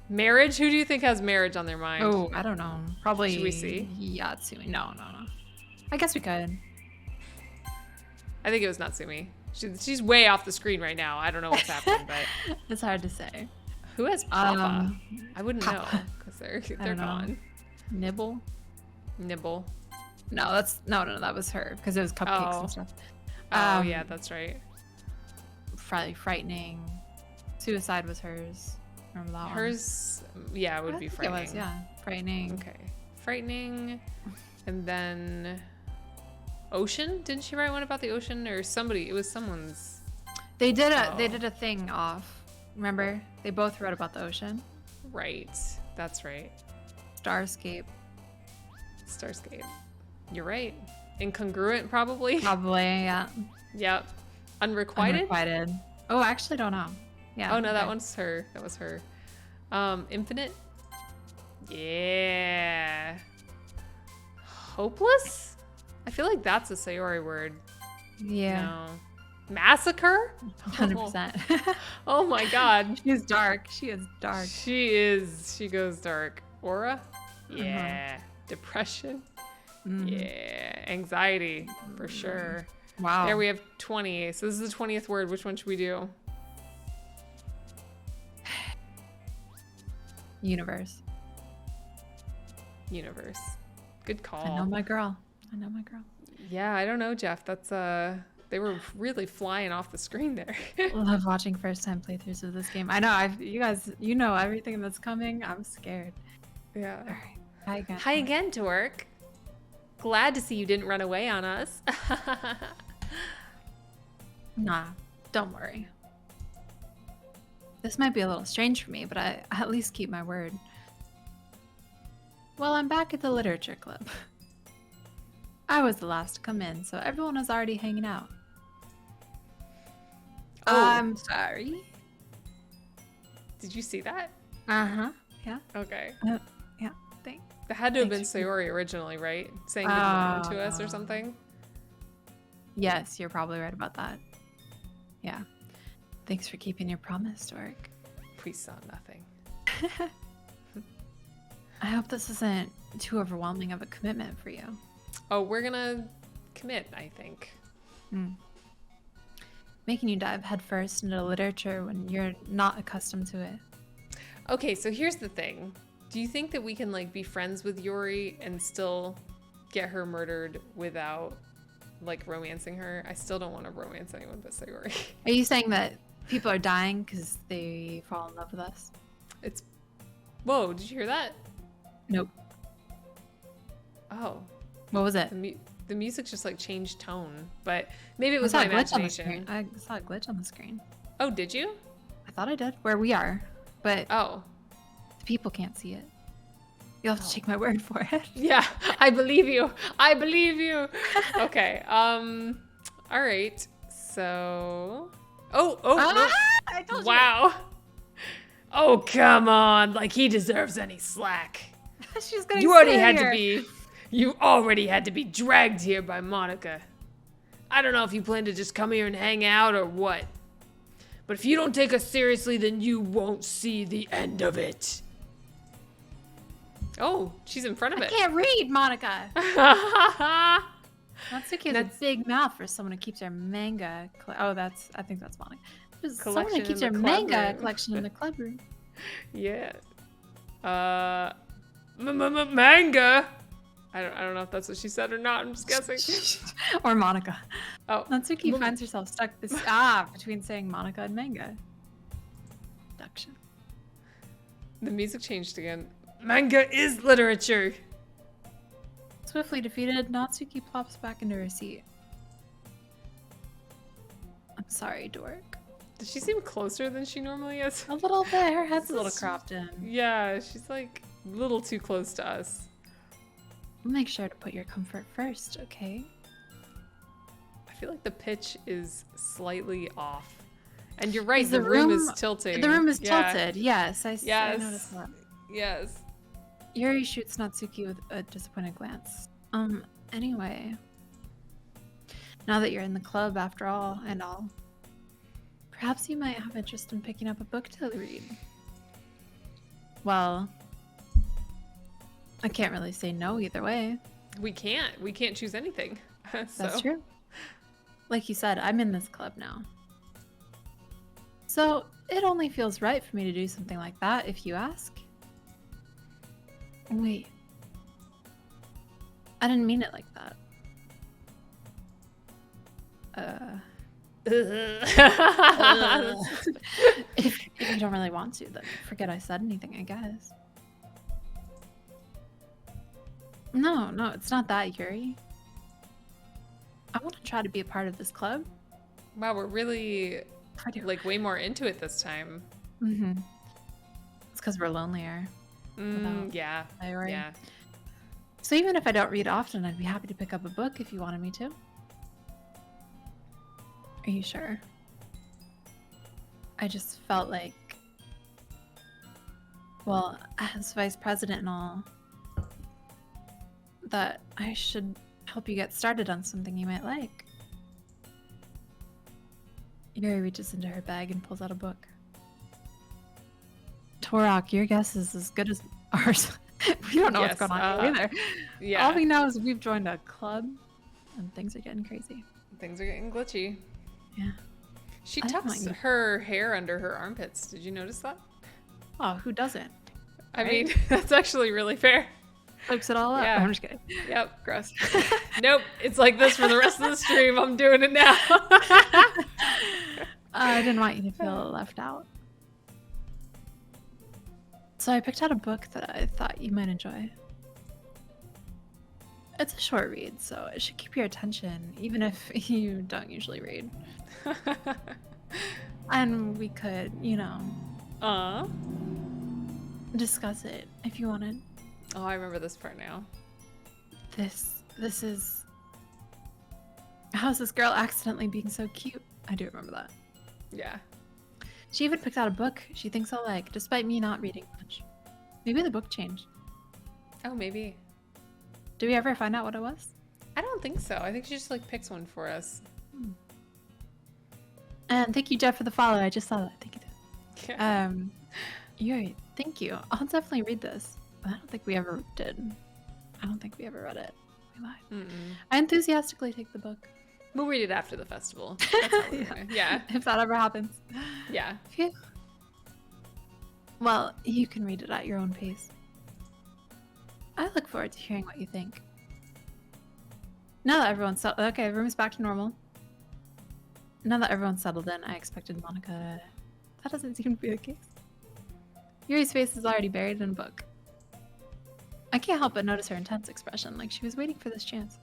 [SPEAKER 2] Marriage. Who do you think has marriage on their mind?
[SPEAKER 1] Oh, I don't know. Probably.
[SPEAKER 2] Should we see?
[SPEAKER 1] Yatsumi. No. I guess we could.
[SPEAKER 2] I think it was Natsumi. She's way off the screen right now. I don't know what's happening, but
[SPEAKER 1] It's hard to say.
[SPEAKER 2] who has Papa?
[SPEAKER 1] Um,
[SPEAKER 2] I wouldn't know
[SPEAKER 1] Papa.
[SPEAKER 2] because
[SPEAKER 1] I
[SPEAKER 2] they're
[SPEAKER 1] don't know.
[SPEAKER 2] gone.
[SPEAKER 1] Nibble.
[SPEAKER 2] Nibble.
[SPEAKER 1] No, that's no. That was her because it was cupcakes
[SPEAKER 2] Oh.
[SPEAKER 1] and stuff.
[SPEAKER 2] Oh yeah, that's right.
[SPEAKER 1] Probably frightening. Suicide was hers. Remember that one?
[SPEAKER 2] Hers, yeah, it would
[SPEAKER 1] I
[SPEAKER 2] be
[SPEAKER 1] think
[SPEAKER 2] frightening.
[SPEAKER 1] It was, yeah, frightening.
[SPEAKER 2] Okay, frightening, and then ocean. Didn't she write one about the ocean or somebody? It was someone's.
[SPEAKER 1] They did
[SPEAKER 2] Oh.
[SPEAKER 1] a thing off. Remember? They both wrote about the ocean.
[SPEAKER 2] Right. That's right.
[SPEAKER 1] Starscape.
[SPEAKER 2] Starscape. You're right. Incongruent, probably.
[SPEAKER 1] Probably, yeah.
[SPEAKER 2] Yep. Unrequited.
[SPEAKER 1] Unrequited. Oh, I actually don't know. Yeah.
[SPEAKER 2] Oh no, that
[SPEAKER 1] okay.
[SPEAKER 2] one's her. That was her. Infinite. Yeah. Hopeless. I feel like that's a Sayori word.
[SPEAKER 1] Yeah.
[SPEAKER 2] No. Massacre.
[SPEAKER 1] 100%.
[SPEAKER 2] Oh my god.
[SPEAKER 1] She's dark. She is dark.
[SPEAKER 2] She is. She goes dark. Aura. Yeah. Depression.
[SPEAKER 1] Mhm.
[SPEAKER 2] Yeah. Anxiety for sure.
[SPEAKER 1] Wow.
[SPEAKER 2] There we have 20. So this is the 20th word. Which one should we do?
[SPEAKER 1] Universe.
[SPEAKER 2] Universe. Good call.
[SPEAKER 1] I know my girl.
[SPEAKER 2] Yeah, I don't know, Jeff. That's they were really flying off the screen there.
[SPEAKER 1] Love watching first time playthroughs of this game. I know. You guys, you know everything that's coming. I'm scared.
[SPEAKER 2] Yeah.
[SPEAKER 1] All right. Hi again.
[SPEAKER 2] Hi again, Dork. Glad to see you didn't run away on us.
[SPEAKER 1] Nah, don't worry. This might be a little strange for me, but I at least keep my word. Well, I'm back at the literature club. I was the last to come in, so everyone was already hanging out.
[SPEAKER 2] Oh.
[SPEAKER 1] I'm sorry.
[SPEAKER 2] Did you see that?
[SPEAKER 1] Uh-huh. Yeah.
[SPEAKER 2] Okay.
[SPEAKER 1] Yeah. Thanks.
[SPEAKER 2] That had to have been
[SPEAKER 1] Thanks for-
[SPEAKER 2] Sayori originally, right? Saying good morning to us or something.
[SPEAKER 1] Yes, you're probably right about that. Yeah. Thanks for keeping your promise, Dork.
[SPEAKER 2] We saw nothing.
[SPEAKER 1] I hope this isn't too overwhelming of a commitment for you.
[SPEAKER 2] Oh, we're gonna commit, I think.
[SPEAKER 1] Making you dive headfirst into literature when you're not accustomed to it.
[SPEAKER 2] Okay, so here's the thing. Do you think that we can like be friends with Yuri and still get her murdered without like romancing her? I still don't want to romance anyone but Sayori.
[SPEAKER 1] Are you saying that people are dying because they fall in love with us?
[SPEAKER 2] It's Whoa, did you hear that?
[SPEAKER 1] Nope.
[SPEAKER 2] Oh,
[SPEAKER 1] What was it?
[SPEAKER 2] the music just like changed tone, but maybe it
[SPEAKER 1] I
[SPEAKER 2] was
[SPEAKER 1] saw
[SPEAKER 2] my
[SPEAKER 1] a glitch on the screen.
[SPEAKER 2] imagination.
[SPEAKER 1] I saw a glitch on the screen.
[SPEAKER 2] Oh, did you?
[SPEAKER 1] I thought I did. Where we are, but
[SPEAKER 2] Oh.
[SPEAKER 1] the people can't see it. You'll have to take my word for it.
[SPEAKER 2] Yeah, I believe you. I believe you. Okay. All right. So. Oh. No.
[SPEAKER 1] I told
[SPEAKER 2] Wow.
[SPEAKER 4] Oh, come on. Like he deserves any slack.
[SPEAKER 1] you. She's gonna.
[SPEAKER 4] You already had to be. You already had to be dragged here by Monica. I don't know if you plan to just come here and hang out or what. But if you don't take us seriously, then you won't see the end of it.
[SPEAKER 2] Oh, she's in front of
[SPEAKER 1] I
[SPEAKER 2] it.
[SPEAKER 1] can't read, Monica. Natsuki has a big mouth for someone who keeps their manga. I think that's Monica. There's someone who
[SPEAKER 2] Collection
[SPEAKER 1] keeps
[SPEAKER 2] in
[SPEAKER 1] their
[SPEAKER 2] the club
[SPEAKER 1] manga
[SPEAKER 2] room.
[SPEAKER 1] collection in the club room.
[SPEAKER 2] Yeah. Manga. I don't know if that's what she said or not. I'm just guessing.
[SPEAKER 1] Or Monica.
[SPEAKER 2] Oh,
[SPEAKER 1] Natsuki finds herself stuck between saying Monica and manga. Deduction.
[SPEAKER 2] the music changed again.
[SPEAKER 4] Manga is literature.
[SPEAKER 1] Swiftly defeated, Natsuki plops back into her seat. I'm sorry, Dork.
[SPEAKER 2] Does she seem closer than she normally is?
[SPEAKER 1] A little bit. Her head's a little cropped in.
[SPEAKER 2] Yeah, she's like a little too close to us.
[SPEAKER 1] We'll make sure to put your comfort first, okay?
[SPEAKER 2] I feel like the pitch is slightly off. And you're right,
[SPEAKER 1] Is
[SPEAKER 2] the
[SPEAKER 1] the
[SPEAKER 2] room is
[SPEAKER 1] room-
[SPEAKER 2] tilting.
[SPEAKER 1] The room is
[SPEAKER 2] Yeah.
[SPEAKER 1] tilted. Yes, I
[SPEAKER 2] Yes.
[SPEAKER 1] noticed that.
[SPEAKER 2] Yes.
[SPEAKER 1] Yuri shoots Natsuki with a disappointed glance. Anyway. Now that you're in the club after all, perhaps you might have interest in picking up a book to read. Well, I can't really say no either way.
[SPEAKER 2] We can't choose anything.
[SPEAKER 1] That's true. Like you said, I'm in this club now. So it only feels right for me to do something like that if you ask. Wait. I didn't mean it like that. If you don't really want to, then forget I said anything, I guess. No, it's not that, Yuri. I want to try to be a part of this club.
[SPEAKER 2] Wow, we're really
[SPEAKER 1] I do.
[SPEAKER 2] like way more into it this time.
[SPEAKER 1] Mm-hmm. It's because we're lonelier. Without
[SPEAKER 2] Yeah.
[SPEAKER 1] Sayori.
[SPEAKER 2] Yeah.
[SPEAKER 1] So even if I don't read often, I'd be happy to pick up a book if you wanted me to. Are you sure? I just felt like, well, as vice president and all, that I should help you get started on something you might like. Yuri reaches into her bag and pulls out a book. Torok, your guess is as good as ours. We don't know
[SPEAKER 2] Yes,
[SPEAKER 1] what's going on here either.
[SPEAKER 2] Yeah.
[SPEAKER 1] All we know is we've joined a club and things are getting crazy.
[SPEAKER 2] Things are getting glitchy.
[SPEAKER 1] Yeah.
[SPEAKER 2] She
[SPEAKER 1] I don't
[SPEAKER 2] tucks
[SPEAKER 1] mind.
[SPEAKER 2] her hair under her armpits. Did you notice that?
[SPEAKER 1] Oh, who doesn't?
[SPEAKER 2] I
[SPEAKER 1] Right?
[SPEAKER 2] mean, that's actually really fair.
[SPEAKER 1] Flips it all up.
[SPEAKER 2] Yeah.
[SPEAKER 1] I'm just kidding.
[SPEAKER 2] Yep, gross. Nope, it's like this for the rest of the stream. I'm doing it now.
[SPEAKER 1] I didn't want you to feel left out. So I picked out a book that I thought you might enjoy. It's a short read, so it should keep your attention, even if you don't usually read. And we could, discuss it if you wanted.
[SPEAKER 2] Oh, I remember this part now.
[SPEAKER 1] This is How's this girl accidentally being so cute? I do remember that.
[SPEAKER 2] Yeah.
[SPEAKER 1] She even picked out a book she thinks I'll like, despite me not reading much. Maybe the book changed.
[SPEAKER 2] Oh, maybe.
[SPEAKER 1] Did we ever find out what it was?
[SPEAKER 2] I don't think so. I think she just like picks one for us.
[SPEAKER 1] And thank you, Jeff, for the follow. I just saw that. Thank you.
[SPEAKER 2] Yeah.
[SPEAKER 1] Yuri, thank you. I'll definitely read this. I don't think we ever did. I don't think we ever read it. We lied.
[SPEAKER 2] Mm-mm.
[SPEAKER 1] I enthusiastically take the book.
[SPEAKER 2] We'll read it after the festival. That's how we're gonna- yeah.
[SPEAKER 1] If that ever happens.
[SPEAKER 2] Yeah.
[SPEAKER 1] Phew. Well, you can read it at your own pace. I look forward to hearing what you think. Now that everyone's settled, okay, the room is back to normal. Now that everyone's settled in, I expected Monica. That doesn't seem to be the case. Yuri's face is already buried in a book. I can't help but notice her intense expression, like she was waiting for this chance.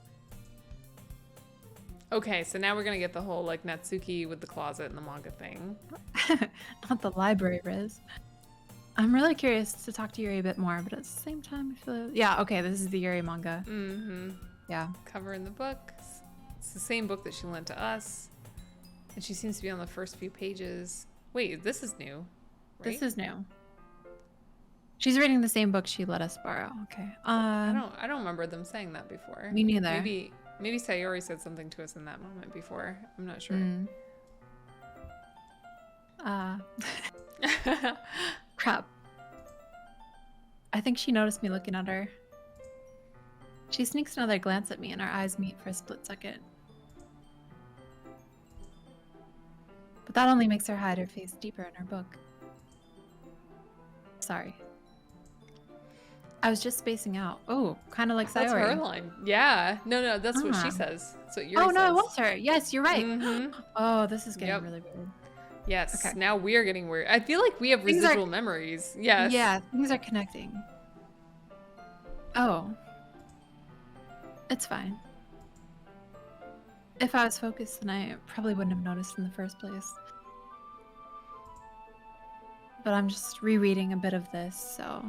[SPEAKER 2] Okay, so now we're gonna get the whole like Natsuki with the closet and the manga thing.
[SPEAKER 1] Not the library, Riz. I'm really curious to talk to Yuri a bit more, but at the same time, I feel... Yeah, okay, this is the Yuri manga.
[SPEAKER 2] Mm-hmm.
[SPEAKER 1] Yeah.
[SPEAKER 2] Cover in the book. It's the same book that she lent to us. And she seems to be on the first few pages. Wait, this is new. Right?
[SPEAKER 1] This is new. She's reading the same book she let us borrow. Okay.
[SPEAKER 2] I don't remember them saying that before.
[SPEAKER 1] Me neither.
[SPEAKER 2] Maybe Sayori said something to us in that moment before. I'm not sure.
[SPEAKER 1] Crap. I think she noticed me looking at her. She sneaks another glance at me and our eyes meet for a split second. But that only makes her hide her face deeper in her book. Sorry. I was just spacing out. Oh, kind of like
[SPEAKER 2] That's
[SPEAKER 1] Sayori.
[SPEAKER 2] her line. Yeah. No, that's what she
[SPEAKER 1] Ah.
[SPEAKER 2] says. That's what Yuri
[SPEAKER 1] Oh, no,
[SPEAKER 2] says.
[SPEAKER 1] it was her. Yes, you're right.
[SPEAKER 2] Mhm.
[SPEAKER 1] Oh, this is getting
[SPEAKER 2] Yep.
[SPEAKER 1] really weird.
[SPEAKER 2] Yes.
[SPEAKER 1] Okay.
[SPEAKER 2] Now we are getting weird. I feel like we have
[SPEAKER 1] Things are-
[SPEAKER 2] residual memories. Yes.
[SPEAKER 1] Yeah, things are connecting. Oh. It's fine. If I was focused, then I probably wouldn't have noticed in the first place. But I'm just rereading a bit of this, so...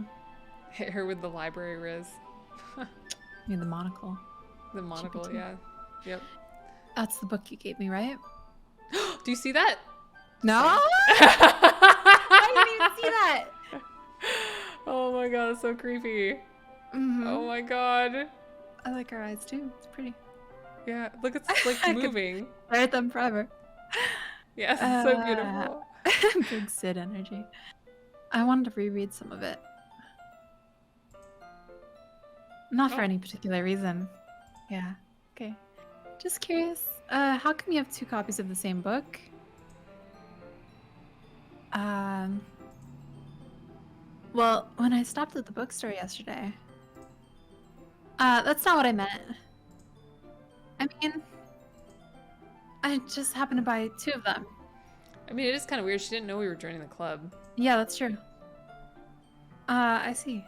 [SPEAKER 2] Hit her with the library Riz.
[SPEAKER 1] I mean, the monocle.
[SPEAKER 2] The monocle,
[SPEAKER 1] GPT.
[SPEAKER 2] yeah. Yep.
[SPEAKER 1] That's the book you gave me, right?
[SPEAKER 2] Do you see that?
[SPEAKER 1] No! I didn't even see that!
[SPEAKER 2] Oh my god, that's so creepy.
[SPEAKER 1] Mhm.
[SPEAKER 2] Oh my god.
[SPEAKER 1] I like her eyes, too. It's pretty.
[SPEAKER 2] Yeah, look, it's like
[SPEAKER 1] I could-
[SPEAKER 2] moving.
[SPEAKER 1] Stare at them forever.
[SPEAKER 2] Yes, it's so beautiful.
[SPEAKER 1] Big Sid energy. I wanted to reread some of it. Not for
[SPEAKER 2] Oh.
[SPEAKER 1] any particular reason. Yeah. Okay. Just curious. How come you have 2 copies of the same book? Well, when I stopped at the bookstore yesterday. That's not what I meant. I mean, I just happened to buy 2 of them.
[SPEAKER 2] I mean, it is kind of weird. She didn't know we were joining the club.
[SPEAKER 1] Yeah, that's true. I see.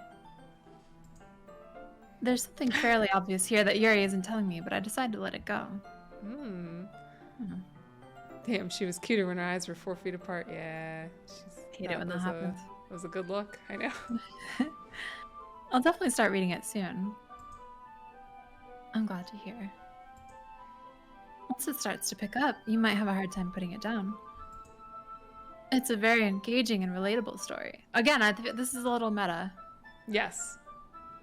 [SPEAKER 1] There's something fairly obvious here that Yuri isn't telling me, but I decided to let it go.
[SPEAKER 2] Hmm.
[SPEAKER 1] Hmm.
[SPEAKER 2] Damn, she was cuter when her eyes were 4 feet apart. Yeah.
[SPEAKER 1] Hate it when that happens.
[SPEAKER 2] Was a good look. I know.
[SPEAKER 1] I'll definitely start reading it soon. I'm glad to hear. Once it starts to pick up, you might have a hard time putting it down. It's a very engaging and relatable story. Again, this is a little meta.
[SPEAKER 2] Yes.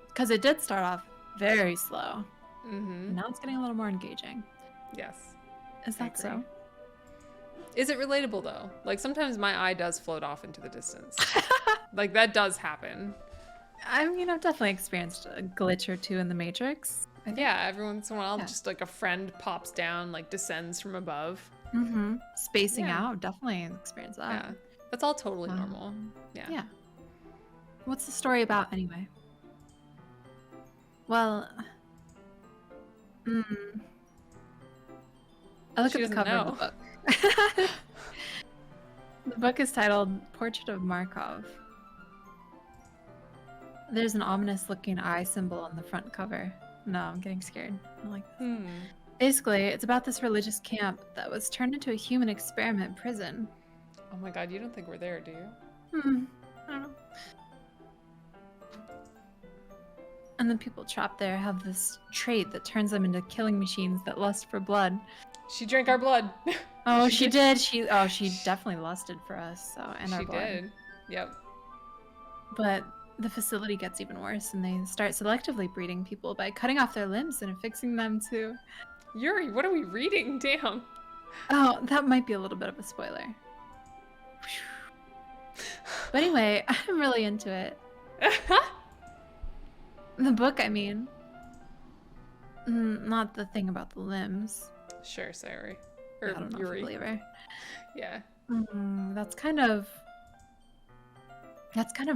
[SPEAKER 1] Because it did start off very slow.
[SPEAKER 2] Mm-hmm.
[SPEAKER 1] Now it's getting a little more engaging.
[SPEAKER 2] Yes.
[SPEAKER 1] Is
[SPEAKER 2] I
[SPEAKER 1] that so?
[SPEAKER 2] agree. Is it relatable though? Like sometimes my eye does float off into the distance. Like that does happen.
[SPEAKER 1] I mean, I've definitely experienced a glitch or 2 in the Matrix. I think.
[SPEAKER 2] Yeah, every once in a while,
[SPEAKER 1] Yeah.
[SPEAKER 2] just like a friend pops down, like descends from above.
[SPEAKER 1] Mm-hmm. Spacing
[SPEAKER 2] Yeah.
[SPEAKER 1] out, definitely experienced that.
[SPEAKER 2] Yeah, that's all totally
[SPEAKER 1] Wow.
[SPEAKER 2] normal. Yeah.
[SPEAKER 1] Yeah. What's the story about anyway? Well, I look
[SPEAKER 2] She
[SPEAKER 1] at the
[SPEAKER 2] doesn't
[SPEAKER 1] cover of the book. The book is titled Portrait of Markov. There's an ominous looking eye symbol on the front cover. No, I'm getting scared. I don't like this.
[SPEAKER 2] Hmm.
[SPEAKER 1] Basically, it's about this religious camp that was turned into a human experiment prison.
[SPEAKER 2] Oh my god, you don't think we're there, do you?
[SPEAKER 1] I don't know. And the people trapped there have this trait that turns them into killing machines that lust for blood.
[SPEAKER 2] She drank our blood.
[SPEAKER 1] Oh, she did. She definitely lusted for us. So and our
[SPEAKER 2] She
[SPEAKER 1] blood.
[SPEAKER 2] did. Yep.
[SPEAKER 1] But the facility gets even worse, and they start selectively breeding people by cutting off their limbs and affixing them to.
[SPEAKER 2] Yuri, what are we reading? Damn.
[SPEAKER 1] Oh, that might be a little bit of a spoiler. But anyway, I'm really into it. The book, I mean. Not the thing about the limbs.
[SPEAKER 2] Sure, Sayori.
[SPEAKER 1] I
[SPEAKER 2] Or
[SPEAKER 1] don't know if I
[SPEAKER 2] Yuri.
[SPEAKER 1] believe her.
[SPEAKER 2] Yeah.
[SPEAKER 1] That's kind of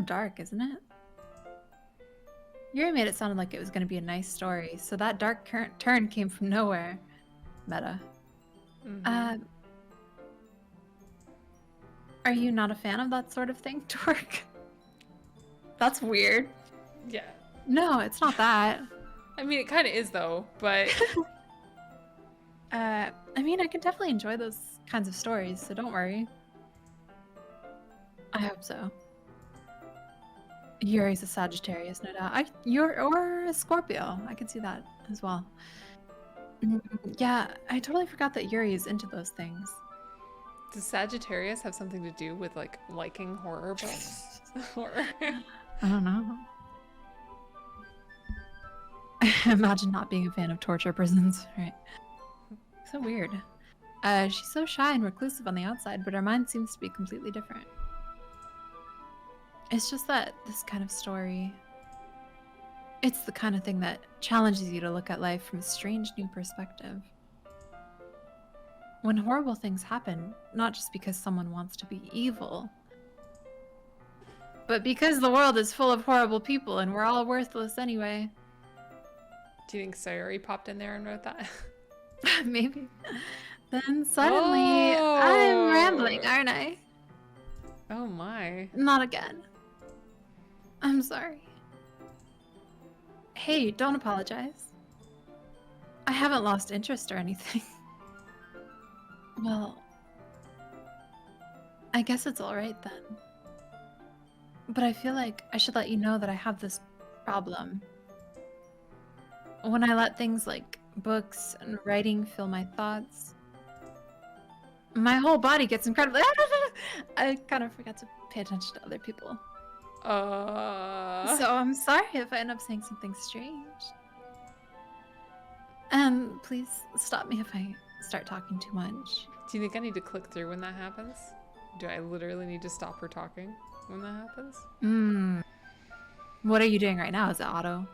[SPEAKER 1] dark, isn't it? Yuri made it sound like it was going to be a nice story, so that dark turn came from nowhere. Meta.
[SPEAKER 2] Mhm.
[SPEAKER 1] Are you not a fan of that sort of thing, Torque? That's weird.
[SPEAKER 2] Yeah.
[SPEAKER 1] No, it's not that.
[SPEAKER 2] I mean, it kind of is though, but
[SPEAKER 1] I mean, I can definitely enjoy those kinds of stories, so don't worry. I hope so. Yuri's a Sagittarius, no doubt. Or a Scorpio. I can see that as well. Yeah, I totally forgot that Yuri is into those things.
[SPEAKER 2] does Sagittarius have something to do with like liking horror books? Horror.
[SPEAKER 1] I don't know. Imagine not being a fan of torture prisons, right? So weird. She's so shy and reclusive on the outside, but her mind seems to be completely different. It's just that this kind of story, it's the kind of thing that challenges you to look at life from a strange new perspective. When horrible things happen, not just because someone wants to be evil, but because the world is full of horrible people and we're all worthless anyway.
[SPEAKER 2] Do you think Sayori popped in there and wrote that?
[SPEAKER 1] Maybe. Then suddenly, I'm rambling, aren't I?
[SPEAKER 2] Oh my.
[SPEAKER 1] Not again. I'm sorry. Hey, don't apologize. I haven't lost interest or anything. Well, I guess it's alright then. But I feel like I should let you know that I have this problem. When I let things like books and writing fill my thoughts, my whole body gets incredibly. I kind of forgot to pay attention to other people. So I'm sorry if I end up saying something strange. And please stop me if I start talking too much.
[SPEAKER 2] Do you think I need to click through when that happens? Do I literally need to stop her talking when that happens?
[SPEAKER 1] What are you doing right now? Is it auto?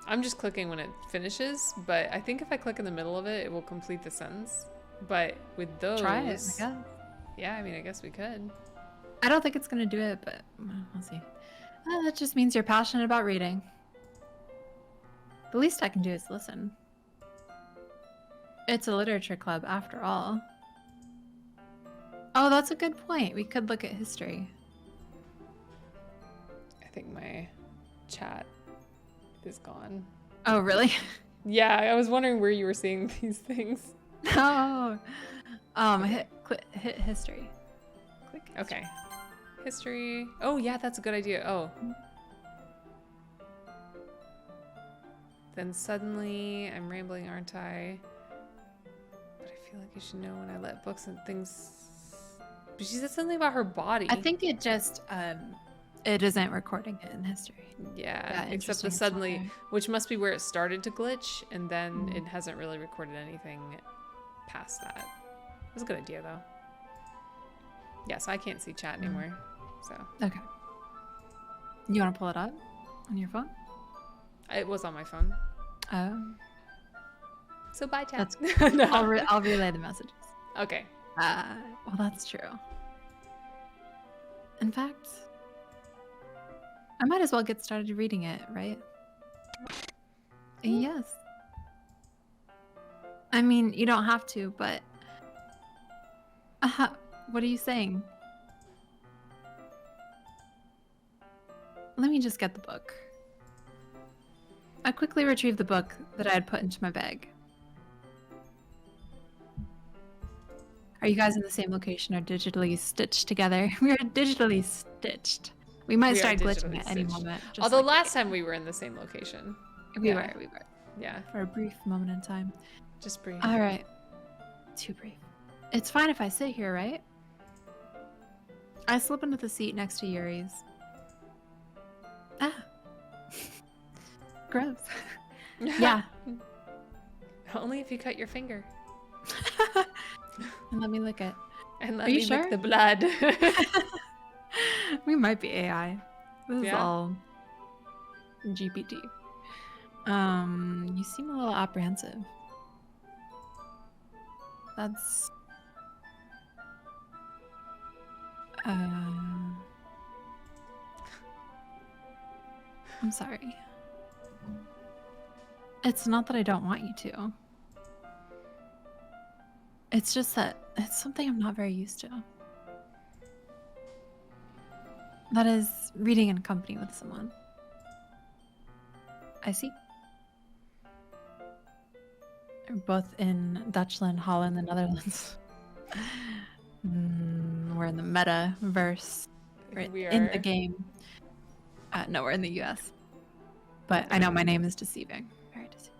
[SPEAKER 2] I'm just clicking when it finishes, but I think if I click in the middle of it, it will complete the sentence. But with those...
[SPEAKER 1] Try it, I guess.
[SPEAKER 2] Yeah, I mean, I guess we could.
[SPEAKER 1] I don't think it's going to do it, but we'll see. That just means you're passionate about reading. The least I can do is listen. It's a literature club, after all. Oh, that's a good point. We could look at history.
[SPEAKER 2] I think my chat is gone.
[SPEAKER 1] Oh, really?
[SPEAKER 2] Yeah, I was wondering where you were seeing these things.
[SPEAKER 1] No. Hit history. Click history.
[SPEAKER 2] Okay. History. Oh, yeah, that's a good idea. Oh. Then suddenly, I'm rambling, aren't I? But I feel like you should know when I let books and things... But she said something about her body.
[SPEAKER 1] I think it just, it isn't recording it in history.
[SPEAKER 2] Yeah, except
[SPEAKER 1] interesting,
[SPEAKER 2] the
[SPEAKER 1] it's not
[SPEAKER 2] suddenly,
[SPEAKER 1] there.
[SPEAKER 2] which must be where it started to glitch, and then it hasn't really recorded anything past that. It was a good idea, though. Yeah, so I can't see chat anymore, so.
[SPEAKER 1] Okay. You want to pull it up on your phone?
[SPEAKER 2] It was on my phone.
[SPEAKER 1] Oh.
[SPEAKER 2] So bye, chat.
[SPEAKER 1] That's I'll relay the messages.
[SPEAKER 2] Okay.
[SPEAKER 1] Well, that's true. In fact, I might as well get started reading it, right? Yes. I mean, you don't have to, but... what are you saying? Let me just get the book. I quickly retrieved the book that I had put into my bag. Are you guys in the same location or digitally stitched together? We are digitally stitched. We might
[SPEAKER 2] We are
[SPEAKER 1] start glitching
[SPEAKER 2] digitally
[SPEAKER 1] at any
[SPEAKER 2] stitched.
[SPEAKER 1] moment. just
[SPEAKER 2] Although
[SPEAKER 1] like
[SPEAKER 2] last time we were in the same location.
[SPEAKER 1] we
[SPEAKER 2] yeah.
[SPEAKER 1] were
[SPEAKER 2] Yeah,
[SPEAKER 1] for a brief moment in time.
[SPEAKER 2] just brief.
[SPEAKER 1] All right, too brief. It's fine if I sit here, right? I slip into the seat next to Yuri's. Ah, gross. Yeah,
[SPEAKER 2] Only if you cut your finger.
[SPEAKER 1] and let me look at.
[SPEAKER 2] And let
[SPEAKER 1] Are you
[SPEAKER 2] me lick
[SPEAKER 1] sure?
[SPEAKER 2] the blood.
[SPEAKER 1] We might be AI. This is
[SPEAKER 2] Yeah.
[SPEAKER 1] all GPT. You seem a little apprehensive. That's. I'm sorry. It's not that I don't want you to. It's just that it's something I'm not very used to. That is reading in company with someone. I see. We're both in Dutchland, Holland, the Netherlands. We're in the metaverse. We're
[SPEAKER 2] We
[SPEAKER 1] in
[SPEAKER 2] are.
[SPEAKER 1] the game. No, we're in the US. But I know my name is deceiving. Very deceiving.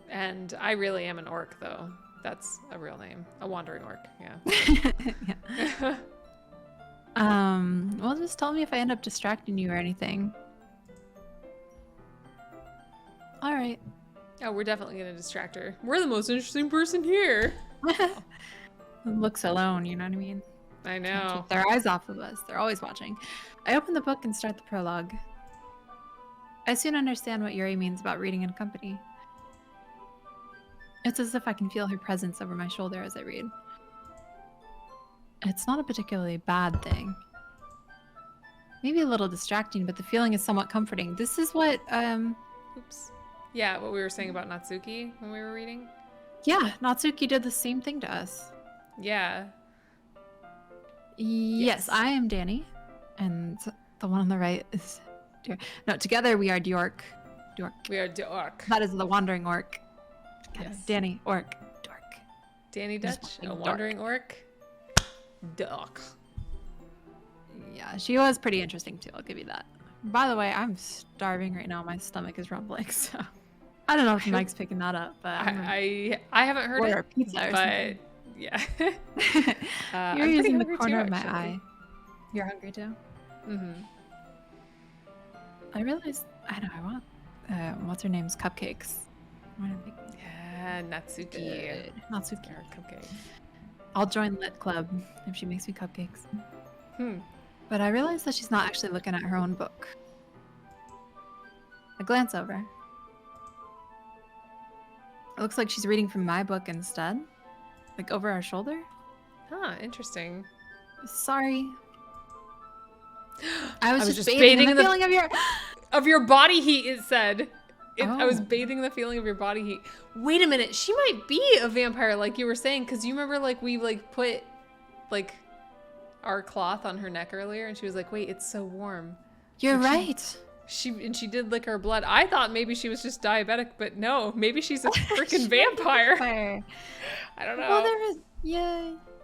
[SPEAKER 2] And I really am an orc, though. That's a real name. A wandering orc, yeah.
[SPEAKER 1] Yeah. Well, just tell me if I end up distracting you or anything. All right.
[SPEAKER 2] Oh, we're definitely going to distract her. We're the most interesting person here.
[SPEAKER 1] Looks alone, you know what I mean?
[SPEAKER 2] I
[SPEAKER 1] Can't
[SPEAKER 2] know.
[SPEAKER 1] keep their eyes off of us. They're always watching. I open the book and start the prologue. I soon understand what Yuri means about reading in company. It's as if I can feel her presence over my shoulder as I read. It's not a particularly bad thing. Maybe a little distracting, but the feeling is somewhat comforting. This is what,
[SPEAKER 2] Oops. Yeah, what we were saying about Natsuki when we were reading.
[SPEAKER 1] yeah, Natsuki did the same thing to us.
[SPEAKER 2] Yeah.
[SPEAKER 1] Yes, I am Danny, and the one on the right is... No, together we are Diork. Diork.
[SPEAKER 2] We are the orc.
[SPEAKER 1] That is the wandering orc. Together.
[SPEAKER 2] Yes.
[SPEAKER 1] Danny, orc, dork.
[SPEAKER 2] Danny
[SPEAKER 1] Just
[SPEAKER 2] Dutch,
[SPEAKER 1] plain
[SPEAKER 2] a
[SPEAKER 1] dark.
[SPEAKER 2] wandering orc. Duck.
[SPEAKER 1] Yeah, she was pretty interesting too, I'll give you that. By the way, I'm starving right now. My stomach is rumbling, so... I don't know if Mike's picking that up, but I'm gonna
[SPEAKER 2] I haven't heard
[SPEAKER 1] order
[SPEAKER 2] it,
[SPEAKER 1] pizza or
[SPEAKER 2] but
[SPEAKER 1] something.
[SPEAKER 2] yeah.
[SPEAKER 1] You're
[SPEAKER 2] I'm
[SPEAKER 1] using the
[SPEAKER 2] pretty hungry
[SPEAKER 1] corner
[SPEAKER 2] too,
[SPEAKER 1] of my
[SPEAKER 2] actually.
[SPEAKER 1] eye. You're hungry too?
[SPEAKER 2] Mm-hmm.
[SPEAKER 1] I realized... I know, I want... what's her name's cupcakes. I want to make
[SPEAKER 2] Yeah, Natsuki.
[SPEAKER 1] good. Natsuki.
[SPEAKER 2] Our cupcake.
[SPEAKER 1] I'll join Lit Club if she makes me cupcakes.
[SPEAKER 2] Hmm.
[SPEAKER 1] But I realized that she's not actually looking at her own book. I glance over. It looks like she's reading from my book instead. Like over our shoulder.
[SPEAKER 2] Ah, interesting.
[SPEAKER 1] Sorry. I was,
[SPEAKER 2] was
[SPEAKER 1] just
[SPEAKER 2] just
[SPEAKER 1] bathing
[SPEAKER 2] bathing
[SPEAKER 1] in
[SPEAKER 2] in
[SPEAKER 1] the
[SPEAKER 2] the-
[SPEAKER 1] feeling of your...
[SPEAKER 2] Of your body heat, it said. I was
[SPEAKER 1] Oh.
[SPEAKER 2] bathing in the feeling of your body heat. Wait a minute, she might be a vampire, like you were saying, because you remember, like, we, like, put, like, our cloth on her neck earlier, and she was like, wait, it's so warm.
[SPEAKER 1] You're
[SPEAKER 2] Like,
[SPEAKER 1] right.
[SPEAKER 2] She did lick her blood. I thought maybe she was just diabetic, but no, maybe she's a freaking vampire.
[SPEAKER 1] Fire.
[SPEAKER 2] I don't know.
[SPEAKER 1] Well, there was...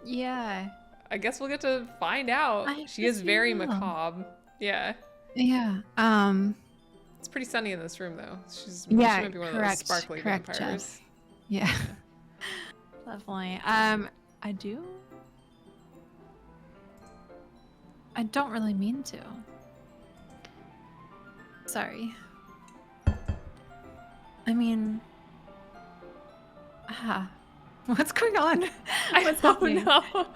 [SPEAKER 1] Yeah.
[SPEAKER 2] I guess we'll get to find out.
[SPEAKER 1] I
[SPEAKER 2] She is
[SPEAKER 1] guess we
[SPEAKER 2] very
[SPEAKER 1] will.
[SPEAKER 2] macabre. Yeah.
[SPEAKER 1] Yeah.
[SPEAKER 2] It's pretty sunny in this room, though. She
[SPEAKER 1] Yeah,
[SPEAKER 2] might be one
[SPEAKER 1] correct,
[SPEAKER 2] of those sparkly
[SPEAKER 1] correct,
[SPEAKER 2] vampires.
[SPEAKER 1] Jess. Yeah. Definitely. I do. I don't really mean to. Sorry. I mean, what's going on? What's happening?
[SPEAKER 2] know.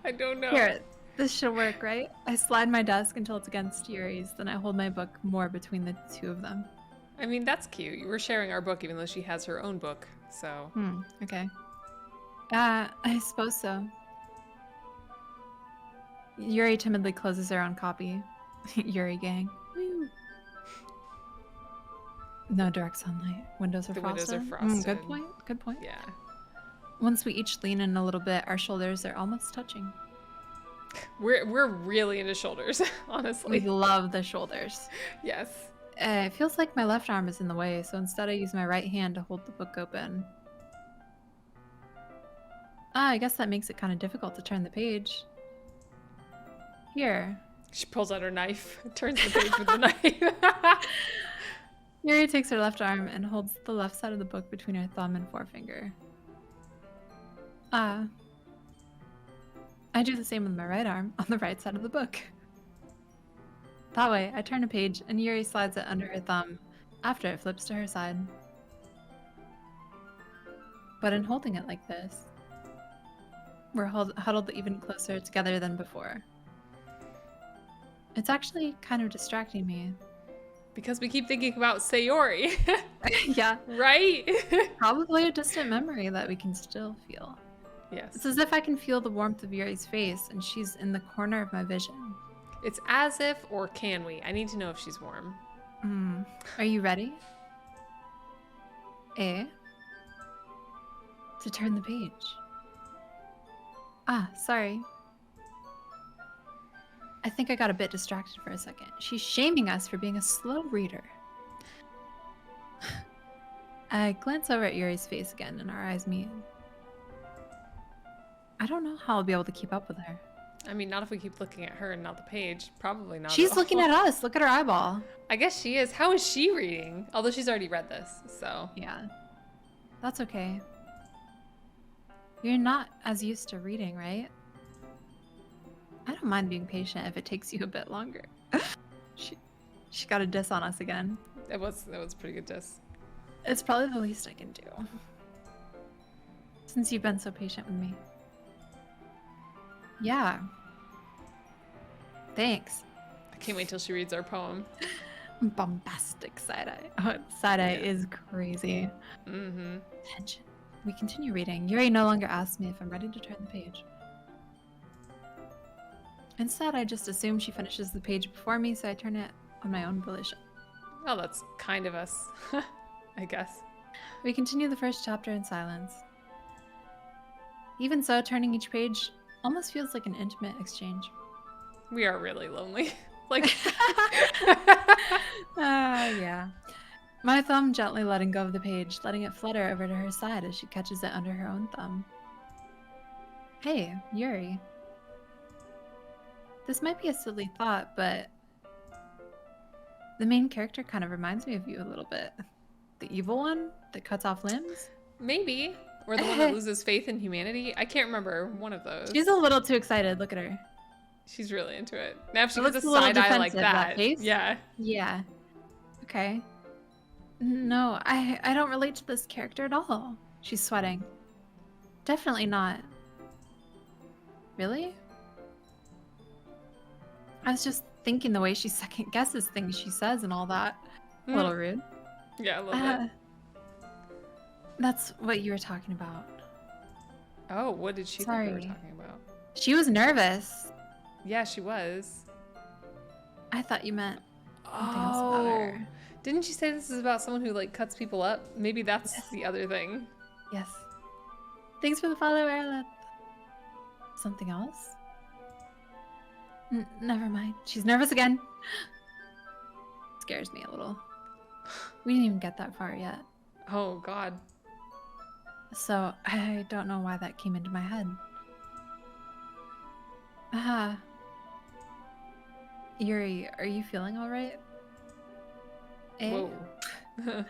[SPEAKER 2] I don't know.
[SPEAKER 1] Here, this should work, right? I slide my desk until it's against Yuri's, then I hold my book more between the two of them.
[SPEAKER 2] I mean, that's cute. We're sharing our book, even though she has her own book. So,
[SPEAKER 1] Okay. I suppose so. Yuri timidly closes her own copy. Yuri gang. Woo. No direct sunlight. Windows are
[SPEAKER 2] The
[SPEAKER 1] frosted.
[SPEAKER 2] windows are
[SPEAKER 1] Good
[SPEAKER 2] frosted.
[SPEAKER 1] point. Good point.
[SPEAKER 2] yeah.
[SPEAKER 1] Once we each lean in a little bit, our shoulders are almost touching.
[SPEAKER 2] We're really into shoulders,
[SPEAKER 1] We
[SPEAKER 2] honestly.
[SPEAKER 1] love the shoulders.
[SPEAKER 2] Yes.
[SPEAKER 1] It feels like my left arm is in the way, so instead I use my right hand to hold the book open. I guess that makes it kind of difficult to turn the page. Here.
[SPEAKER 2] She pulls out her knife, turns the page with the knife.
[SPEAKER 1] Yuri takes her left arm and holds the left side of the book between her thumb and forefinger. I do the same with my right arm on the right side of the book. That way, I turn a page and Yuri slides it under her thumb after it flips to her side. But in holding it like this, we're huddled even closer together than before. It's actually kind of distracting me.
[SPEAKER 2] Because we keep thinking about Sayori.
[SPEAKER 1] Yeah,
[SPEAKER 2] Right?
[SPEAKER 1] probably a distant memory that we can still feel.
[SPEAKER 2] Yes.
[SPEAKER 1] It's as if I can feel the warmth of Yuri's face and she's in the corner of my vision.
[SPEAKER 2] It's as if, or can we? I need to know if she's warm.
[SPEAKER 1] Are you ready? A. To turn the page. Sorry. I think I got a bit distracted for a second. She's shaming us for being a slow reader. I glance over at Yuri's face again and our eyes meet. I don't know how I'll be able to keep up with her.
[SPEAKER 2] I mean, not if we keep looking at her and not the page. Probably not.
[SPEAKER 1] She's
[SPEAKER 2] at
[SPEAKER 1] looking
[SPEAKER 2] all.
[SPEAKER 1] at us. Look at her eyeball.
[SPEAKER 2] I guess she is. How is she reading? Although she's already read this, so.
[SPEAKER 1] Yeah. That's okay. You're not as used to reading, right? I don't mind being patient if it takes you a bit longer. She got a diss on us again.
[SPEAKER 2] That was a pretty good diss.
[SPEAKER 1] It's probably the least I can do. Since you've been so patient with me. Yeah. Thanks.
[SPEAKER 2] I can't wait till she reads our poem.
[SPEAKER 1] Bombastic side-eye. Oh, side-eye
[SPEAKER 2] Yeah.
[SPEAKER 1] is crazy.
[SPEAKER 2] Mm-hmm.
[SPEAKER 1] Tension. We continue reading. Yuri no longer asks me if I'm ready to turn the page. Instead, I just assume she finishes the page before me, so I turn it on my own volition.
[SPEAKER 2] Well, that's kind of us, I guess.
[SPEAKER 1] We continue the first chapter in silence. Even so, turning each page almost feels like an intimate exchange.
[SPEAKER 2] We are really lonely. Like,
[SPEAKER 1] Yeah. My thumb gently letting go of the page, letting it flutter over to her side as she catches it under her own thumb. Hey, Yuri. This might be a silly thought, but the main character kind of reminds me of you a little bit. The evil one that cuts off limbs?
[SPEAKER 2] maybe. Or the one that loses faith in humanity. I can't remember. One of those.
[SPEAKER 1] She's a little too excited. Look at her.
[SPEAKER 2] She's really into it. Now if she
[SPEAKER 1] It
[SPEAKER 2] gets a
[SPEAKER 1] looks a little
[SPEAKER 2] side eye like
[SPEAKER 1] defensive, that
[SPEAKER 2] that.
[SPEAKER 1] face.
[SPEAKER 2] Yeah.
[SPEAKER 1] Yeah. Okay. No, I don't relate to this character at all. She's sweating. Definitely not. Really? I was just thinking the way she second guesses things she says and all that. A little rude.
[SPEAKER 2] Yeah, a little bit.
[SPEAKER 1] That's what you were talking about.
[SPEAKER 2] Oh, what did she think we were
[SPEAKER 1] sorry.
[SPEAKER 2] talking about?
[SPEAKER 1] She was nervous.
[SPEAKER 2] Yeah, she was.
[SPEAKER 1] I thought you meant something else about her.
[SPEAKER 2] Didn't she say this is about someone who like cuts people up? Maybe that's the other thing.
[SPEAKER 1] Yes. Thanks for the follow, Arlette. Something else? Never mind. She's nervous again. Scares me a little. We didn't even get that far yet.
[SPEAKER 2] Oh God.
[SPEAKER 1] So I don't know why that came into my head. Yuri, are you feeling all right? Eh?
[SPEAKER 2] Whoa.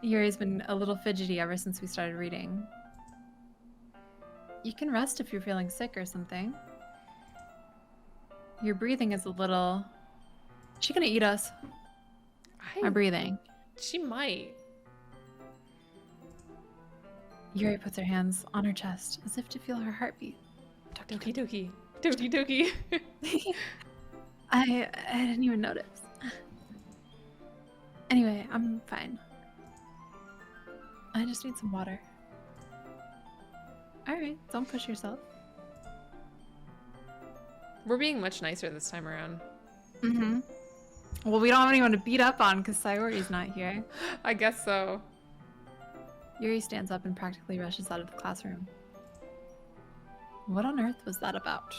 [SPEAKER 1] Yuri's been a little fidgety ever since we started reading. You can rest if you're feeling sick or something. Your breathing is a little... Is she gonna eat us? My breathing.
[SPEAKER 2] She might.
[SPEAKER 1] Yuri puts her hands on her chest as if to feel her heartbeat.
[SPEAKER 2] Doki doki. Doki doki.
[SPEAKER 1] I didn't even notice. Anyway, I'm fine. I just need some water. Alright, don't push yourself.
[SPEAKER 2] We're being much nicer this time around.
[SPEAKER 1] Mm-hmm. Well, we don't have anyone to beat up on because Sayori's not here.
[SPEAKER 2] I guess so.
[SPEAKER 1] Yuri stands up and practically rushes out of the classroom. What on earth was that about?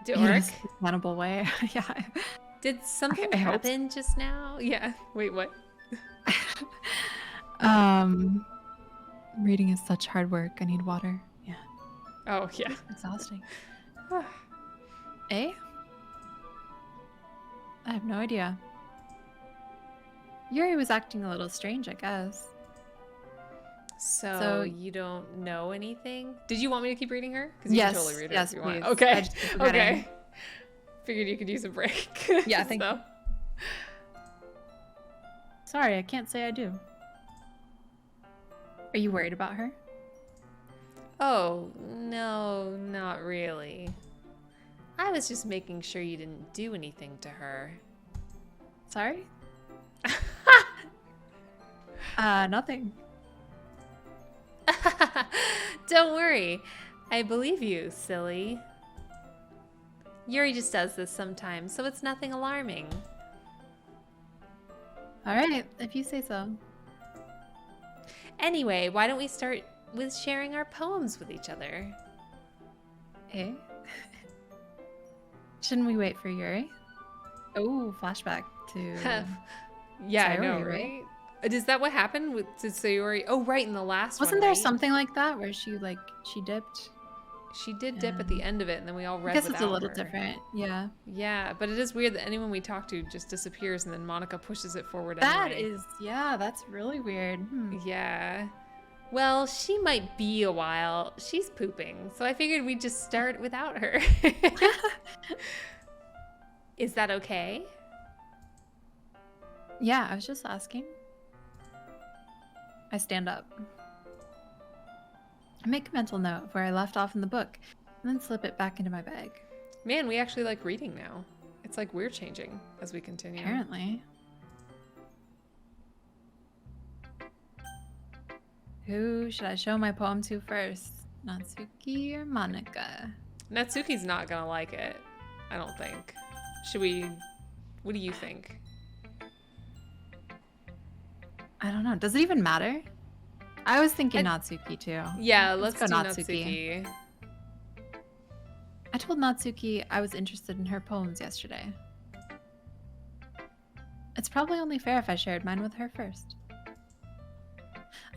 [SPEAKER 2] Dork,
[SPEAKER 1] Yes, cannibal way. Yeah.
[SPEAKER 2] did something
[SPEAKER 1] I hope
[SPEAKER 2] happen just now? Yeah. Wait, what?
[SPEAKER 1] Reading is such hard work. I need water. Yeah.
[SPEAKER 2] Oh, yeah.
[SPEAKER 1] Exhausting. Eh? I have no idea. Yuri was acting a little strange, I guess.
[SPEAKER 2] So,
[SPEAKER 1] So-
[SPEAKER 2] you don't know anything? Did you want me to keep reading her? Because you
[SPEAKER 1] Yes,
[SPEAKER 2] can totally read her
[SPEAKER 1] yes,
[SPEAKER 2] if you want.
[SPEAKER 1] please. I
[SPEAKER 2] Okay.
[SPEAKER 1] just keep forgetting.
[SPEAKER 2] Okay. Figured you could use a break.
[SPEAKER 1] Yeah, thank
[SPEAKER 2] So-
[SPEAKER 1] Sorry, I can't say I do. Are you worried about her?
[SPEAKER 2] Oh, no, not really. I was just making sure you didn't do anything to her.
[SPEAKER 1] Sorry? Nothing.
[SPEAKER 3] Don't worry. I believe you, silly. Yuri just does this sometimes, so it's nothing alarming.
[SPEAKER 1] All right, if you say so.
[SPEAKER 3] Anyway, why don't we start with sharing our poems with each other?
[SPEAKER 1] Eh? Shouldn't we wait for Yuri? Oh, flashback to.
[SPEAKER 2] Yeah, I know,
[SPEAKER 1] Sayori, right?
[SPEAKER 2] right? Is that what happened with to Sayori? Oh, right, in the last one.
[SPEAKER 1] Wasn't there
[SPEAKER 2] right?
[SPEAKER 1] something like that where she dipped?
[SPEAKER 2] She did dip at the end of it, and then we all read
[SPEAKER 1] I guess it's a
[SPEAKER 2] without
[SPEAKER 1] little
[SPEAKER 2] her.
[SPEAKER 1] different. Yeah.
[SPEAKER 2] Yeah, but it is weird that anyone we talk to just disappears, and then Monica pushes it forward
[SPEAKER 1] That
[SPEAKER 2] anyway.
[SPEAKER 1] is, yeah, that's really weird.
[SPEAKER 2] Yeah.
[SPEAKER 3] Well, she might be a while. She's pooping, so I figured we'd just start without her. Is that okay?
[SPEAKER 1] Yeah, I was just asking. I stand up. I make a mental note of where I left off in the book, and then slip it back into my bag.
[SPEAKER 2] Man, we actually like reading now. It's like we're changing as we continue.
[SPEAKER 1] Apparently. Who should I show my poem to first? Natsuki or Monica?
[SPEAKER 2] Natsuki's not gonna like it. I don't think. Should we? What do you think?
[SPEAKER 1] I don't know. Does it even matter? I was thinking Natsuki too.
[SPEAKER 2] Yeah, let's
[SPEAKER 1] go
[SPEAKER 2] do
[SPEAKER 1] Natsuki.
[SPEAKER 2] Natsuki.
[SPEAKER 1] I told Natsuki I was interested in her poems yesterday. It's probably only fair if I shared mine with her first.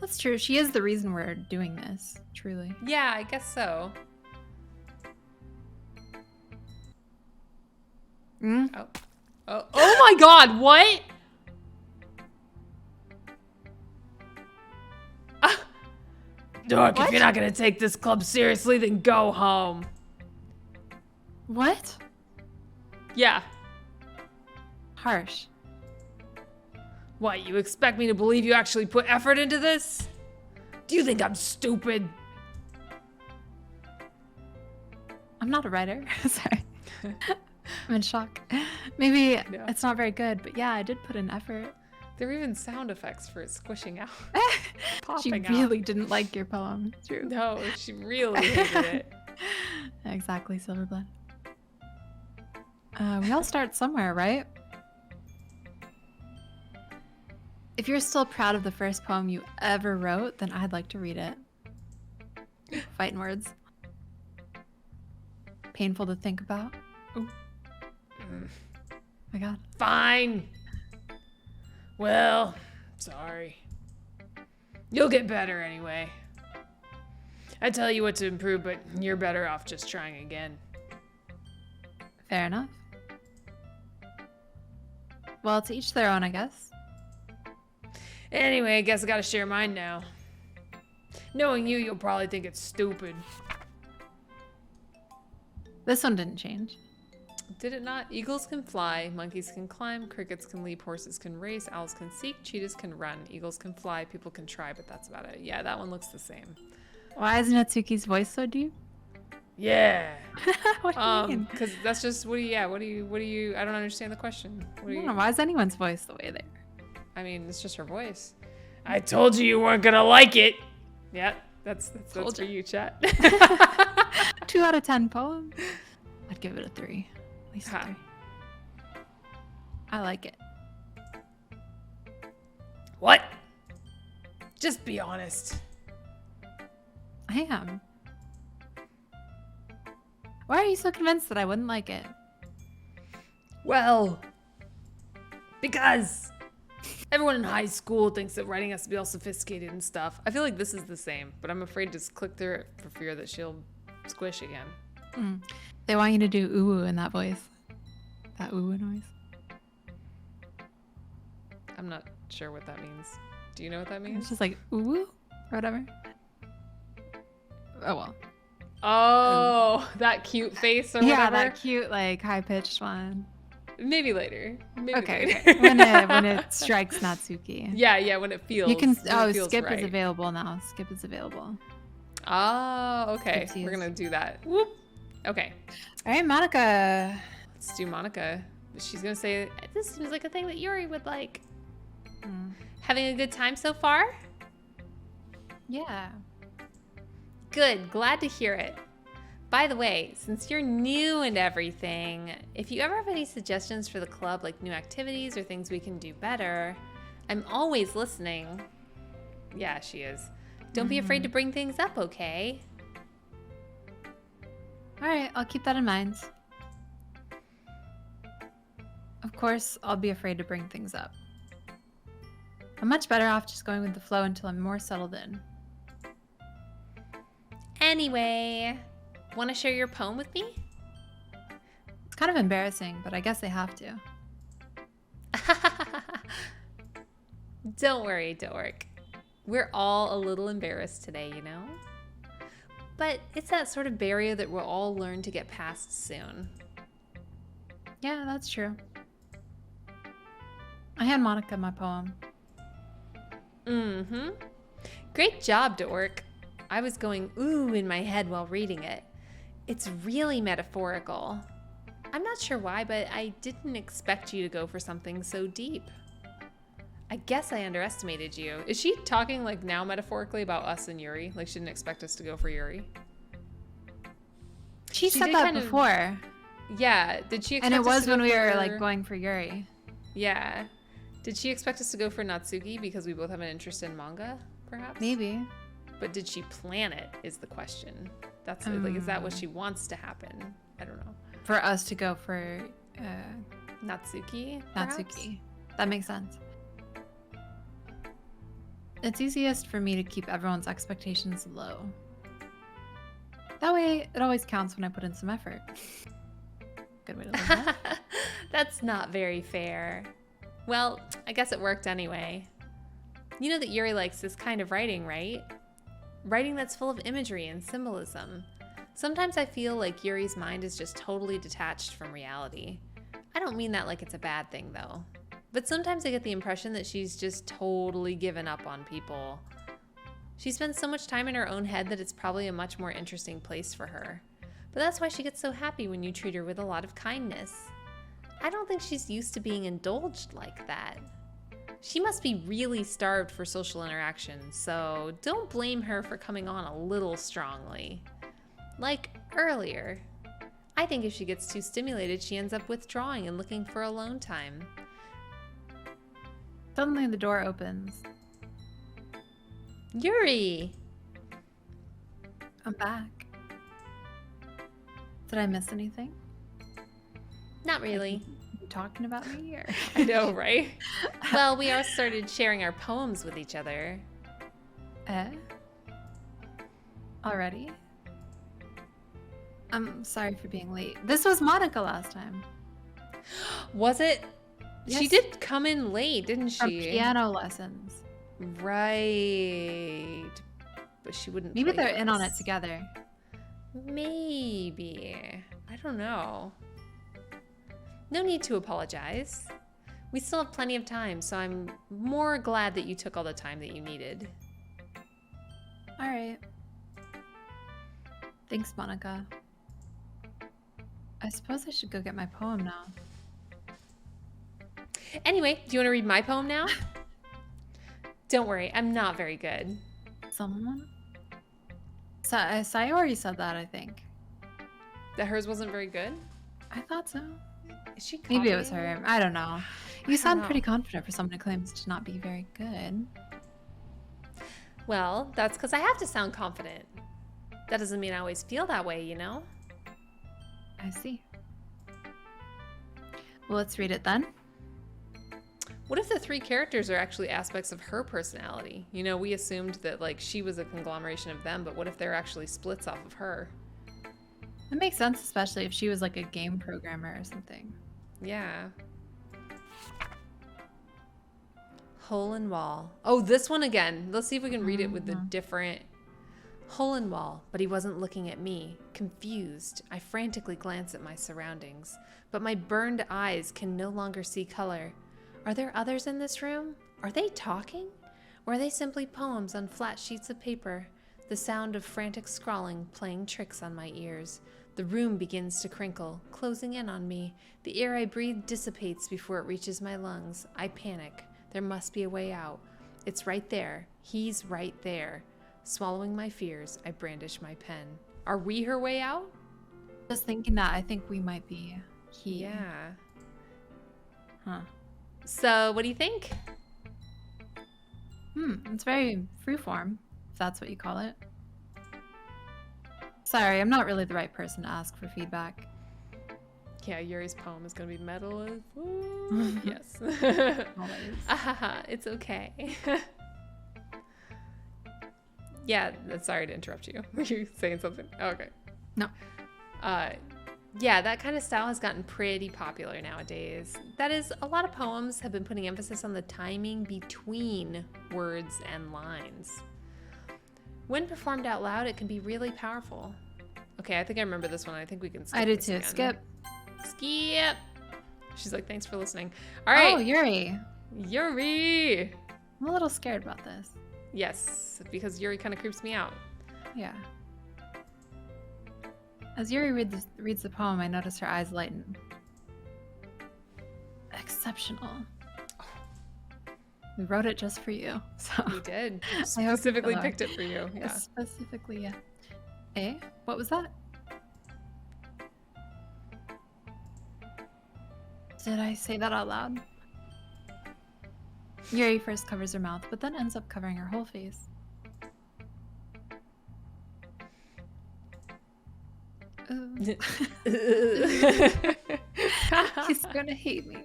[SPEAKER 1] That's true. She is the reason we're doing this, truly.
[SPEAKER 2] Yeah, I guess so.
[SPEAKER 1] Mm?
[SPEAKER 2] Oh my God! What?
[SPEAKER 4] Dork,
[SPEAKER 1] What?
[SPEAKER 4] if you're not gonna take this club seriously, then go home.
[SPEAKER 1] What?
[SPEAKER 2] Yeah.
[SPEAKER 1] Harsh.
[SPEAKER 4] What, you expect me to believe you actually put effort into this? Do you think I'm stupid?
[SPEAKER 1] I'm not a writer. Sorry. I'm in shock. Maybe
[SPEAKER 2] Yeah.
[SPEAKER 1] it's not very good, but yeah, I did put in effort.
[SPEAKER 2] There were even sound effects for it squishing out.
[SPEAKER 1] She
[SPEAKER 2] Popping out.
[SPEAKER 1] really didn't like your poem. True.
[SPEAKER 2] No, she really hated it.
[SPEAKER 1] Exactly, Silverblood. We all start somewhere, right? If you're still proud of the first poem you ever wrote, then I'd like to read it. Fighting words. Painful to think about. Oh my god.
[SPEAKER 4] Fine. Well, sorry. You'll get better anyway. I tell you what to improve, but you're better off just trying again.
[SPEAKER 1] Fair enough. Well, to each their own, I guess.
[SPEAKER 4] Anyway, I guess I gotta share mine now. Knowing you, you'll probably think it's stupid.
[SPEAKER 1] This one didn't change.
[SPEAKER 2] Did it not? Eagles can fly, monkeys can climb, crickets can leap, horses can race, owls can seek, cheetahs can run, eagles can fly, people can try, but that's about it. Yeah, that one looks the same.
[SPEAKER 1] Why is Natsuki's voice so deep?
[SPEAKER 4] Yeah.
[SPEAKER 1] What do you mean?
[SPEAKER 2] Because that's just what do you? I don't understand the question. What
[SPEAKER 1] I
[SPEAKER 2] do
[SPEAKER 1] don't
[SPEAKER 2] you?
[SPEAKER 1] know. Why is anyone's voice the way they are?
[SPEAKER 2] I mean, it's just her voice.
[SPEAKER 4] I told you you weren't gonna like it.
[SPEAKER 2] Yeah, that's
[SPEAKER 1] Told
[SPEAKER 2] for you, chat.
[SPEAKER 1] 2 out of 10 poem. I'd give it a 3. At least a
[SPEAKER 2] Ha.
[SPEAKER 1] 3. I like it.
[SPEAKER 4] What? Just be honest.
[SPEAKER 1] I am. Why are you so convinced that I wouldn't like it?
[SPEAKER 4] Well, because everyone in high school thinks that writing has to be all sophisticated and stuff.
[SPEAKER 2] I feel like this is the same, but I'm afraid to just click through it for fear that she'll squish again.
[SPEAKER 1] They want you to do ooh in that voice. That ooh noise.
[SPEAKER 2] I'm not sure what that means. Do you know what that
[SPEAKER 1] It's
[SPEAKER 2] means?
[SPEAKER 1] just like ooh or whatever. Oh well.
[SPEAKER 2] Oh, that cute face or
[SPEAKER 1] Yeah,
[SPEAKER 2] whatever.
[SPEAKER 1] that cute like high pitched one.
[SPEAKER 2] Maybe later. Maybe
[SPEAKER 1] Okay,
[SPEAKER 2] later.
[SPEAKER 1] okay. When it strikes Natsuki.
[SPEAKER 2] yeah, when it feels.
[SPEAKER 1] You can.
[SPEAKER 2] when it
[SPEAKER 1] Oh,
[SPEAKER 2] feels
[SPEAKER 1] skip
[SPEAKER 2] right.
[SPEAKER 1] is available now. Skip is available.
[SPEAKER 2] Oh, okay.
[SPEAKER 1] Skip's
[SPEAKER 2] We're
[SPEAKER 1] used.
[SPEAKER 2] gonna do that. Whoop. Okay.
[SPEAKER 1] All right, Monica.
[SPEAKER 2] Let's do Monica. She's gonna say,
[SPEAKER 3] This seems like a thing that Yuri would like.
[SPEAKER 1] Hmm.
[SPEAKER 3] Having a good time so far?
[SPEAKER 1] Yeah.
[SPEAKER 3] Good, glad to hear it. By the way, since you're new and everything, if you ever have any suggestions for the club, like new activities or things we can do better, I'm always listening.
[SPEAKER 2] yeah, she is.
[SPEAKER 3] Don't be afraid to bring things up, okay?
[SPEAKER 1] All right, I'll keep that in mind. Of course, I'll be afraid to bring things up. I'm much better off just going with the flow until I'm more settled in.
[SPEAKER 3] Anyway, want to share your poem with me?
[SPEAKER 1] It's kind of embarrassing, but I guess I have to.
[SPEAKER 3] Don't worry, Dork. We're all a little embarrassed today, you know? But it's that sort of barrier that we'll all learn to get past soon.
[SPEAKER 1] Yeah, that's true. I hand Monica my poem.
[SPEAKER 3] Mm-hmm. Great job, Dork. I was going ooh in my head while reading it. It's really metaphorical. I'm not sure why, but I didn't expect you to go for something so deep. I guess I underestimated you.
[SPEAKER 2] Is she talking like now metaphorically about us and Yuri? Like she didn't expect us to go for Yuri?
[SPEAKER 1] She
[SPEAKER 2] She
[SPEAKER 1] said
[SPEAKER 2] did
[SPEAKER 1] that
[SPEAKER 2] kind of-
[SPEAKER 1] before.
[SPEAKER 2] Yeah. Did she?
[SPEAKER 1] And
[SPEAKER 2] Expect
[SPEAKER 1] it
[SPEAKER 2] us
[SPEAKER 1] was
[SPEAKER 2] to
[SPEAKER 1] when
[SPEAKER 2] go
[SPEAKER 1] we were
[SPEAKER 2] for-
[SPEAKER 1] like going for Yuri.
[SPEAKER 2] Yeah. Did she expect us to go for Natsuki because we both have an interest in manga, perhaps?
[SPEAKER 1] Maybe.
[SPEAKER 2] But did she plan it? Is the question. That's like, is that what she wants to happen? I don't know.
[SPEAKER 1] For us to go for
[SPEAKER 2] Natsuki. Perhaps?
[SPEAKER 1] Natsuki. That makes sense. It's easiest for me to keep everyone's expectations low. That way, it always counts when I put in some effort. Good way to live that.
[SPEAKER 3] That's not very fair. Well, I guess it worked anyway. You know that Yuri likes this kind of writing, right? Writing that's full of imagery and symbolism. Sometimes I feel like Yuri's mind is just totally detached from reality. I don't mean that like it's a bad thing, though. But sometimes I get the impression that she's just totally given up on people. She spends so much time in her own head that it's probably a much more interesting place for her. But that's why she gets so happy when you treat her with a lot of kindness. I don't think she's used to being indulged like that. She must be really starved for social interaction, so don't blame her for coming on a little strongly. Like earlier. I think if she gets too stimulated, she ends up withdrawing and looking for alone time.
[SPEAKER 1] Suddenly the door opens.
[SPEAKER 3] Yuri!
[SPEAKER 1] I'm back. Did I miss anything?
[SPEAKER 3] Not really.
[SPEAKER 1] You talking about me or?
[SPEAKER 2] I know, right?
[SPEAKER 3] Well, we all started sharing our poems with each other.
[SPEAKER 1] Already? I'm sorry for being late. This was Monica last time.
[SPEAKER 3] Was it? She
[SPEAKER 1] Yes.
[SPEAKER 3] did come in late, didn't
[SPEAKER 1] From
[SPEAKER 3] she?
[SPEAKER 1] piano lessons.
[SPEAKER 2] Right. But she wouldn't.
[SPEAKER 1] Maybe
[SPEAKER 2] play
[SPEAKER 1] they're in on it
[SPEAKER 2] us.
[SPEAKER 1] together.
[SPEAKER 3] Maybe.
[SPEAKER 2] I don't know.
[SPEAKER 3] No need to apologize. We still have plenty of time, so I'm more glad that you took all the time that you needed.
[SPEAKER 1] All right. Thanks, Monica. I suppose I should go get my poem now.
[SPEAKER 3] Anyway, do you want to read my poem now? Don't worry, I'm not very good.
[SPEAKER 1] Someone? Sayori said that, I think.
[SPEAKER 2] That hers wasn't very good.
[SPEAKER 1] I thought so.
[SPEAKER 2] Is she?
[SPEAKER 1] Maybe it was
[SPEAKER 2] copying?
[SPEAKER 1] her. I don't know. You
[SPEAKER 2] don't
[SPEAKER 1] sound
[SPEAKER 2] know.
[SPEAKER 1] pretty confident for someone who claims to not be very good.
[SPEAKER 3] Well, that's because I have to sound confident. That doesn't mean I always feel that way, you know?
[SPEAKER 1] I see. Well, let's read it then.
[SPEAKER 2] What if the three characters are actually aspects of her personality? You know, we assumed that like she was a conglomeration of them, but what if they're actually splits off of her?
[SPEAKER 1] It makes sense, especially if she was like a game programmer or something.
[SPEAKER 2] Yeah.
[SPEAKER 3] Hole in wall. Oh, this one again. Let's see if we can read it with the different hole in wall. But he wasn't looking at me. Confused, I frantically glance at my surroundings, but my burned eyes can no longer see color. Are there others in this room? Are they talking? Or are they simply poems on flat sheets of paper? The sound of frantic scrawling playing tricks on my ears. The room begins to crinkle, closing in on me. The air I breathe dissipates before it reaches my lungs. I panic. There must be a way out. It's right there. He's right there. Swallowing my fears, I brandish my pen. Are we her way out?
[SPEAKER 1] Just thinking that, I think we might be he.
[SPEAKER 2] Yeah.
[SPEAKER 1] Huh.
[SPEAKER 3] So, what do you think?
[SPEAKER 1] It's very freeform, if that's what you call it. Sorry, I'm not really the right person to ask for feedback.
[SPEAKER 2] Yeah, Yuri's poem is going to be metal as... yes.
[SPEAKER 1] Always.
[SPEAKER 2] It's okay. Yeah, sorry to interrupt you. Were you saying something? Oh, okay.
[SPEAKER 1] No.
[SPEAKER 3] Yeah, that kind of style has gotten pretty popular nowadays. That is, a lot of poems have been putting emphasis on the timing between words and lines. When performed out loud, it can be really powerful.
[SPEAKER 2] Okay, I think I remember this one. I think we can skip
[SPEAKER 1] I did
[SPEAKER 2] this
[SPEAKER 1] too.
[SPEAKER 2] again.
[SPEAKER 1] Skip.
[SPEAKER 2] Skip. She's like, thanks for listening. All right.
[SPEAKER 1] Oh, Yuri.
[SPEAKER 2] Yuri.
[SPEAKER 1] I'm a little scared about this.
[SPEAKER 2] Yes, because Yuri kind of creeps me out.
[SPEAKER 1] Yeah. As Yuri reads the poem, I notice her eyes lighten. Exceptional. We wrote it just for you. So
[SPEAKER 2] We did.
[SPEAKER 1] I hope
[SPEAKER 2] Specifically
[SPEAKER 1] so.
[SPEAKER 2] picked it for you. Yeah.
[SPEAKER 1] Specifically, yeah. Eh? What was that? Did I say that out loud? Yuri first covers her mouth, but then ends up covering her whole face. Ooh. He's gonna hate me.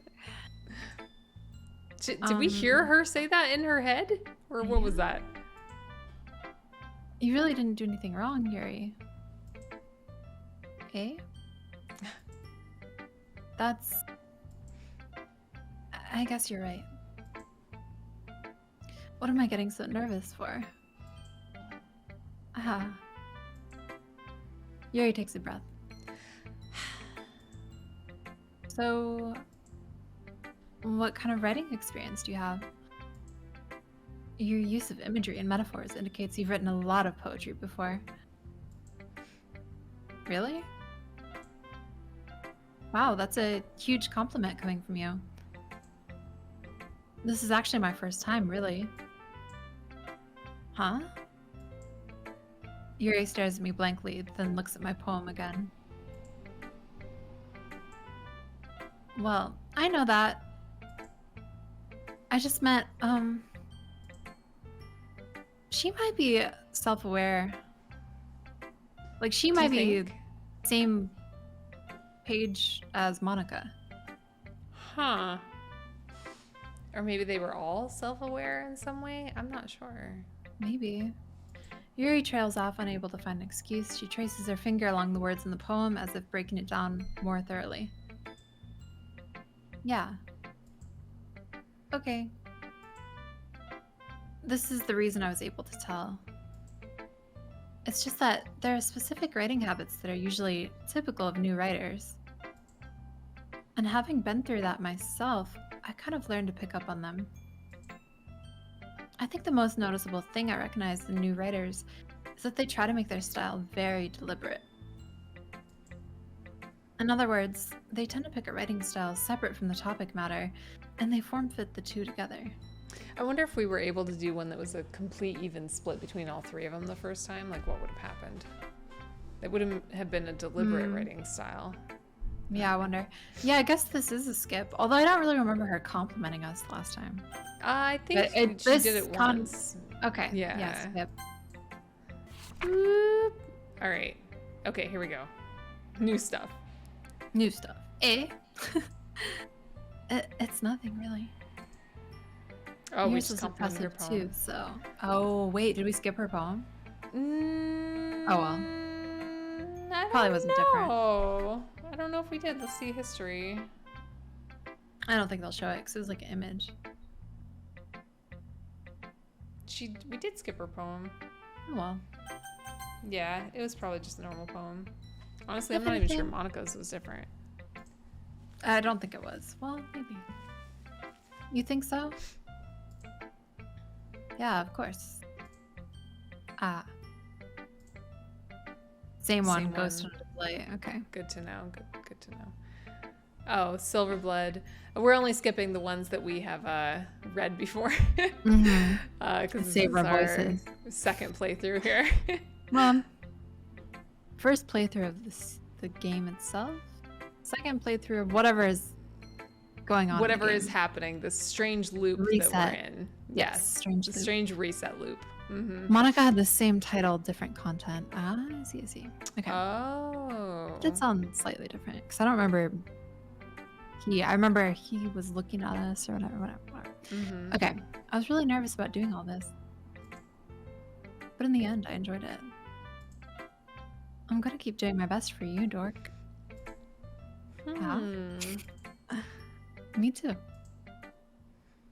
[SPEAKER 2] Did we hear her say that in her head? Or what was that?
[SPEAKER 1] You really didn't do anything wrong, Yuri. Eh? That's... I guess you're right. What am I getting so nervous for? Ah. Yuri takes a breath. So, what kind of writing experience do you have? Your use of imagery and metaphors indicates you've written a lot of poetry before. Really? Wow, that's a huge compliment coming from you. This is actually my first time, really. Huh? Yuri stares at me blankly, then looks at my poem again. Well, I know that. I just meant, she might be self-aware. Like, she might be same page as Monica.
[SPEAKER 2] Huh. Or maybe they were all self-aware in some way? I'm not sure.
[SPEAKER 1] Maybe. Yuri trails off, unable to find an excuse. She traces her finger along the words in the poem as if breaking it down more thoroughly. Yeah. Okay. This is the reason I was able to tell. It's just that there are specific writing habits that are usually typical of new writers. And having been through that myself, I kind of learned to pick up on them. I think the most noticeable thing I recognize in new writers is that they try to make their style very deliberate. In other words, they tend to pick a writing style separate from the topic matter, and they form-fit the two together.
[SPEAKER 2] I wonder if we were able to do one that was a complete even split between all three of them the first time, like what would have happened? It would have been a deliberate writing style.
[SPEAKER 1] Yeah, I wonder. Yeah, I guess this is a skip, although I don't really remember her complimenting us last time.
[SPEAKER 2] I think
[SPEAKER 1] But
[SPEAKER 2] she
[SPEAKER 1] this
[SPEAKER 2] did it
[SPEAKER 1] con-
[SPEAKER 2] once.
[SPEAKER 1] Okay.
[SPEAKER 2] Yeah.
[SPEAKER 1] Skip.
[SPEAKER 2] Boop. All right. Okay, here we go. New stuff.
[SPEAKER 1] New stuff. Eh? It's nothing, really.
[SPEAKER 2] Oh, we
[SPEAKER 1] Yours
[SPEAKER 2] just
[SPEAKER 1] was
[SPEAKER 2] complimented her
[SPEAKER 1] impressive
[SPEAKER 2] poem.
[SPEAKER 1] too, so... Oh, wait, did we skip her poem?
[SPEAKER 2] Mm,
[SPEAKER 1] Oh, well.
[SPEAKER 2] I
[SPEAKER 1] Probably
[SPEAKER 2] don't
[SPEAKER 1] wasn't different.
[SPEAKER 2] know. I don't know if we did. Let's see history.
[SPEAKER 1] I don't think they'll show it because it was like an image.
[SPEAKER 2] We did skip her poem.
[SPEAKER 1] Oh well.
[SPEAKER 2] Yeah, it was probably just a normal poem. Honestly, I'm
[SPEAKER 1] If
[SPEAKER 2] not even sure
[SPEAKER 1] anything-
[SPEAKER 2] Monica's was different.
[SPEAKER 1] I don't think it was. Well, maybe. You think so? Yeah, of course. Ah. Same one.
[SPEAKER 2] Same
[SPEAKER 1] Ghost
[SPEAKER 2] one.
[SPEAKER 1] on display. Okay.
[SPEAKER 2] Good to know. Good to know. Oh, Silverblood. We're only skipping the ones that we have read before.
[SPEAKER 1] Mm-hmm.
[SPEAKER 2] Because this
[SPEAKER 1] Save
[SPEAKER 2] is
[SPEAKER 1] our
[SPEAKER 2] our
[SPEAKER 1] voices.
[SPEAKER 2] second playthrough here.
[SPEAKER 1] Well, first playthrough of the game itself. Second playthrough of whatever is going on. in the
[SPEAKER 2] Whatever is
[SPEAKER 1] game.
[SPEAKER 2] happening, this strange loop that
[SPEAKER 1] Reset.
[SPEAKER 2] we're in.
[SPEAKER 1] Yes, strange
[SPEAKER 2] the
[SPEAKER 1] loop.
[SPEAKER 2] strange reset loop. Mm-hmm.
[SPEAKER 1] Monica had the same title, different content. Ah, I see. I see. Okay.
[SPEAKER 2] Oh.
[SPEAKER 1] Did sound slightly different because I don't remember. I remember he was looking at us or whatever.
[SPEAKER 2] Mm-hmm.
[SPEAKER 1] Okay. I was really nervous about doing all this, but in the end, I enjoyed it. I'm gonna keep doing my best for you, Dork.
[SPEAKER 2] Hmm.
[SPEAKER 1] Me too.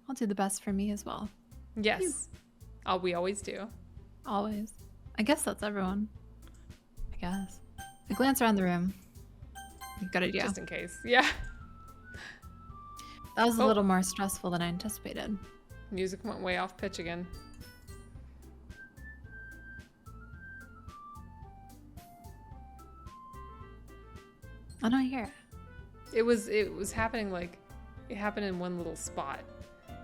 [SPEAKER 1] I'll do the best for me as well.
[SPEAKER 2] Yes. Oh, we always do.
[SPEAKER 1] Always. I guess that's everyone. I guess. I glance around the room. Good idea.
[SPEAKER 2] Just in case. Yeah.
[SPEAKER 1] That was a
[SPEAKER 2] Oh.
[SPEAKER 1] little more stressful than I anticipated.
[SPEAKER 2] Music went way off pitch again.
[SPEAKER 1] I don't hear it.
[SPEAKER 2] It was happening like it happened in one little spot.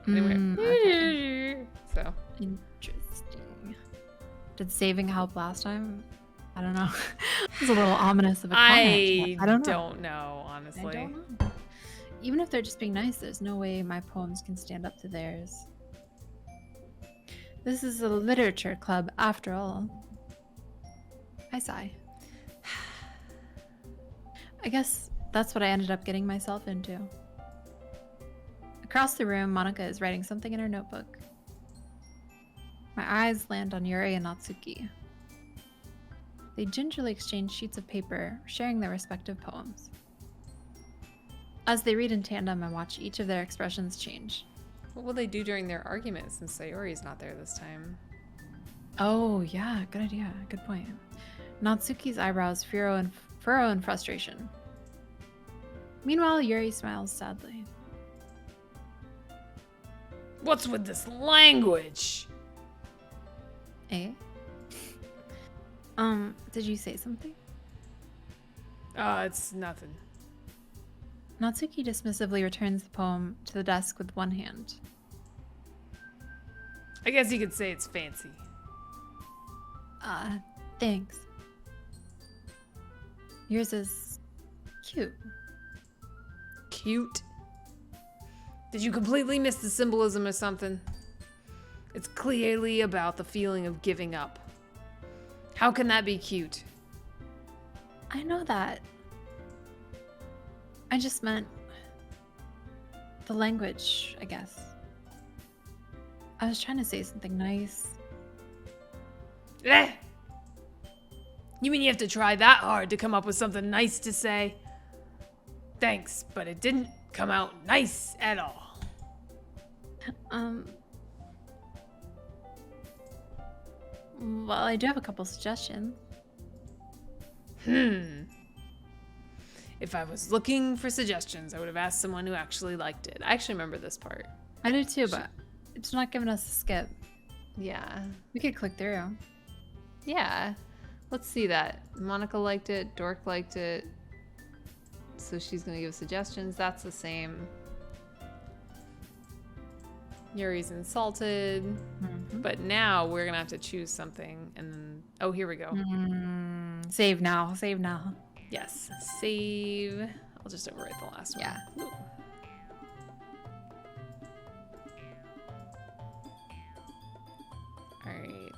[SPEAKER 2] Anyway.
[SPEAKER 1] Okay.
[SPEAKER 2] So
[SPEAKER 1] Interesting. Did saving help last time? I don't know. It was a little ominous of a
[SPEAKER 2] I
[SPEAKER 1] comment. I don't know.
[SPEAKER 2] don't know, honestly.
[SPEAKER 1] I don't know. Even if they're just being nice, there's no way my poems can stand up to theirs. This is a literature club, after all. I sigh. I guess that's what I ended up getting myself into. Across the room, Monica is writing something in her notebook. My eyes land on Yuri and Natsuki. They gingerly exchange sheets of paper, sharing their respective poems. As they read in tandem, I watch each of their expressions change.
[SPEAKER 2] What will they do during their argument since Sayori's not there this time?
[SPEAKER 1] Oh, yeah, good idea. Good point. Natsuki's eyebrows furrow in frustration. Meanwhile, Yuri smiles sadly.
[SPEAKER 4] What's with this language?
[SPEAKER 1] Eh? Did you say something?
[SPEAKER 4] It's nothing.
[SPEAKER 1] Natsuki dismissively returns the poem to the desk with one hand.
[SPEAKER 4] I guess you could say it's fancy.
[SPEAKER 1] Thanks. Yours is cute.
[SPEAKER 2] Cute.
[SPEAKER 4] Did you completely miss the symbolism or something? It's clearly about the feeling of giving up. How can that be cute?
[SPEAKER 1] I know that. I just meant the language, I guess. I was trying to say something nice.
[SPEAKER 4] Eh! You mean you have to try that hard to come up with something nice to say? Thanks, but it didn't come out nice at all.
[SPEAKER 1] Well, I do have a couple suggestions.
[SPEAKER 2] If I was looking for suggestions, I would have asked someone who actually liked it. I actually remember this part.
[SPEAKER 1] I do too, but it's not giving us a skip.
[SPEAKER 2] Yeah.
[SPEAKER 1] We could click through.
[SPEAKER 2] Yeah. Let's see that. Monica liked it. Dork liked it. So she's going to give suggestions. That's the same. Yuri's insulted. But now we're going to have to choose something. And then, oh, here we go.
[SPEAKER 1] Save now. Save now.
[SPEAKER 2] Yes. Save. I'll just overwrite the last one.
[SPEAKER 1] Yeah.
[SPEAKER 2] All right.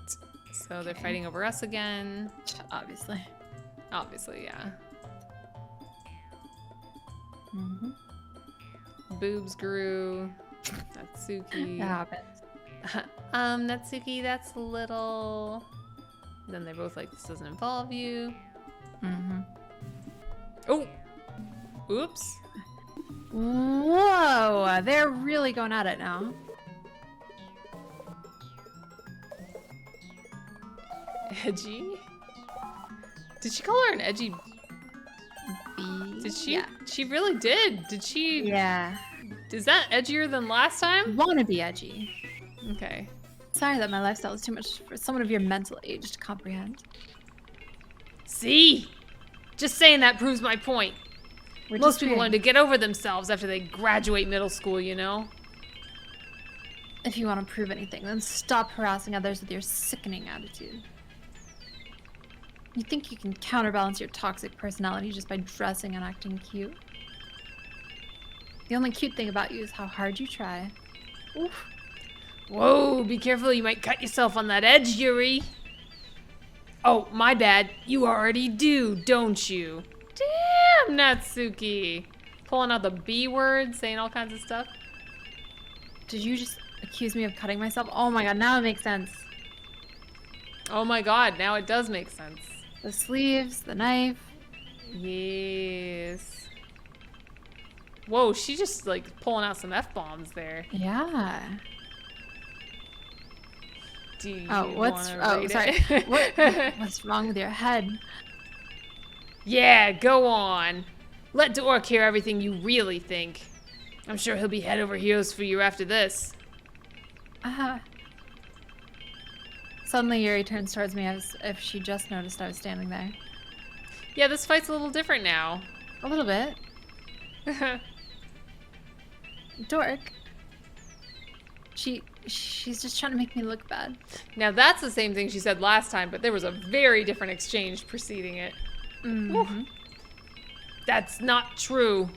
[SPEAKER 2] So they're fighting over us again.
[SPEAKER 1] Obviously.
[SPEAKER 2] Obviously, yeah.
[SPEAKER 1] Mm-hmm.
[SPEAKER 2] Boobs grew. Natsuki.
[SPEAKER 1] That happens.
[SPEAKER 2] Natsuki, that's a little. Then they're both like, this doesn't involve you.
[SPEAKER 1] Mm-hmm.
[SPEAKER 2] Oh, oops.
[SPEAKER 1] Whoa, they're really going at it now.
[SPEAKER 2] Edgy? Did she call her an edgy?
[SPEAKER 1] B.
[SPEAKER 2] Did she?
[SPEAKER 1] Yeah.
[SPEAKER 2] She really did. Did she?
[SPEAKER 1] Yeah.
[SPEAKER 2] Is that edgier than last time?
[SPEAKER 1] Want to be edgy.
[SPEAKER 2] Okay.
[SPEAKER 1] Sorry that my lifestyle is too much for someone of your mental age to comprehend.
[SPEAKER 2] See? Just saying that proves my point.
[SPEAKER 1] We're
[SPEAKER 2] Most people learn to
[SPEAKER 1] disagreeing.
[SPEAKER 2] get over themselves after they graduate middle school, you know?
[SPEAKER 1] If you want to prove anything, then stop harassing others with your sickening attitude. You think you can counterbalance your toxic personality just by dressing and acting cute? The only cute thing about you is how hard you try. Oof.
[SPEAKER 2] Whoa, be careful, you might cut yourself on that edge, Yuri. Oh, my bad. You already do, don't you? Damn, Natsuki. Pulling out the B word, saying all kinds of stuff.
[SPEAKER 1] Did you just accuse me of cutting myself? Oh my god, now it makes sense.
[SPEAKER 2] Oh my god, now it does make sense.
[SPEAKER 1] The sleeves, the knife.
[SPEAKER 2] Yes. Whoa, she just like pulling out some F-bombs there.
[SPEAKER 1] Yeah.
[SPEAKER 2] Do you
[SPEAKER 1] Oh,
[SPEAKER 2] wanna rate
[SPEAKER 1] sorry.
[SPEAKER 2] it?
[SPEAKER 1] What's wrong with your head?
[SPEAKER 2] Yeah, go on. Let Dork hear everything you really think. I'm sure he'll be head over heels for you after this.
[SPEAKER 1] Suddenly Yuri turns towards me as if she just noticed I was standing there.
[SPEAKER 2] Yeah, this fight's a little different now.
[SPEAKER 1] A little bit. Dork. She's just trying to make me look bad.
[SPEAKER 2] Now that's the same thing she said last time, but there was a very different exchange preceding it.
[SPEAKER 1] Mm-hmm.
[SPEAKER 2] That's not true.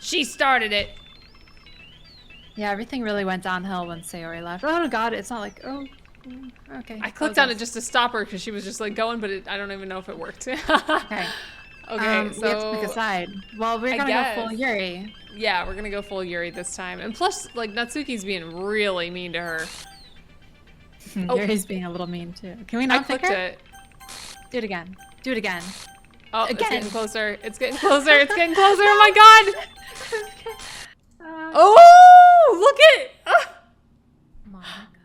[SPEAKER 2] She started it.
[SPEAKER 1] Yeah, everything really went downhill when Sayori left. Oh god, it's not like, okay.
[SPEAKER 2] I clicked on it just to stop her because she was just like going, but I don't even know if it worked.
[SPEAKER 1] Okay.
[SPEAKER 2] Okay,
[SPEAKER 1] We have to pick a
[SPEAKER 2] so
[SPEAKER 1] side. Well, we're
[SPEAKER 2] I
[SPEAKER 1] gonna go full
[SPEAKER 2] guess.
[SPEAKER 1] Yuri.
[SPEAKER 2] yeah, we're gonna go full Yuri this time. And plus, like, Natsuki's being really mean to her. Oh.
[SPEAKER 1] Yuri's being a little mean too. Can we
[SPEAKER 2] I
[SPEAKER 1] not pick
[SPEAKER 2] clicked
[SPEAKER 1] her?
[SPEAKER 2] it.
[SPEAKER 1] Do it again. Do it again.
[SPEAKER 2] Oh, it's
[SPEAKER 1] Again.
[SPEAKER 2] getting closer. It's getting closer. It's getting closer. Oh my god!
[SPEAKER 1] Uh,
[SPEAKER 2] Oh, look it! Ah.
[SPEAKER 1] Monica.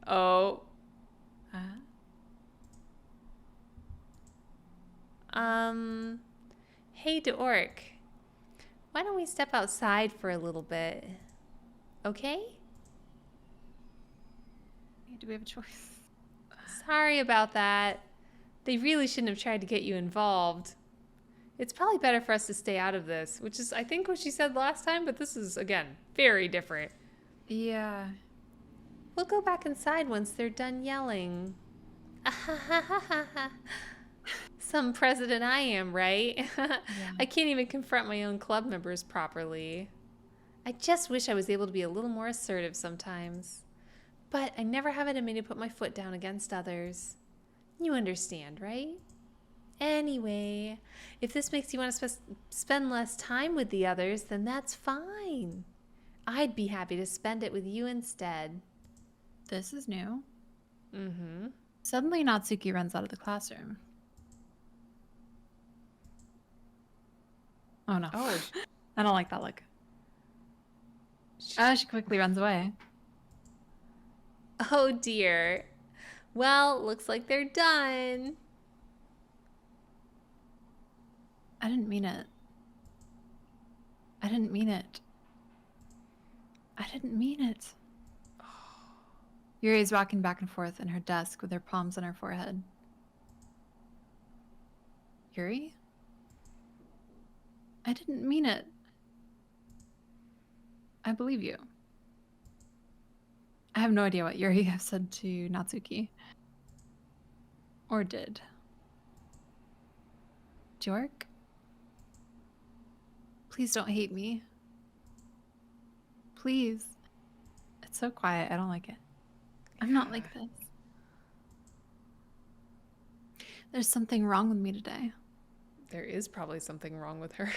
[SPEAKER 2] Oh.
[SPEAKER 3] Hey, Dork. Why don't we step outside for a little bit? Okay?
[SPEAKER 1] Do we have a choice?
[SPEAKER 3] Sorry about that. They really shouldn't have tried to get you involved.
[SPEAKER 2] It's probably better for us to stay out of this, which is, I think, what she said last time, but this is, again, very different.
[SPEAKER 1] Yeah.
[SPEAKER 3] We'll go back inside once they're done yelling. Some president I am, right? I can't even confront my own club members properly. I just wish I was able to be a little more assertive sometimes. But I never have it in me to put my foot down against others. You understand, right? Anyway, if this makes you want to spend less time with the others, then that's fine. I'd be happy to spend it with you instead.
[SPEAKER 1] This is new.
[SPEAKER 2] Mm-hmm.
[SPEAKER 1] Suddenly, Natsuki runs out of the classroom. Oh no.
[SPEAKER 2] Oh.
[SPEAKER 1] I don't like that look. She quickly runs away.
[SPEAKER 3] Oh dear. Well, looks like they're done.
[SPEAKER 1] I didn't mean it. I didn't mean it. I didn't mean it. Yuri's rocking back and forth in her desk with her palms on her forehead. Yuri? I didn't mean it. I believe you. I have no idea what Yuri has said to Natsuki. Or did. Jork? Please don't hate me. Please. It's so quiet. I don't like it. I'm not like this. There's something wrong with me today.
[SPEAKER 2] There is probably something wrong with her.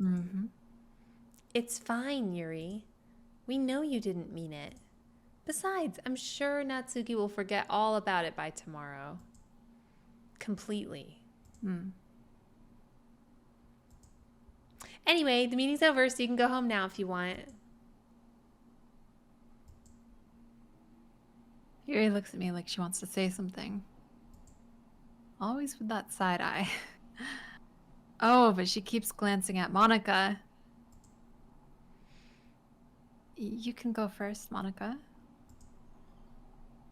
[SPEAKER 1] Mm-hmm.
[SPEAKER 3] It's fine, Yuri. We know you didn't mean it. Besides, I'm sure Natsuki will forget all about it by tomorrow. Completely.
[SPEAKER 1] Hmm.
[SPEAKER 3] Anyway, the meeting's over, so you can go home now if you want.
[SPEAKER 1] Yuri looks at me like she wants to say something. Always with that side eye. Oh, but she keeps glancing at Monica. You can go first, Monica.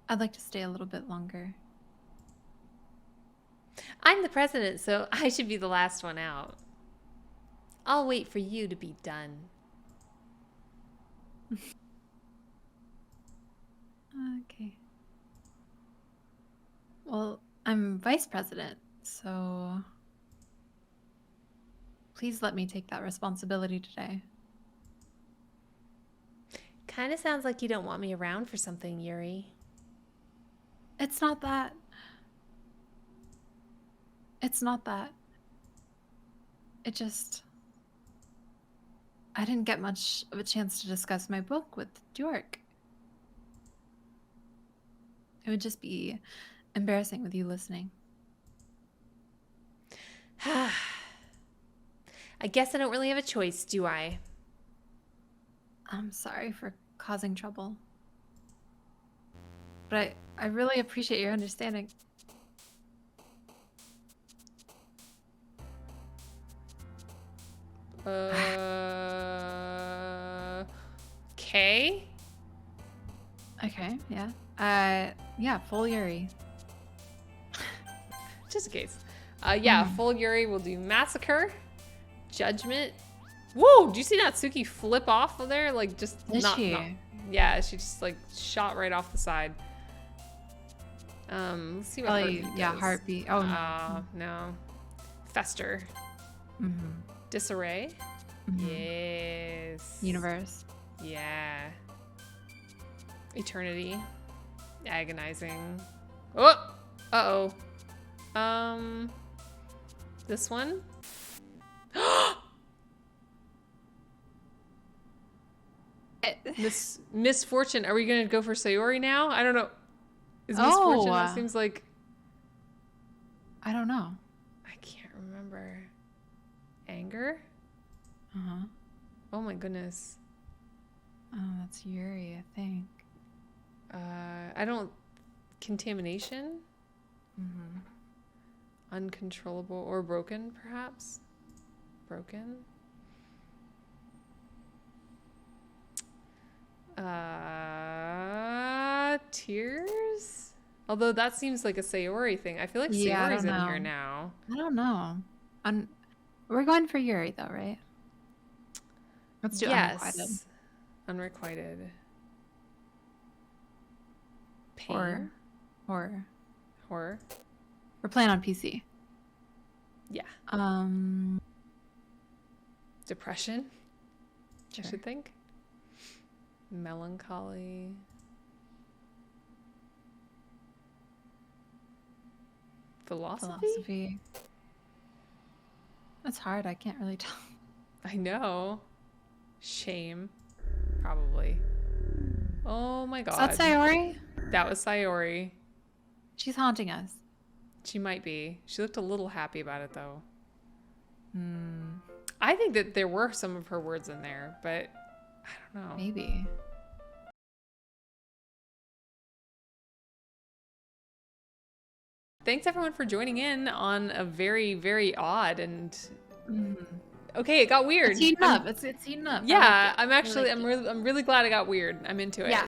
[SPEAKER 1] I'd like to stay a little bit longer.
[SPEAKER 3] I'm the president, so I should be the last one out. I'll wait for you to be done.
[SPEAKER 1] Okay. Well, I'm vice president, so please let me take that responsibility today.
[SPEAKER 3] Kind of sounds like you don't want me around for something, Yuri.
[SPEAKER 1] It's not that. It's not that. It just... I didn't get much of a chance to discuss my book with York. It would just be embarrassing with you listening.
[SPEAKER 3] I guess I don't really have a choice, do I?
[SPEAKER 1] I'm sorry for causing trouble. But I really appreciate your understanding.
[SPEAKER 2] Okay.
[SPEAKER 1] Okay, yeah. Yeah, full Yuri.
[SPEAKER 2] Just in case. Yeah, full Yuri will do Massacre, Judgment. Whoa, do you see Natsuki flip off of there? Like, just
[SPEAKER 1] Did she?
[SPEAKER 2] Yeah, she just, like, shot right off the side. Let's see what
[SPEAKER 1] Probably,
[SPEAKER 2] Heartbeat
[SPEAKER 1] yeah,
[SPEAKER 2] does.
[SPEAKER 1] heartbeat. Oh,
[SPEAKER 2] No. Fester.
[SPEAKER 1] mm-hmm.
[SPEAKER 2] Disarray.
[SPEAKER 1] Mm-hmm.
[SPEAKER 2] Yes.
[SPEAKER 1] Universe.
[SPEAKER 2] Yeah. Eternity. Agonizing. Oh! Uh-oh. This one? Misfortune. Are we gonna go for Sayori now? I don't know. Is Misfortune? That seems like...
[SPEAKER 1] I don't know.
[SPEAKER 2] I can't remember. Anger?
[SPEAKER 1] Uh-huh.
[SPEAKER 2] Oh my goodness.
[SPEAKER 1] Oh, that's Yuri, I think.
[SPEAKER 2] I don't... Contamination?
[SPEAKER 1] Mm-hmm.
[SPEAKER 2] Uncontrollable or broken, perhaps? Broken? Tears? Although that seems like a Sayori thing. I feel like
[SPEAKER 1] Yeah, I
[SPEAKER 2] Sayori's in
[SPEAKER 1] don't
[SPEAKER 2] here
[SPEAKER 1] know.
[SPEAKER 2] now.
[SPEAKER 1] I don't know. We're going for Yuri, though, right? Let's do unrequited.
[SPEAKER 2] Yes. Unrequited. Pain?
[SPEAKER 1] Horror. Horror.
[SPEAKER 2] Horror?
[SPEAKER 1] We're playing on PC.
[SPEAKER 2] Yeah. Depression?
[SPEAKER 1] Sure.
[SPEAKER 2] I should think. Melancholy. Philosophy?
[SPEAKER 1] That's hard. I can't really tell.
[SPEAKER 2] I know. Shame. Probably. Oh my god.
[SPEAKER 1] Is that Sayori?
[SPEAKER 2] That was Sayori.
[SPEAKER 1] She's haunting us.
[SPEAKER 2] She might be. She looked a little happy about it though.
[SPEAKER 1] Hmm.
[SPEAKER 2] I think that there were some of her words in there, but I don't know.
[SPEAKER 1] Maybe.
[SPEAKER 2] Thanks everyone for joining in on a very, very odd and
[SPEAKER 1] Mm.
[SPEAKER 2] okay, it got weird.
[SPEAKER 1] It's heating up. It's heating up.
[SPEAKER 2] Yeah,
[SPEAKER 1] I like it.
[SPEAKER 2] I'm really glad it got weird. I'm into it.
[SPEAKER 1] Yeah.